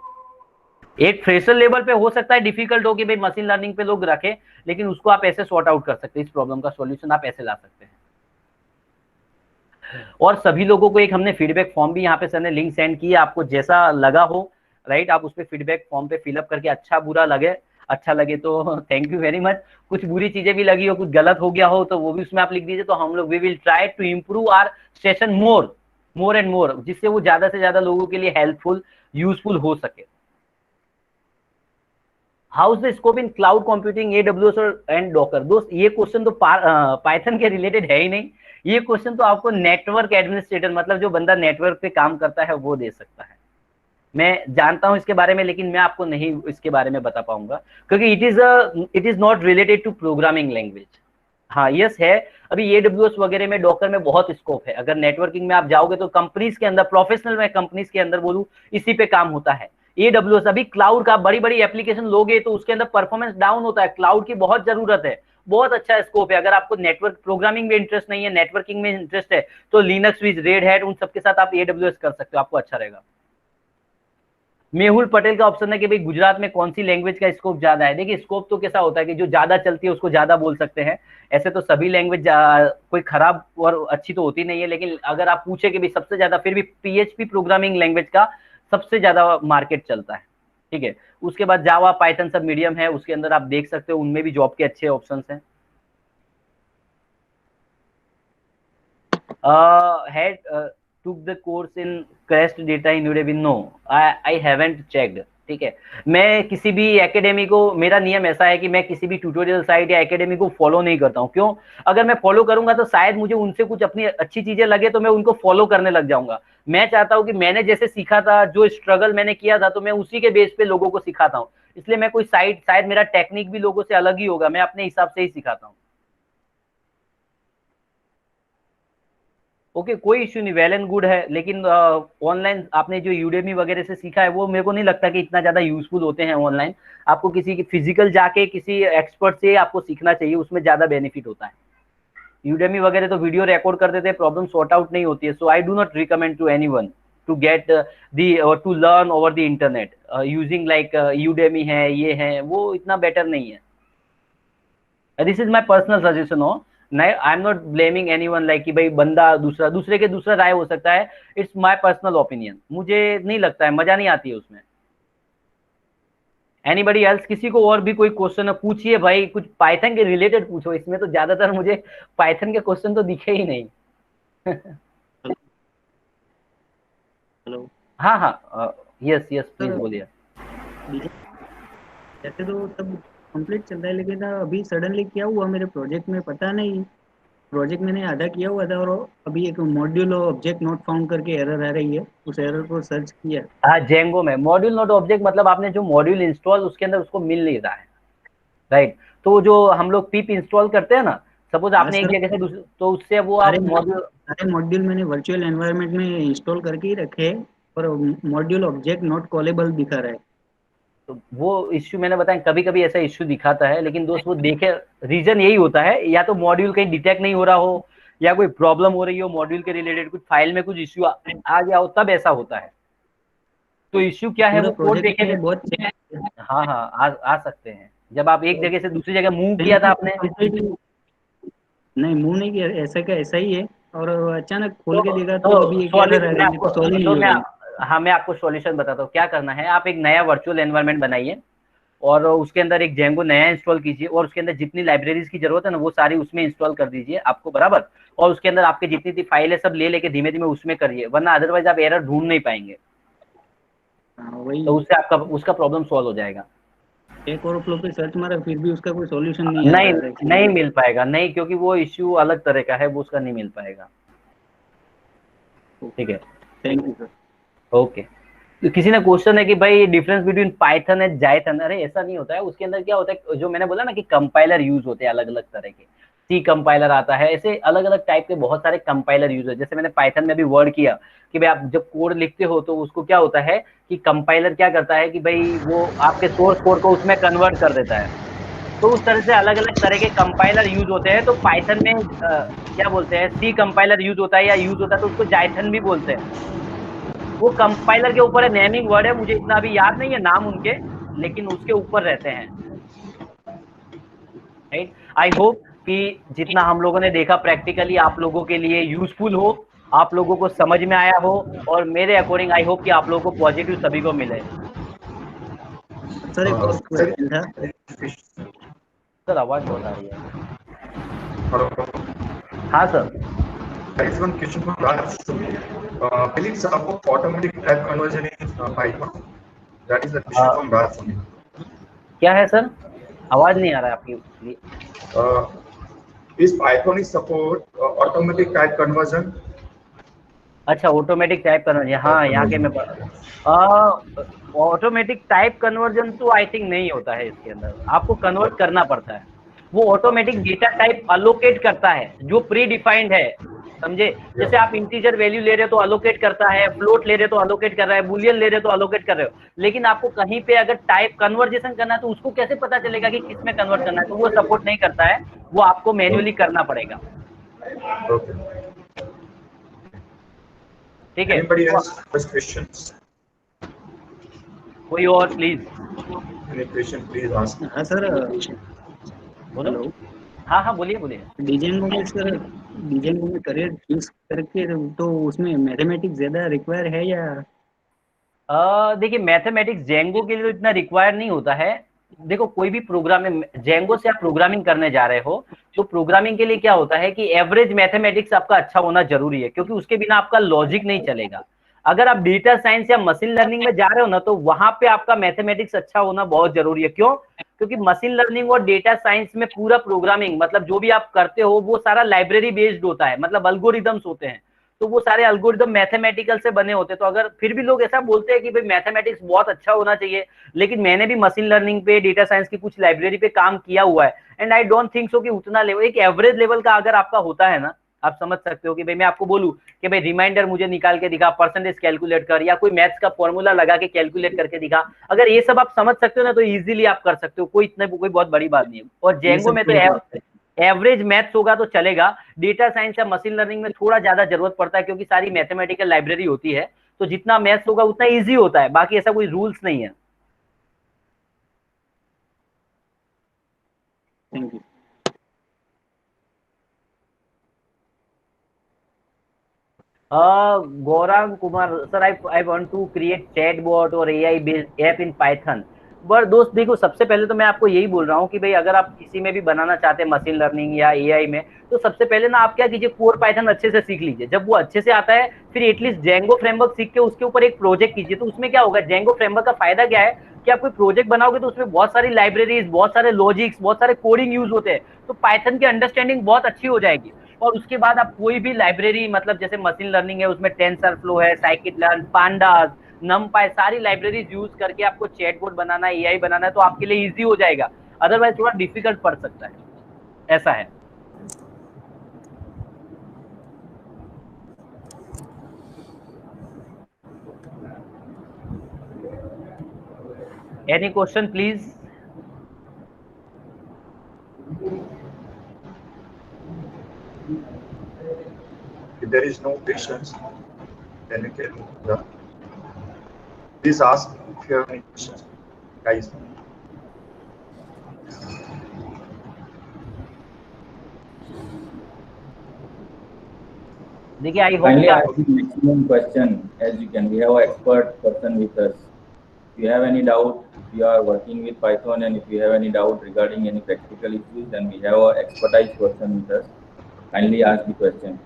एक फ्रेशर लेवल पे हो सकता है डिफिकल्ट हो कि भाई मशीन लर्निंग पे लोग रखें, लेकिन उसको आप ऐसे सॉर्ट आउट कर सकते हैं। इस प्रॉब्लम का सॉल्यूशन आप ऐसे ला सकते हैं। और सभी लोगों को एक हमने फीडबैक फॉर्म भी यहाँ पे सर ने लिंक सेंड किया, आपको जैसा लगा हो, राइट, आप उस पर फीडबैक फॉर्म पे फिलअप करके, अच्छा बुरा लगे, अच्छा लगे तो थैंक यू वेरी मच। कुछ बुरी चीजें भी लगी हो, कुछ गलत हो गया हो तो वो भी उसमें आप लिख दीजिए, तो हम लोग we will try to improve our session more and more, जिससे वो ज्यादा से ज्यादा लोगों के लिए हेल्पफुल यूजफुल हो सके। How is the scope in cloud computing, AWS और एंड डॉकर? दोस्त ये क्वेश्चन तो पाइथन के रिलेटेड है ही नहीं, ये क्वेश्चन तो आपको नेटवर्क एडमिनिस्ट्रेटर, मतलब जो बंदा नेटवर्क पे काम करता है वो दे सकता है। मैं जानता हूं इसके बारे में, लेकिन मैं आपको नहीं इसके बारे में बता पाऊंगा, क्योंकि it is not related to programming language. हाँ यस है, अभी एडब्ल्यूएस वगैरह में, डॉकर में बहुत स्कोप है। अगर नेटवर्किंग में आप जाओगे तो कंपनीज के अंदर, प्रोफेशनल में कंपनीज के अंदर बोलूं, इसी पे काम होता है। एडब्ल्यूएस अभी क्लाउड का बड़ी बड़ी एप्लीकेशन लोगे तो उसके अंदर परफॉर्मेंस डाउन होता है, क्लाउड की बहुत जरूरत है, बहुत अच्छा स्कोप है। अगर आपको नेटवर्क प्रोग्रामिंग में इंटरेस्ट नहीं है, नेटवर्किंग में इंटरेस्ट है, तो लिनक्स विद रेड हैट उन सबके साथ आप एडब्ल्यूएस कर सकते हो, आपको अच्छा रहेगा। मेहुल पटेल का ऑप्शन है कि भाई गुजरात में कौन सी लैंग्वेज का स्कोप ज्यादा है। देखिए स्कोप तो कैसा होता है कि जो ज्यादा चलती है उसको ज्यादा बोल सकते हैं, ऐसे तो सभी लैंग्वेज कोई खराब और अच्छी तो होती नहीं है, लेकिन अगर आप पूछे कि भाई सबसे ज्यादा, फिर भी पीएचपी प्रोग्रामिंग लैंग्वेज का सबसे ज्यादा मार्केट चलता है, ठीक है। उसके बाद जावा पाइथन सब मीडियम है, उसके अंदर आप देख सकते हो उनमें भी जॉब के अच्छे ऑप्शन हैं। Had took the course in crashed data in Udemy? No, I haven't checked, ठीक है। मैं किसी भी एकेडमी को, मेरा नियम ऐसा है कि मैं किसी भी ट्यूटोरियल साइट या एकेडमी को फॉलो नहीं करता हूँ। क्यों? अगर मैं फॉलो करूंगा तो शायद मुझे उनसे कुछ अपनी अच्छी चीजें लगे तो मैं उनको फॉलो करने लग जाऊंगा। मैं चाहता हूँ कि मैंने जैसे सीखा था, जो स्ट्रगल मैंने किया था, तो मैं उसी के बेस पे लोगों को सिखाता हूँ। इसलिए मैं कोई साइट, शायद मेरा टेक्निक भी लोगों से अलग ही होगा, मैं अपने हिसाब से ही सिखाता हूँ। ओके कोई इश्यू नहीं, वेल एंड गुड है, लेकिन ऑनलाइन आपने जो यूडेमी वगैरह से सीखा है वो मेरे को नहीं लगता कि इतना ज्यादा यूजफुल होते हैं ऑनलाइन। आपको किसी की फिजिकल जाके किसी एक्सपर्ट से आपको सीखना चाहिए, उसमें ज्यादा बेनिफिट होता है। यूडेमी वगैरह तो वीडियो रिकॉर्ड कर देते हैं, प्रॉब्लम सॉर्ट आउट नहीं होती है। So I do not recommend to anyone to get the to learn over the internet using like Udemy है, ये है, वो इतना बेटर नहीं है। This is my personal suggestion हो, नहीं I am not blaming anyone like कि भाई बंदा दूसरे के दूसरा राय हो सकता है। इट्स माय पर्सनल ओपिनियन, मुझे नहीं लगता है, मजा नहीं आती है उसमें। एनीबडी एल्स, किसी को और भी कोई क्वेश्चन है पूछिए भाई, कुछ पाइथन के रिलेटेड पूछो, इसमें तो ज्यादातर मुझे पाइथन के क्वेश्चन तो दिखे ही नहीं। हेलो। हाँ हाँ यस यस प्लीज बोलिए। ऐसे तो सब कंप्लीट चल रहा है, लेकिन अभी सडनली क्या हुआ मेरे प्रोजेक्ट में पता नहीं। प्रोजेक्ट मैंने आधा किया हुआ था और अभी एक मॉड्यूल ऑब्जेक्ट नॉट फाउंड करके एरर आ रही है, उस एरर को सर्च किया। हाँ जेंगो में मॉड्यूल नॉट ऑब्जेक्ट, मतलब आपने जो मॉड्यूल इंस्टॉल उसके अंदर उसको मिल नहीं रहा है, राइट। तो जो हम लोग पिप इंस्टॉल करते हैं ना, सपोज आपने एक जगह से दूसरे, तो उससे वो आप मॉड्यूल, सारे मॉड्यूल मैंने वर्चुअल एनवायरनमेंट में इंस्टॉल करके ही रखे, और मॉड्यूल ऑब्जेक्ट नॉट कॉलेबल दिखा रहा है। तो वो इश्यू मैंने बताया, कभी कभी ऐसा इश्यू दिखाता है, लेकिन दोस्त वो देखे, रीजन यही होता है, या तो मॉड्यूल कहीं डिटेक्ट नहीं हो रहा हो, या कोई प्रॉब्लम हो रही हो मॉड्यूल के रिलेटेड, कुछ फाइल में कुछ इश्यू आ गया हो, तब ऐसा होता है। तो इश्यू क्या है वो कोड देखेंगे। बहुत हाँ हाँ आ सकते हैं। जब आप एक जगह से दूसरी जगह मूव किया था आपने? नहीं मूव नहीं किया, ऐसा का ऐसा ही है, और अचानक खोल के देखा तो अभी एक हाँ मैं आपको सॉल्यूशन बताता हूँ क्या करना है। आप एक नया वर्चुअल एनवायरनमेंट बनाइए और उसके अंदर एक जेंगो नया इंस्टॉल कीजिए, और उसके अंदर जितनी लाइब्रेरीज की जरूरत है ना वो सारी उसमें इंस्टॉल कर दीजिए आपको, बराबर। और उसके अंदर आपके जितनी फाइल है सब ले लेके धीमे धीमे उसमें करिए, वरना अदरवाइज आप एरर ढूंढ नहीं पाएंगे। तो उससे आपका उसका प्रॉब्लम सॉल्व हो जाएगा। एक और फ्लो पे सर्च मारा फिर भी उसका कोई सॉल्यूशन नहीं मिल पाएगा, नहीं, क्योंकि वो इश्यू अलग तरह का है, वो उसका नहीं मिल पाएगा। ठीक है, थैंक यू सर। ओके। तो किसी ने क्वेश्चन है कि भाई डिफरेंस बिटवीन पाइथन एंड जाइथन, अरे ऐसा नहीं होता है। उसके अंदर क्या होता है, जो मैंने बोला ना कि कंपाइलर यूज होते हैं अलग अलग तरह के, सी कंपाइलर आता है, ऐसे अलग अलग टाइप के बहुत सारे कंपाइलर यूज है। जैसे मैंने पाइथन में भी वर्ड किया कि भाई आप जब कोड लिखते हो तो उसको क्या होता है कि कंपाइलर क्या करता है कि भाई वो आपके सोर्स कोड को उसमें कन्वर्ट कर देता है। तो उस तरह से अलग अलग तरह के कंपाइलर यूज होते हैं। तो पाइथन में क्या बोलते हैं, सी कंपाइलर यूज होता है या यूज होता है, तो उसको जाइथन भी बोलते हैं। वो कंपाइलर के ऊपर है, नेमिंग वर्ड है, मुझे इतना अभी याद नहीं है नाम उनके, लेकिन उसके ऊपर रहते हैं, राइट। आई होप कि जितना हम लोगों ने देखा प्रैक्टिकली आप लोगों के लिए यूजफुल हो, आप लोगों को समझ में आया हो, और मेरे अकॉर्डिंग आई होप कि आप लोगों को पॉजिटिव सभी को मिले। सर एक और क्वेश्चन था। सर आवाज बहुत आ रही है। Hello. हाँ sir. There is one question from Raj to me. Will it support automatic type conversion in Python? That is the question from Raj to me. क्या है सर, आवाज नहीं आ रहा है आपकी। Is Python is support automatic type conversion? अच्छा, ऑटोमेटिक टाइप कन्वर्जन, हाँ यहाँ के मैं ऑटोमेटिक टाइप कन्वर्जन तो आई थिंक नहीं होता है इसके अंदर, आपको कन्वर्ट करना पड़ता है। वो ऑटोमेटिक डेटा टाइप अलोकेट करता है जो प्री डिफाइंड है, समझे? जैसे आप इंटीजर वैल्यू ले रहे हो तो अलोकेट करता है, फ्लोट ले रहे हो तो अलोकेट कर रहा है, बुलियन ले रहे हो तो अलोकेट कर रहे हो। लेकिन आपको कहीं पे अगर टाइप कन्वर्जेशन करना है तो उसको कैसे पता चलेगा कि किस में कन्वर्ट करना है, तो वो सपोर्ट नहीं करता है, वो आपको मैन्युअली करना पड़ेगा। Okay. ठीक है, Anybody else has questions? कोई और please Any question, please ask. हाँ सर, बोलो। हेलो। हाँ हाँ बोलिए बोलिए। डिजाइनिंग में सर, डिजाइनिंग में करियर चूज करके तो उसमें मैथमेटिक्स ज़्यादा रिक्वायर है या? देखिए मैथमेटिक्स जेंगो के लिए तो इतना रिक्वायर नहीं होता है। देखो कोई भी प्रोग्रामिंग, जेंगो से आप प्रोग्रामिंग करने जा रहे हो, तो प्रोग्रामिंग के लिए क्या होता है कि एवरेज मैथमेटिक्स आपका अच्छा होना जरूरी है, क्योंकि उसके बिना आपका लॉजिक नहीं चलेगा। अगर आप डेटा साइंस या मशीन लर्निंग में जा रहे हो ना, तो वहां पे आपका मैथमेटिक्स अच्छा होना बहुत जरूरी है। क्यों? क्योंकि मशीन लर्निंग और डेटा साइंस में पूरा प्रोग्रामिंग, मतलब जो भी आप करते हो वो सारा लाइब्रेरी बेस्ड होता है, मतलब अल्गोरिदम्स होते हैं, तो वो सारे अल्गोरिदम मैथमेटिकल से बने होते हैं। तो अगर फिर भी लोग ऐसा बोलते हैं कि भाई मैथमेटिक्स बहुत अच्छा होना चाहिए, लेकिन मैंने भी मशीन लर्निंग पे, डेटा साइंस की कुछ लाइब्रेरी पे काम किया हुआ है, and I don't think so कि उतना लेवल, एक एवरेज लेवल का अगर आपका होता है ना, आप समझ सकते हो कि भाई मैं आपको बोलूं कि भाई रिमाइंडर मुझे निकाल के दिखा, परसेंटेज कैलकुलेट कर, या कोई मैथ्स का फॉर्मूला लगा के कैलकुलेट करके दिखा, अगर ये सब आप समझ सकते हो ना, तो इजीली आप कर सकते हो, कोई बहुत बड़ी बात नहीं है। और जेंगो में तो एवरेज मैथ्स होगा तो चलेगा। डेटा साइंस या मशीन लर्निंग में थोड़ा ज्यादा जरूरत पड़ता है, क्योंकि सारी मैथमेटिकल लाइब्रेरी होती है, तो जितना मैथ्स होगा उतना इजी होता है, बाकी ऐसा कोई रूल्स नहीं है। Thank you. Gaurang Kumar sir, I want to create chatbot और AI based app in Python. But दोस्त देखो, सबसे पहले तो मैं आपको यही बोल रहा हूँ कि भाई अगर आप किसी में भी बनाना चाहते हैं मशीन लर्निंग या एआई में, तो सबसे पहले ना आप क्या कीजिए, कोर पाइथन अच्छे से सीख लीजिए। जब वो अच्छे से आता है, फिर एटलीस्ट जेंगो फ्रेमवर्क सीख के उसके ऊपर एक प्रोजेक्ट कीजिए। तो उसमें क्या होगा, जेंगो फ्रेमवर्क का फायदा क्या है कि आप कोई प्रोजेक्ट बनाओगे तो उसमें बहुत सारी लाइब्रेरीज, बहुत सारे लॉजिक्स, बहुत सारे कोडिंग यूज होते हैं, तो पाइथन की अंडरस्टैंडिंग बहुत अच्छी हो जाएगी। और उसके बाद आप कोई भी लाइब्रेरी, मतलब जैसे मशीन लर्निंग है उसमें टेंसरफ्लो है, साइकिट लर्न, पांडास, नमपाई, सारी लाइब्रेरीज यूज करके आपको चैटबॉट बनाना है, एआई बनाना है, तो आपके लिए इजी हो जाएगा। अदरवाइज थोड़ा डिफिकल्ट पड़ सकता है, ऐसा है। Any question please? If there is no questions, then you can please ask if you have any questions, guys. देखिए I hope Kindly ask the maximum question as you can. We have an expert person with us. If you have any doubt, if you are working with Python, and if you have any doubt regarding any practical issues, then we have an expertise person with us. Kindly ask the question.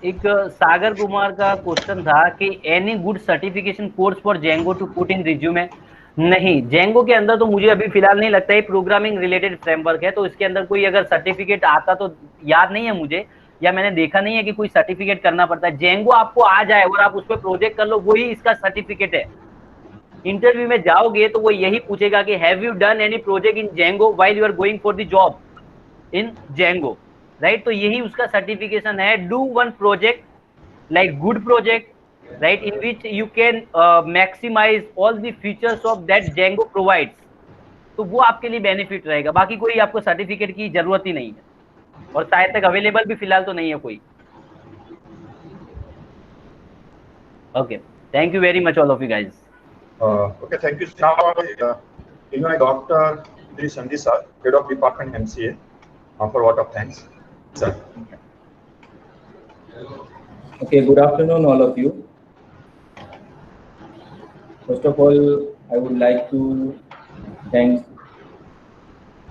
एक सागर कुमार का क्वेश्चन था कि any good certification course for Django to put in resume. नहीं, जेंगो के अंदर तो मुझे अभी फिलहाल नहीं लगता है, प्रोग्रामिंग रिलेटेड फ्रेमवर्क है, तो इसके अंदर कोई अगर सर्टिफिकेट आता तो याद नहीं है मुझे, या मैंने देखा नहीं है कि कोई सर्टिफिकेट करना पड़ता है। जेंगो आपको आ जाए और आप उस पर प्रोजेक्ट कर लो, वही इसका सर्टिफिकेट है। इंटरव्यू में जाओगे तो वो यही पूछेगा कि have you done any project in Django while you are going for the job in Django, right? तो यही उसका सर्टिफिकेशन है, do one project like good project, right, in which you can maximize all the features of that Django provides, तो वो आपके लिए बेनिफिट रहेगा। बाकी कोई आपको सर्टिफिकेट की जरूरत ही नहीं है, और शायद तक अवेलेबल भी फिलहाल तो नहीं है कोई। Okay, thank you very much all of you guys. Okay, thank you. Now, invite Dr. Sandhi sir, head of department MCA, for vote of thanks, sir. Okay, good afternoon, all of you. First of all, I would like to thank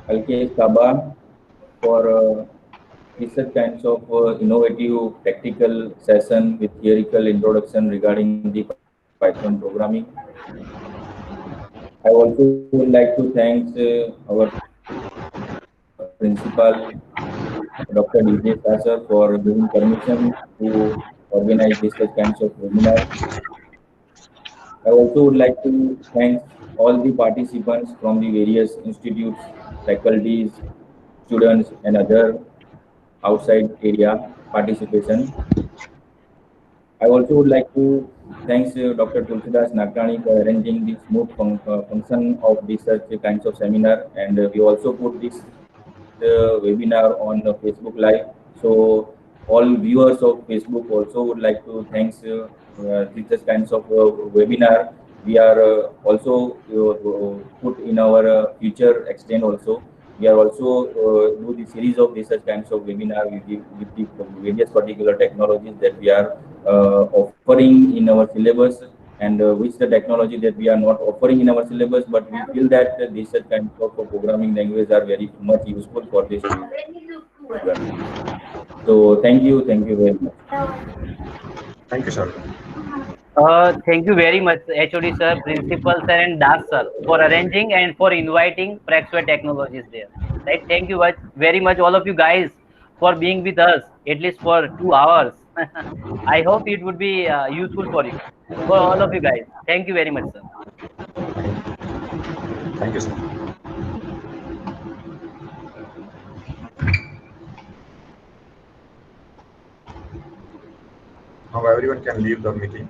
Alkesh Kaba for these kinds of innovative practical session with theoretical introduction regarding the Python programming. I also would like to thank our principal, Dr. DJ Sasser, for giving permission to organize these kinds of webinars. I also would like to thank all the participants from the various institutes, faculties, students, and other outside area participation. I also would like to thank Dr. Tulsidas Nagrani for arranging the smooth function of this such kinds of seminar, and we also put this webinar on Facebook Live. So all viewers of Facebook also would like to thanks these kinds of webinar. We are also put in our future extent also. We are also do the series of these kinds of webinar with the various particular technologies that we are offering in our syllabus, and which the technology that we are not offering in our syllabus, but we feel that these kinds of programming language are very much useful for this student. So thank you very much. Thank you, sir. Thank you very much, HOD sir, principal sir, and Das sir for arranging and for inviting Praxware Technologies there. Right? Thank you very much, all of you guys, for being with us at least for 2 hours. I hope it would be useful for you, for all of you guys. Thank you very much, sir. Thank you, sir. Now everyone can leave the meeting.